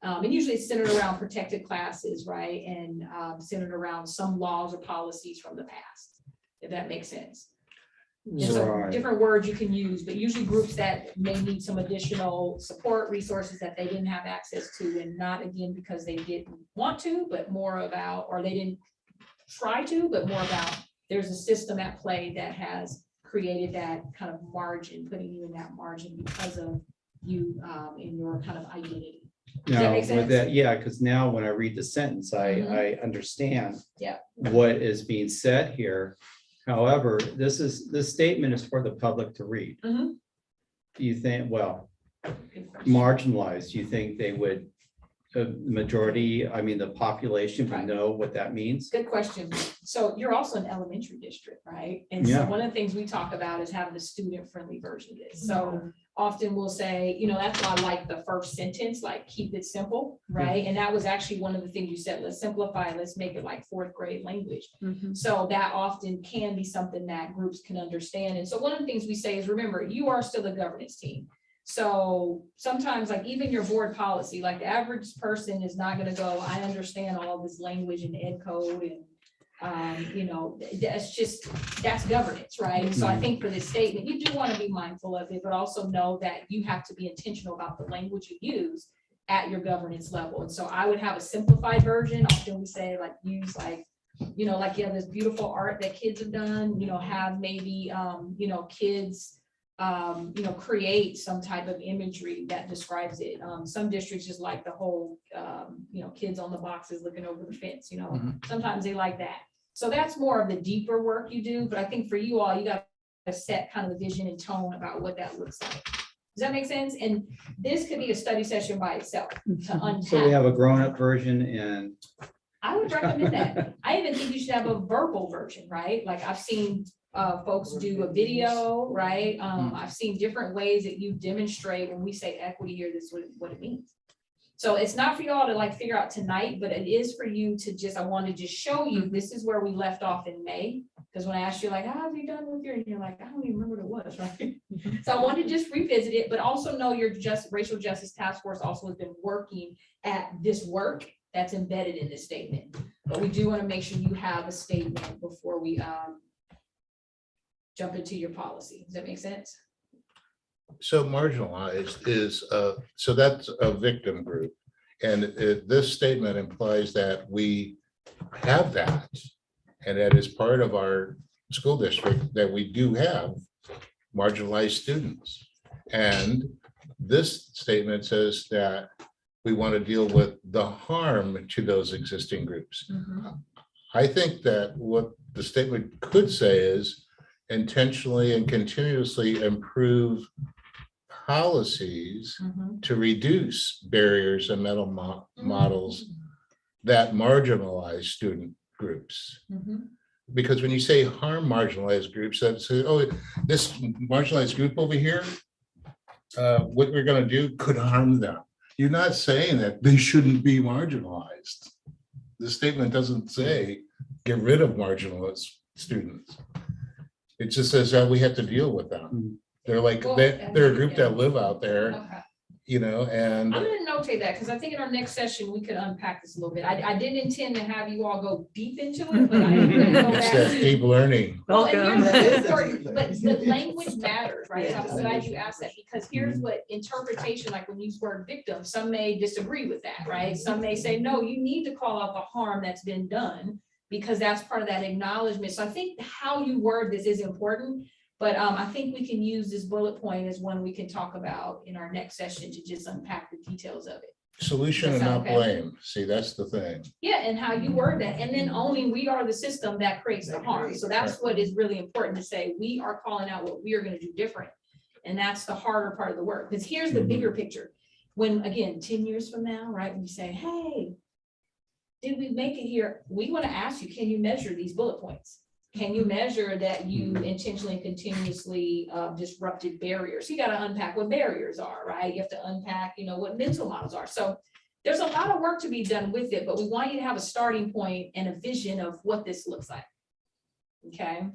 And usually it's centered around protected classes, right? And centered around some laws or policies from the past, if that makes sense. And so different words you can use, but usually groups that may need some additional support resources that they didn't have access to, and not again because they didn't want to, but more about, or they didn't try to, but more about there's a system at play that has created that kind of margin, putting you in that margin because of you in your kind of identity. Does that make sense? With that, yeah, because now when I read the sentence, I understand what is being said here. However, this statement is for the public to read. You think, well, marginalized, you think they would the majority, I mean, the population would know what that means? Good question. So you're also an elementary district, right? And so Yeah. one of the things we talk about is having a student-friendly version of this. So often we'll say, you know, that's why I like the first sentence, like keep it simple, right? And that was actually one of the things you said, let's simplify, let's make it like fourth grade language. So that often can be something that groups can understand. And so one of the things we say is, remember, you are still a governance team. So sometimes like even your board policy, like the average person is not gonna go, I understand all this language and ed code and you know, that's governance, right? So I think for this statement, you do want to be mindful of it, but also know that you have to be intentional about the language you use at your governance level. And so I would have a simplified version. Often we say like use like, you know, like you have this beautiful art that kids have done, you know, have maybe you know, kids you know, create some type of imagery that describes it. Some districts just like the whole, you know, kids on the boxes looking over the fence, you know, sometimes they like that. So that's more of the deeper work you do. But I think for you all, you got to set kind of the vision and tone about what that looks like. Does that make sense? And this could be a study session by itself to unpack. So we have a grown-up version and. I would recommend that. I even think you should have a verbal version, right? Like I've seen folks do a video, right? I've seen different ways that you demonstrate when we say equity here, this is what it means. So it's not for y'all to like figure out tonight, but it is for you to just, I want to just show you, this is where we left off in May. Because when I asked you like, how have you done with your, and you're like, I don't even remember what it was, right? So I wanted to just revisit it, but also know your racial justice task force also has been working at this work that's embedded in this statement. But we do want to make sure you have a statement before we jump into your policy. Does that make sense? So marginalized is, so that's a victim group. And this statement implies that we have that. And that is part of our school district, that we do have marginalized students. And this statement says that we want to deal with the harm to those existing groups. I think that what the statement could say is intentionally and continuously improve policies to reduce barriers and mental models that marginalize student groups. Because when you say harm marginalized groups, that's, oh, this marginalized group over here, what we're going to do could harm them. You're not saying that they shouldn't be marginalized. The statement doesn't say get rid of marginalized students. It just says that we have to deal with them. They're like, Well, they're a group that live out there, Okay. you know, and I'm gonna notate that because I think in our next session, we could unpack this a little bit. I didn't intend to have you all go deep into it, but I am gonna go it's back. that deep learning. Well, and here's the story, but the language matters, right? So I'm glad you asked that, because here's what interpretation, like when you use word victim, some may disagree with that, right? Some may say, no, you need to call out the harm that's been done, because that's part of that acknowledgement. So I think how you word this is important. But I think we can use this bullet point as one we can talk about in our next session to just unpack the details of it. Solution and not blame. See, that's the thing. Yeah, and how you word that, and then owning we are the system that creates the harm. So that's what is really important to say. We are calling out what we are going to do different. And that's the harder part of the work. Because here's the bigger picture. When, again, 10 years from now, right, we say, hey, did we make it here? We want to ask you, can you measure these bullet points? Can you measure that you intentionally and continuously disrupted barriers? You got to unpack what barriers are, right? You have to unpack, you know, what mental models are. So there's a lot of work to be done with it, but we want you to have a starting point and a vision of what this looks like. Okay.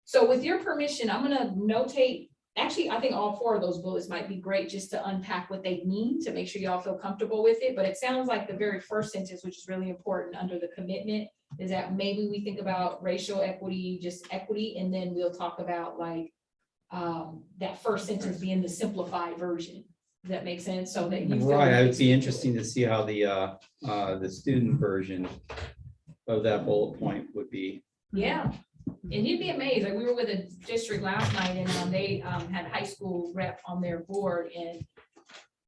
So with your permission, I'm going to notate, actually, I think all 4 of those bullets might be great just to unpack what they mean to make sure y'all feel comfortable with it. But it sounds like the very first sentence, which is really important under the commitment, is that maybe we think about racial equity, just equity, and then we'll talk about like that first sentence being the simplified version. Does that make sense? So that you Right, it'd be interesting to see how the student version of that bullet point would be. Yeah, and you'd be amazed. Like we were with a district last night, and they had a high school rep on their board, and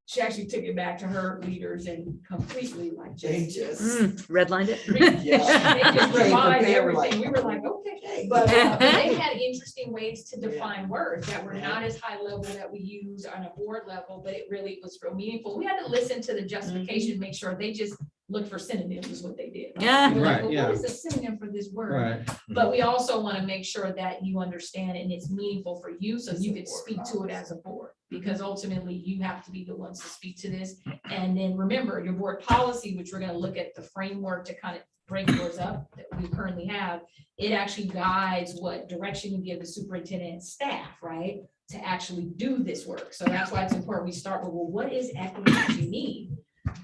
she actually took it back to her leaders and completely like just. Redlined it. They just revised They were like, everything. We were like, okay, but they had interesting ways to define words that were not as high level that we use on a board level, but it really was real meaningful. We had to listen to the justification, make sure they just looked for synonyms is what they did. Yeah. We were like, Right, well, yeah. what is the synonym for this word? Right. But we also want to make sure that you understand and it's meaningful for you, so you can speak to it as a board. Because ultimately you have to be the ones to speak to this. And then remember your board policy, which we're going to look at the framework to kind of break yours up that we currently have. It actually guides what direction you give the superintendent and staff, right? To actually do this work. So that's why it's important we start with, well, what is equity that you need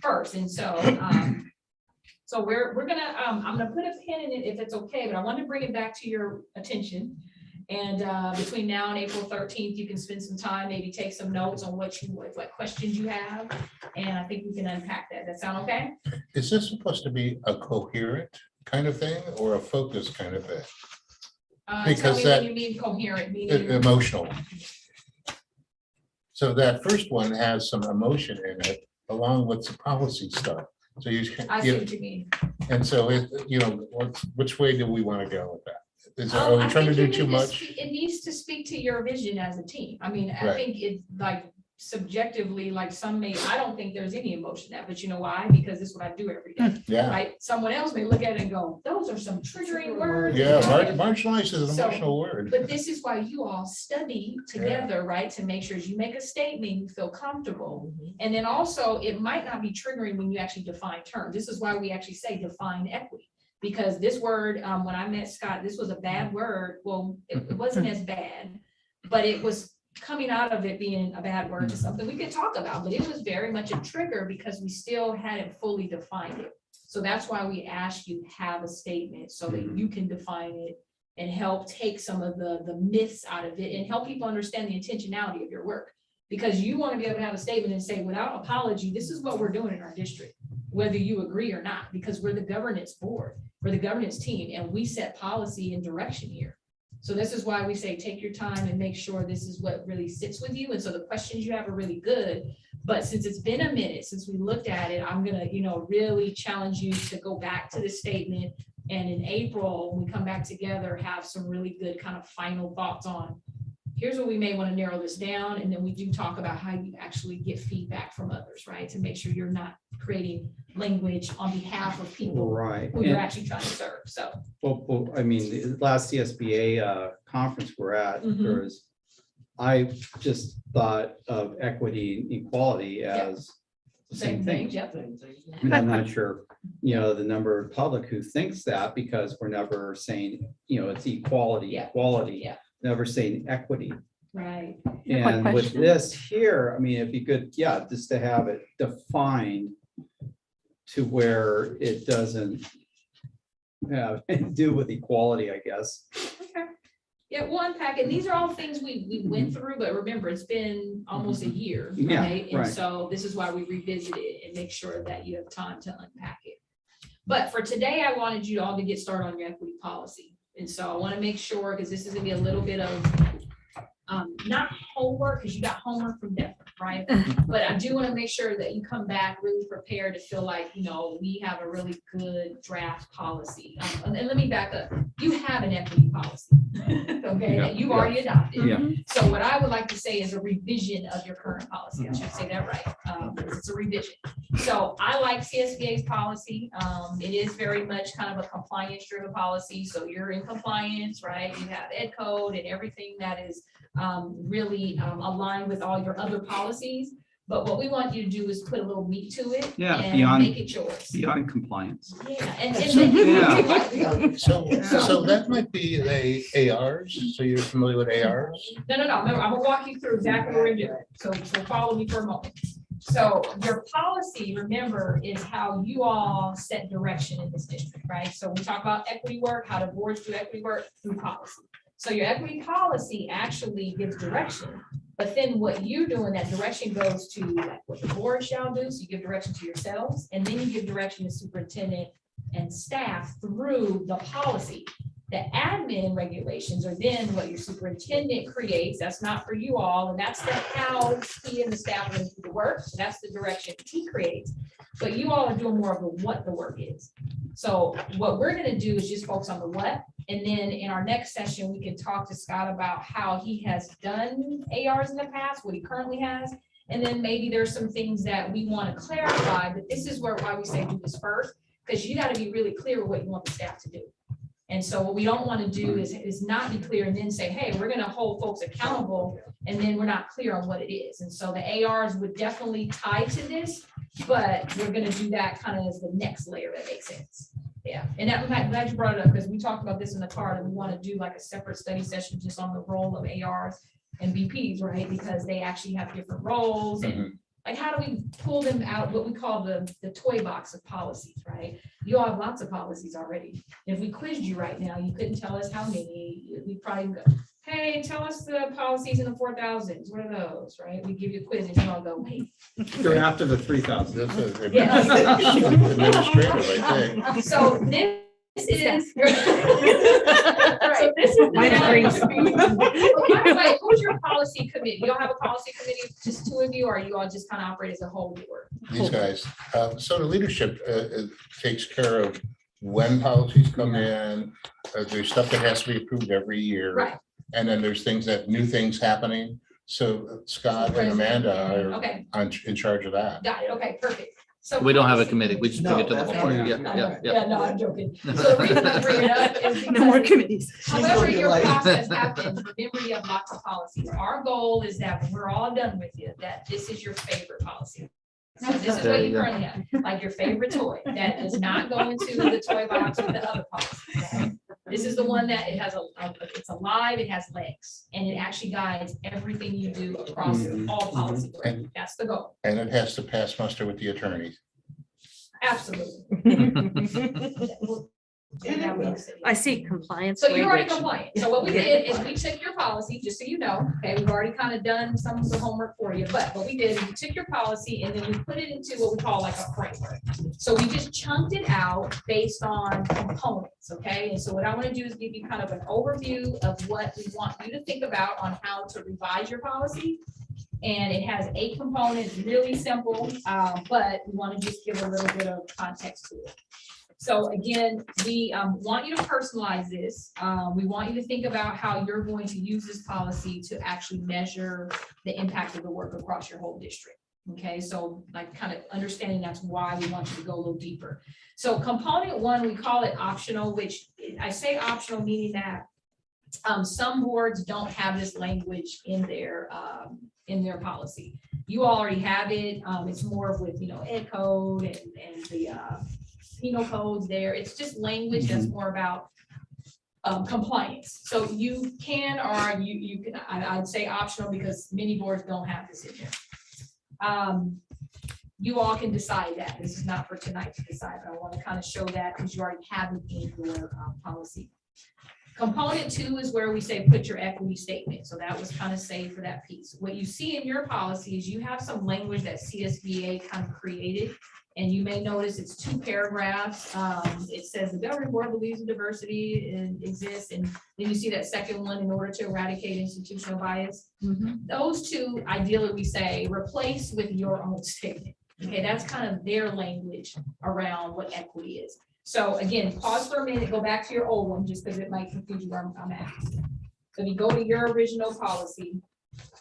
first? And so, we're gonna, I'm gonna put a pin in it if it's okay, but I want to bring it back to your attention. And between now and April 13th, you can spend some time, maybe take some notes on what questions you have. And I think we can unpack that. That sound okay? Is this supposed to be a coherent kind of thing or a focus kind of thing? Tell Because me that- when you mean coherent, meaning. Emotional. So that first one has some emotion in it, along with some policy stuff. So I see what you mean. and so which way do we want to go with that? Are we I trying to think do you too need to much? It needs to speak to your vision as a team. I mean, I Right. think it's like subjectively, like I don't think there's any emotion in that, but you know why? Because this is what I do every day, Yeah, right? Someone else may look at it and go, those are some triggering words. yeah, right? marginalized is an So, emotional word. But this is why you all study together, right? To make sure as you make a statement, you feel comfortable. And then also, it might not be triggering when you actually define terms. This is why we actually say define equity. Because this word, when I met Scott, this was a bad word. Well, it wasn't as bad, but it was coming out of it being a bad word to something we could talk about, but it was very much a trigger because we still hadn't fully defined it. So that's why we asked you to have a statement so that you can define it and help take some of the myths out of it and help people understand the intentionality of your work. Because you want to be able to have a statement and say, without apology, this is what we're doing in our district, whether you agree or not, because we're the governance board, we're the governance team, and we set policy and direction here. So this is why we say, take your time and make sure this is what really sits with you. And so the questions you have are really good. But since it's been a minute since we looked at it, I'm gonna, really challenge you to go back to this statement. And in April, when we come back together, have some really good kind of final thoughts on, here's what we may want to narrow this down. And then we do talk about how you actually get feedback from others, right? To make sure you're not creating language on behalf of people Right. who you're And- actually trying to serve. So. Well, I mean, the last CSBA conference we're at, Mhm. I just thought of equity and equality as the same thing. Yep. And I'm not sure, the number of public who thinks that, because we're never saying, it's equality, Yeah. equality, Yeah. never saying equity. Right. And with this here, I mean, it'd be good, just to have it defined to where it doesn't have to do with equality, I guess. Okay. Yeah, we'll unpack it. These are all things we went through, but remember, it's been almost a year, Yeah, right? And right. so this is why we revisit it and make sure that you have time to unpack it. But for today, I wanted you all to get started on your equity policy. And so I want to make sure, because this is gonna be a little bit of not homework, because you got homework from Denver, right? But I do want to make sure that you come back really prepared to feel like, we have a really good draft policy. And let me back up. You have an equity policy, okay, that you've already adopted. Yeah. So what I would like to say is a revision of your current policy. I should say that right. It's a revision. So I like CSBA's policy. It is very much kind of a compliance driven policy. So you're in compliance, right? You have ed code and everything that is really aligned with all your other policies. But what we want you to do is put a little meat to it. Yeah, And beyond- make it yours. Beyond compliance. Yeah, and then. So that might be ARs, so you're familiar with ARs? No. Remember, I'm gonna walk you through exactly what we're doing. So follow me for a moment. So your policy, remember, is how you all set direction in this district, right? So we talk about equity work, how the boards do equity work through policy. So your equity policy actually gives direction, but then what you do in that direction goes to like what the board shall do. So you give direction to yourselves, and then you give direction to superintendent and staff through the policy. The admin regulations are then what your superintendent creates. That's not for you all, and that's how he and the staff are going to do the work. So that's the direction he creates. But you all are doing more of the what the work is. So what we're going to do is just focus on the what, and then in our next session, we can talk to Scott about how he has done ARs in the past, what he currently has, and then maybe there's some things that we want to clarify. But this is why we say do this first, because you got to be really clear with what you want the staff to do. And so what we don't want to do is not be clear and then say, hey, we're going to hold folks accountable, and then we're not clear on what it is. And so the ARs would definitely tie to this, but we're going to do that kind of as the next layer that makes sense. Yeah, and I'm glad you brought it up, because we talked about this in the car, that we want to do like a separate study session just on the role of ARs and VPs, right? Because they actually have different roles, and like, how do we pull them out, what we call the toy box of policies, right? You all have lots of policies already. If we quizzed you right now, you couldn't tell us how many. We probably go, hey, tell us the policies in the 4,000s. What are those, right? We give you a quiz and you all go, wait. You're after the 3,000. That's a Yes. administrative, I think. So this is. So this is. Mine agrees. By the way, who's your policy committee? You don't have a policy committee, just two of you, or you all just kind of operate as a whole board? These guys. So the leadership takes care of when policies come in. There's stuff that has to be approved every year. Right. And then there's new things happening. So Scott and Amanda are in charge of that. Got it. Okay, perfect. So We don't have a policy- committee. We just bring it to the No, board. that's Yeah. Yeah, no, I'm joking. So the reason I bring it up is No more because, committees. however your process happens, remember you have lots of policies. Our goal is that when we're all done with you, that this is your favorite policy. So this is There what you you go. currently have, like your favorite toy that does not go into the toy box with the other policies. Okay? This is the one that it has it's alive, it has legs, and it actually guides everything you do across all policies. And- That's the goal. And it has to pass muster with the attorneys. Absolutely. I see compliance. So you're already language. compliant. So what we did is we took your policy, just so you know, okay, we've already kind of done some of the homework for you, but what we did is we took your policy and then we put it into what we call like a framework. So we just chunked it out based on components, okay? And so what I want to do is give you kind of an overview of what we want you to think about on how to revise your policy. And it has 8 components, really simple, but we want to just give a little bit of context to it. So again, we want you to personalize this. We want you to think about how you're going to use this policy to actually measure the impact of the work across your whole district. Okay, so like kind of understanding that's why we want you to go a little deeper. So component 1, we call it optional, which I say optional, meaning that some boards don't have this language in their policy. You already have it. It's more of with, ed code and the penal codes there. It's just language that's more about compliance. So you can, or you can, I'd say optional because many boards don't have this in there. You all can decide that. This is not for tonight to decide, but I want to kind of show that because you already have it in your policy. Component 2 is where we say put your equity statement. So that was kind of saved for that piece. What you see in your policy is you have some language that CSBA kind of created. And you may notice it's 2 paragraphs. It says the governing board believes in diversity and exists. And then you see that second one, in order to eradicate institutional bias. Those 2, ideally, we say replace with your own statement. Okay, that's kind of their language around what equity is. So again, pause for a minute, go back to your old one, just because it might confuse you where I'm at. So if you go to your original policy,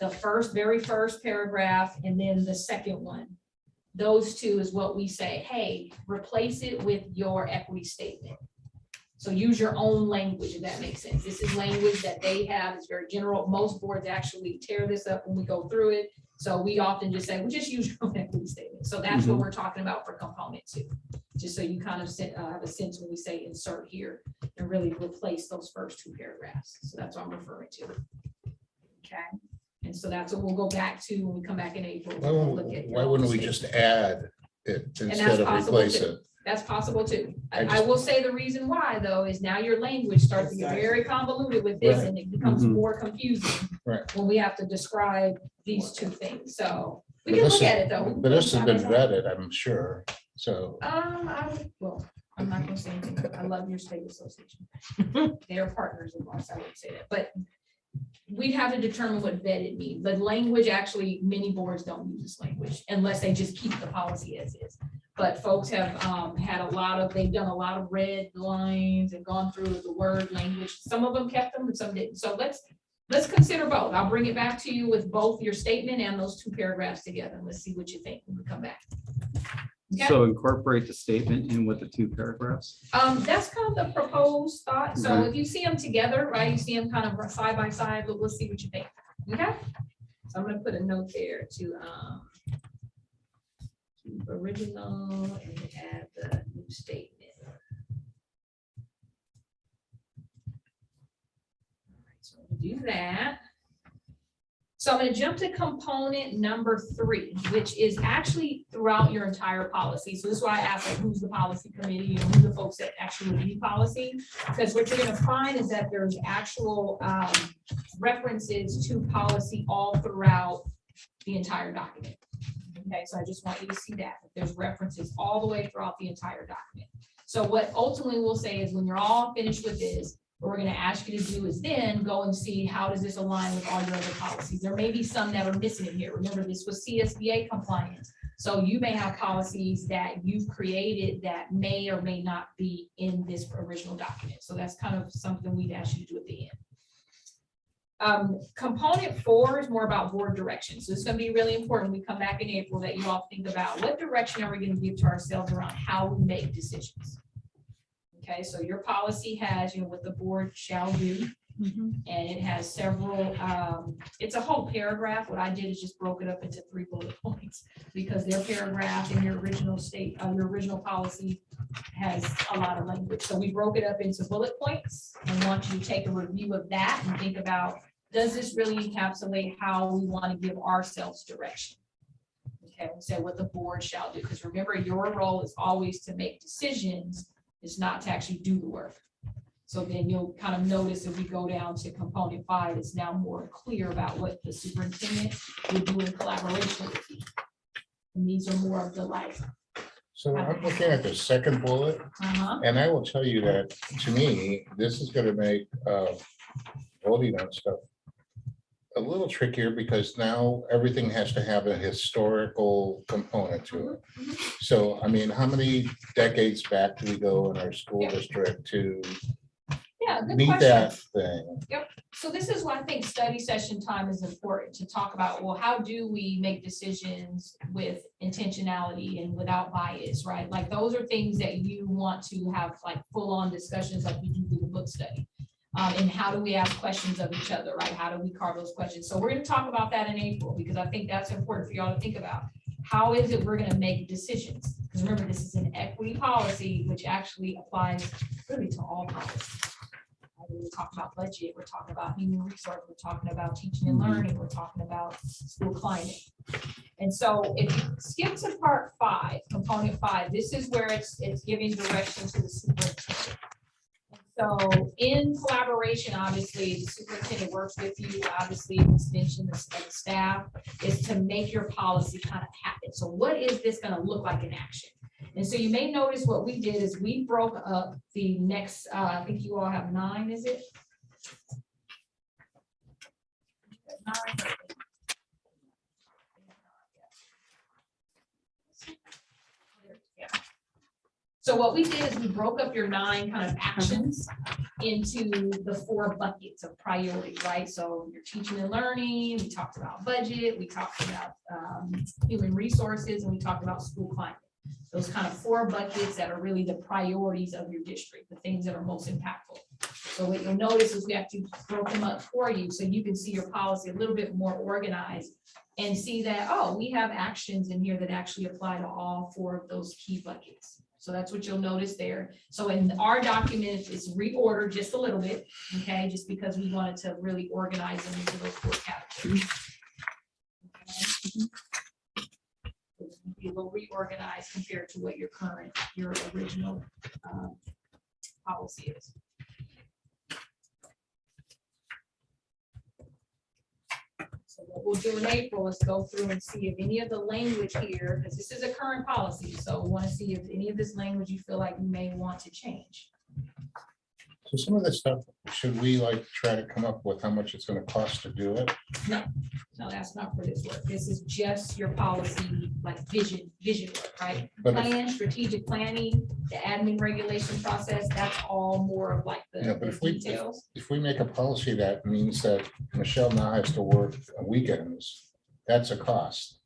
the very first paragraph, and then the second one. Those 2 is what we say, hey, replace it with your equity statement. So use your own language, if that makes sense. This is language that they have. It's very general. Most boards actually tear this up when we go through it. So we often just say, well, just use your own equity statement. So that's what we're talking about for component 2. Just so you kind of have a sense when we say insert here and really replace those first 2 paragraphs. So that's what I'm referring to. Okay. And so that's what we'll go back to when we come back in April. We'll look at Why wouldn't we just add it that's instead of possible replace too. it? That's possible too. I I will say the reason why though is now your language starts to get very convoluted with this Right. and it becomes more confusing. Right. When we have to describe these 2 things. So we But can this look is- at it though. But this has been vetted, I'm sure. So I I'm not gonna say anything. I love your state association. They are partners of ours, I would say that, but we'd have to determine what vetted means. The language, actually, many boards don't use this language unless they just keep the policy as is. But folks have they've done a lot of red lines and gone through the word language. Some of them kept them and some didn't. So let's consider both. I'll bring it back to you with both your statement and those 2 paragraphs together. Let's see what you think when we come back. Okay. So incorporate the statement in with the 2 paragraphs. That's kind of the proposed thought. So Okay. if you see them together, right, you see them kind of side by side, but we'll see what you think. Okay? So I'm gonna put a note there to keep original and add the new statement. All right, so I'm gonna do that. So I'm going to jump to component number 3, which is actually throughout your entire policy. So this is why I asked, like, who's the policy committee and who the folks that actually review policy? Because what you're going to find is that there's actual references to policy all throughout the entire document. Okay, so I just want you to see that there's references all the way throughout the entire document. So what ultimately we'll say is when you're all finished with this, what we're going to ask you to do is then go and see how does this align with all your other policies. There may be some that are missing in here. Remember, this was CSBA compliance. So you may have policies that you've created that may or may not be in this original document. So that's kind of something we'd ask you to do at the end. Component 4 is more about board direction. So it's going to be really important when we come back in April that you all think about what direction are we going to give to ourselves around how we make decisions. Okay, so your policy has, what the board shall do, and it has several, it's a whole paragraph. What I did is just broke it up into 3 bullet points because their paragraph in your original your original policy has a lot of language. So we broke it up into bullet points and want you to take a review of that and think about, does this really encapsulate how we want to give ourselves direction? Okay, so what the board shall do, because remember, your role is always to make decisions. Is not to actually do the work. So then you'll kind of notice if we go down to component 5, it's now more clear about what the superintendent will do in collaboration with you. And these are more of the life. So I'm looking at the second bullet, and I will tell you that, to me, this is gonna make voting on stuff a little trickier because now everything has to have a historical component to it. So, I mean, how many decades back do we go in our school district to Good meet question. that thing? Yep. So this is why I think study session time is important to talk about, well, how do we make decisions with intentionality and without bias, right? Like those are things that you want to have like full-on discussions like you do through the book study. And how do we ask questions of each other, right? How do we carve those questions? So we're going to talk about that in April because I think that's important for y'all to think about. How is it we're going to make decisions? Because remember, this is an equity policy, which actually applies really to all policies. We talk about budget, we're talking about human resource, we're talking about teaching and learning, we're talking about school climate. And so if you skip to part 5, component 5, this is where it's giving direction to the superintendent. So in collaboration, obviously, the superintendent works with you, obviously, an extension of staff is to make your policy kind of happen. So what is this going to look like in action? And so you may notice what we did is we broke up the next, I think you all have 9, is it? 9. Yeah. So what we did is we broke up your 9 kind of actions into the 4 buckets of priority, right? So your teaching and learning, we talked about budget, we talked about human resources, and we talked about school climate. Those kind of 4 buckets that are really the priorities of your district, the things that are most impactful. So what you'll notice is we actually broke them up for you so you can see your policy a little bit more organized and see that, oh, we have actions in here that actually apply to all 4 of those key buckets. So that's what you'll notice there. So in our document, it's reordered just a little bit, okay, just because we wanted to really organize them into those 4 categories. Okay. Be a little reorganized compared to what your original policy is. So So what we'll do in April is go through and see if any of the language here, because this is a current policy, so we want to see if any of this language you feel like you may want to change. So some of this stuff, should we like try to come up with how much it's gonna cost to do it? No, that's not for this work. This is just your policy, like vision work, right? But if- Plan, strategic planning, the admin regulation process, that's all more of like Yeah, the but the details. if we make a policy that means that Michelle now has to work weekends, that's a cost.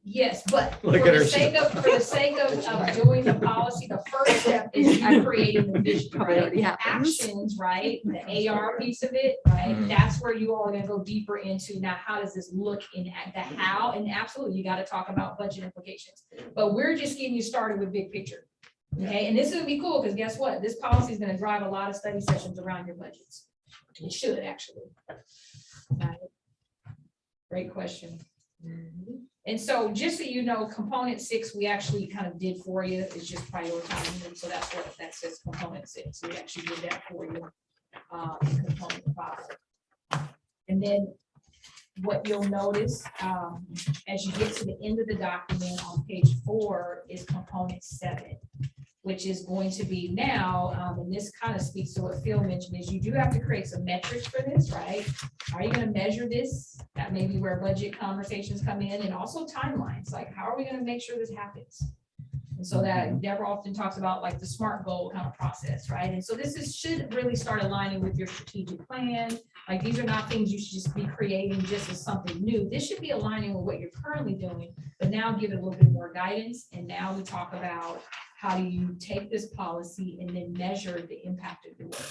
Yes, but for Look at the her. sake of doing the policy, the first step is you creating the vision, Probably right? already The happens. actions, right? The AR piece of it, right? Mhm. That's where you all are gonna go deeper into now, how does this look in the how? And absolutely, you gotta talk about budget implications. But we're just getting you started with big picture. Okay, and this would be cool, because guess what? This policy is gonna drive a lot of study sessions around your budgets. It should actually. Right. Great question. And so just so you know, component 6, we actually kind of did for you, is just prioritizing them. So that's what that says, component 6. We actually did that for you in component 5. And then what you'll notice as you get to the end of the document on page 4 is component 7, which is going to be now, and this kind of speaks to what Phil mentioned, is you do have to create some metrics for this, right? Are you going to measure this? That may be where budget conversations come in, and also timelines, like how are we going to make sure this happens? And so that Deborah often talks about like the SMART goal kind of process, right? And so should really start aligning with your strategic plan. Like these are not things you should just be creating just as something new. This should be aligning with what you're currently doing, but now give it a little bit more guidance. And now we talk about how do you take this policy and then measure the impact of your work.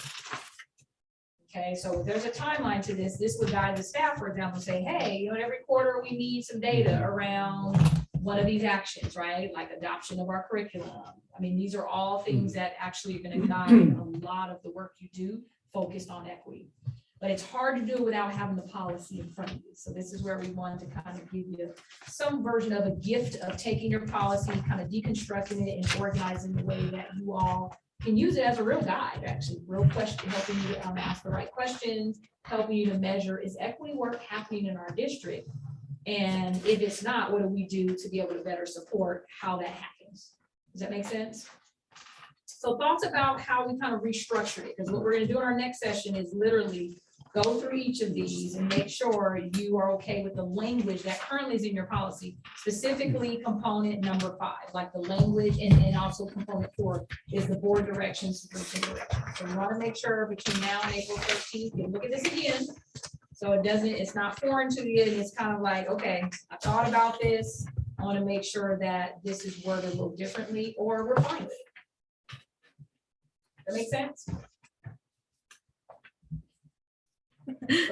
Okay, so if there's a timeline to this, this would guide the staff, for example, say, hey, every quarter we need some data around one of these actions, right? Like adoption of our curriculum. I mean, these are all things that actually are going to guide a lot of the work you do focused on equity. But it's hard to do without having the policy in front of you. So this is where we wanted to kind of give you some version of a gift of taking your policy, kind of deconstructing it and organizing the way that you all can use it as a real guide, actually, real question, helping you to ask the right questions, helping you to measure, is equity work happening in our district? And if it's not, what do we do to be able to better support how that happens? Does that make sense? So thoughts about how we kind of restructured it, because what we're going to do in our next session is literally go through each of these and make sure you are okay with the language that currently is in your policy, specifically component number 5, like the language, and also component 4 is the board directions. So we want to make sure between now and April 13th, you look at this again. So it's not foreign to you, and it's kind of like, okay, I thought about this. I want to make sure that this is worded a little differently, or we're fine with it. That make sense?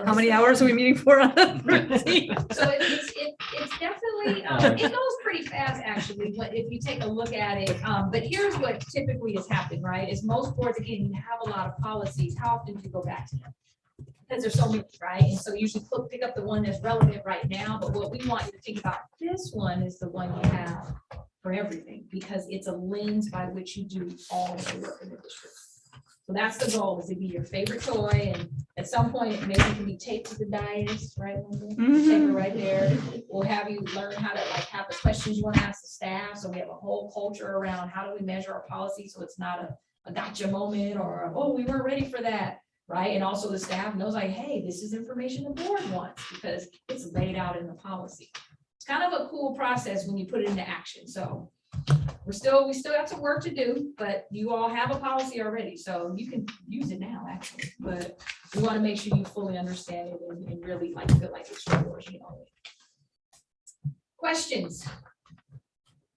How many hours are we meeting for on the 13th? So it's definitely, it goes pretty fast, actually, but if you take a look at it, but here's what typically has happened, right? Is most boards, again, you have a lot of policies. How often do you go back to them? Because there's so many, right? And so usually pick up the one that's relevant right now, but what we want you to think about, this one is the one you have for everything, because it's a lens by which you do all of the work in the district. So that's the goal, is to be your favorite toy, and at some point, it maybe can be taped to the dais, right? Take it right there. We'll have you learn how to like have the questions you want to ask the staff. So we have a whole culture around how do we measure our policy, so it's not a gotcha moment or oh, we weren't ready for that, right? And also the staff knows like, hey, this is information the board wants because it's laid out in the policy. It's kind of a cool process when you put it into action. So we still have some work to do, but you all have a policy already, so you can use it now, actually. But we want to make sure you fully understand it and really like feel like it's yours, Questions?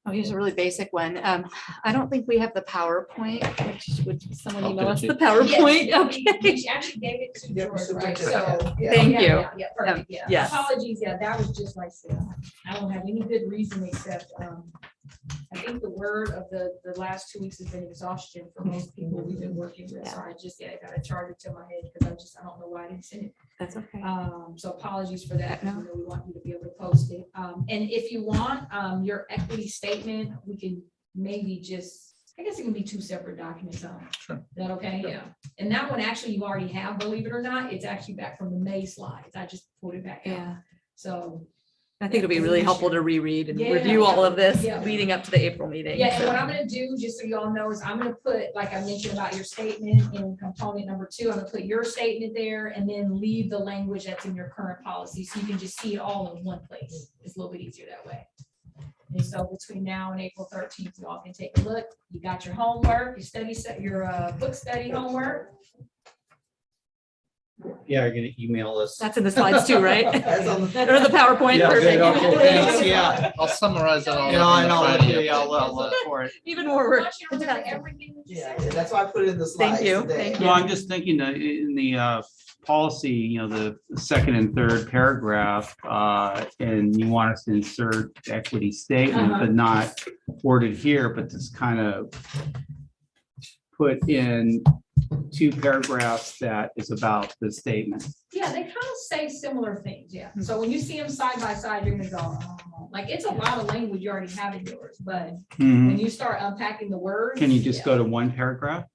I'll use a really basic one. I don't think we have the PowerPoint, which would someone email us the PowerPoint? Yes, Okay. we actually gave it to George, right? So Thank you. Yeah, perfect, yeah. Yes. Apologies, yeah, that was just like, I don't have any good reason except, I think the word of the last 2 weeks has been exhaustion for most people we've been working with. So I just, got to charge it to my head because I don't know why I didn't send it. That's okay. So apologies for that. No. We want you to be able to post it. And if you want your equity statement, we can maybe just, I guess it can be 2 separate documents. Sure. Is that okay? Yeah. And that one actually you already have, believe it or not, it's actually back from the May slides. I just pulled it back out. Yeah. So. I think it'll be really helpful to reread and Yeah. review all of this Yeah. leading up to the April meeting. Yeah, and so. what I'm gonna do, just so you all know, is I'm gonna put, like I mentioned about your statement in component number 2, I'm gonna put your statement there and then leave the language that's in your current policy, so you can just see it all in one place. It's a little bit easier that way. And so between now and April 13th, you all can take a look. You got your homework, your study set, your book study homework. Yeah, you're gonna email us. That's in the slides too, right? Or the PowerPoint. Yeah, Perfect. good, okay, thanks, yeah. I'll summarize it all. Yeah, up I in the know, Friday yeah, update. I'll look for it. Even more I work. want you to remember everything that you Yeah, said. that's why I put it in the Thank slides you, today. thank you. Well, I'm just thinking that in the policy, the second and third paragraph, and you want us to insert equity statement, but not worded here, but just kind of put in 2 paragraphs that is about the statement. Yeah, they kind of say similar things, yeah. So when you see them side by side, you're gonna go, oh, like, it's a lot of language you already have in yours, but when you start unpacking the words. Can you just yeah, go to 1 paragraph?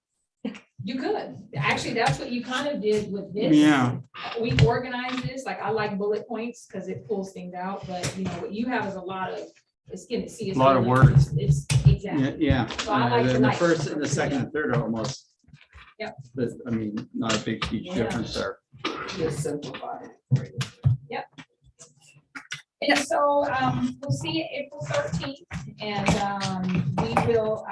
You could, actually, that's what you kind of did with this. Yeah. We organized this, like, I like bullet points because it pulls things out, but what you have is a lot of, it's gonna see. A lot of words. It's exactly. Yeah. So I like to And the like- first and the second and third are almost. Yep. But, I mean, not a big, huge Yeah. difference there. Just simplify it. And so, we'll see you April 13th, and, we will,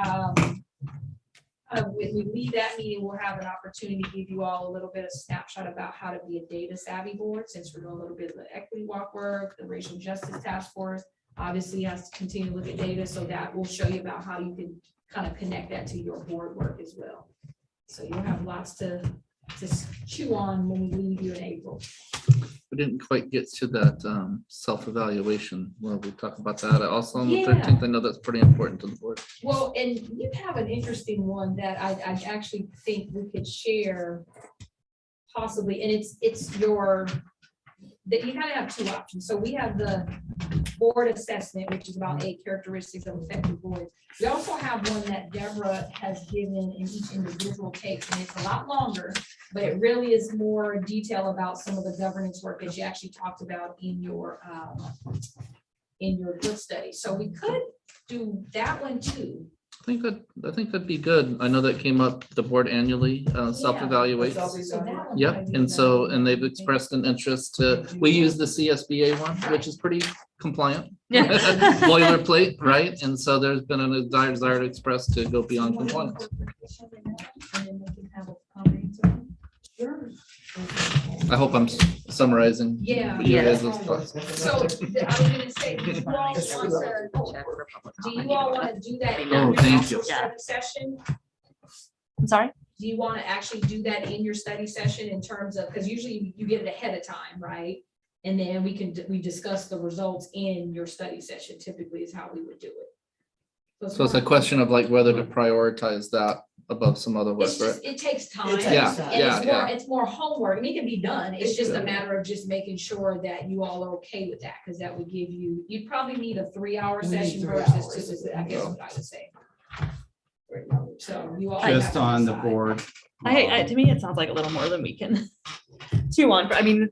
when we leave that meeting, we'll have an opportunity to give you all a little bit of snapshot about how to be a data savvy board, since we're doing a little bit of the equity walk work, the racial justice task force. Obviously has to continue to look at data, so that will show you about how you can kind of connect that to your board work as well. So you'll have lots to chew on when we leave you in April. We didn't quite get to that self-evaluation. Well, we talk about that also on the Yeah. 13th. I know that's pretty important to the board. Well, and you have an interesting one that I actually think we could share possibly, and it's your, that you kind of have 2 options. So we have the board assessment, which is about 8 characteristics of effective boards. We also have one that Deborah has given in each individual case, and it's a lot longer, but it really is more detail about some of the governance work that you actually talked about in your book study. So we could do that one too. I think that'd be good. I know that came up the board annually, self-evaluate. So that one Yep, might be and better. and they've expressed an interest we use the CSBA one, which is pretty compliant. Yeah. Boilerplate, right? And so there's been a desire to express to go beyond compliance. And then we can have a comprehensive one. Sure. I hope I'm summarizing. Yeah. you Yes. guys' thoughts. So I was gonna say, do you all want to do that in Oh, your thank you. study session? I'm sorry? Do you want to actually do that in your study session in terms of, because usually you get it ahead of time, right? And then we discuss the results in your study session, typically is how we would do it. So it's a question of like whether to prioritize that above some other work, It's right? just, it takes time. Yeah, And yeah, it's more, yeah. it's more homework. I mean, it can be done. It's just a matter of just making sure that you all are okay with that, because that would give you, you'd probably need a 3-hour We need session 3 versus hours. just, I guess what I would say. So you all. Just have to on the decide. board. To me, it sounds like a little more than we can chew on. I mean,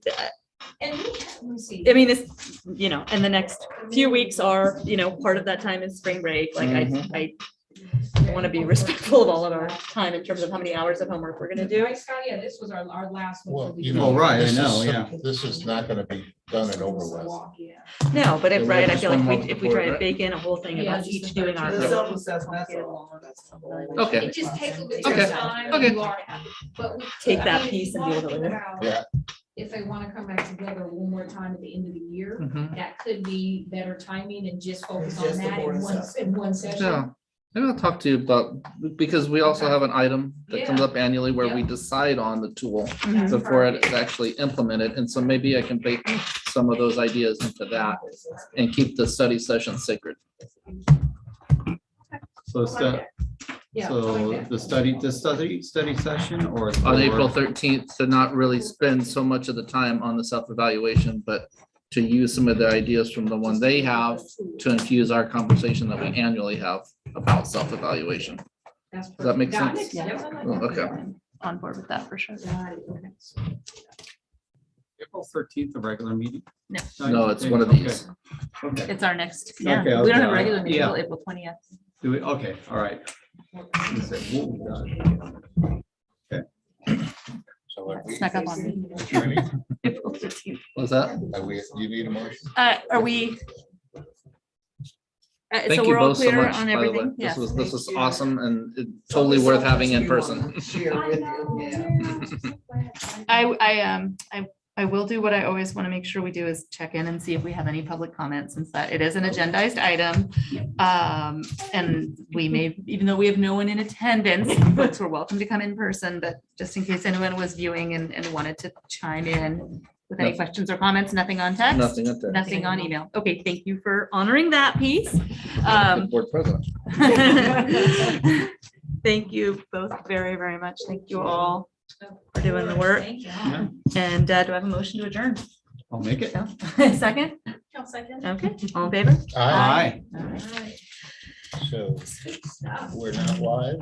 And we, let me see. I mean, it's, and the next few weeks are, part of that time is spring break. Like I want to be respectful of all of our time in terms of how many hours of homework we're going to do. Right, Scott, yeah, this was our last one. Well, for the you year. know. Well, right, I this is know, some- yeah. This is not gonna be done and over with. Walk, yeah. No, but Yeah, we right, have I just feel one like more if we before, try to right? bake in a whole thing Yeah, about just each the doing our. The 13th. self-assessment, that's all. Okay. It just takes a bit Okay, of time. okay. You are happy, but we- Take I that mean, if piece you and deal wanna with it think later. about Yeah. If they want to come back together one more time at the end of the year, Mhm. that could be better timing and just focus on Just the that board in assessment. one session. Yeah, maybe I'll talk to you about, because we also have an item that comes Yeah. up annually where we Yeah. decide on the tool Mhm. before it's actually implemented. And so maybe I can bake some of those ideas into that and keep the study session sacred. So I like that. Yeah, I so like the study session or? On the April board? 13th, to not really spend so much of the time on the self-evaluation, but to use some of the ideas from the one they have to infuse our conversation that we annually have about self-evaluation. Does that make sense? Yeah. Oh, okay. On board with that for sure. April 13th, a regular meeting? No, it's one of these. Okay. It's our next, Okay, yeah, we don't have a okay, regular meeting yeah. until April 20th. Do we, okay, all right. Let's see, what we got. So are we- Snuck up on me. Attorney, April 15th. What's that? you need a motion? Are we? Thank So you we're all both so clear much, on by the way. everything? This Yes. was awesome and totally worth having in person. I will do what I always want to make sure we do is check in and see if we have any public comments, since that it is an agendized item. And we may, even though we have no one in attendance, folks were welcome to come in person, but just in case anyone was viewing and wanted to chime in with any No. questions or comments, nothing on text? Nothing at that. Nothing on email. Okay, thank you for honoring that piece. Board president. Thank you both very, very much. Thank you all for doing the work. Thank you. Yeah, And do I have a motion to adjourn? I'll make it. Second? I'll second. Okay, all in favor? Aye. Aye. All right. So we're not live.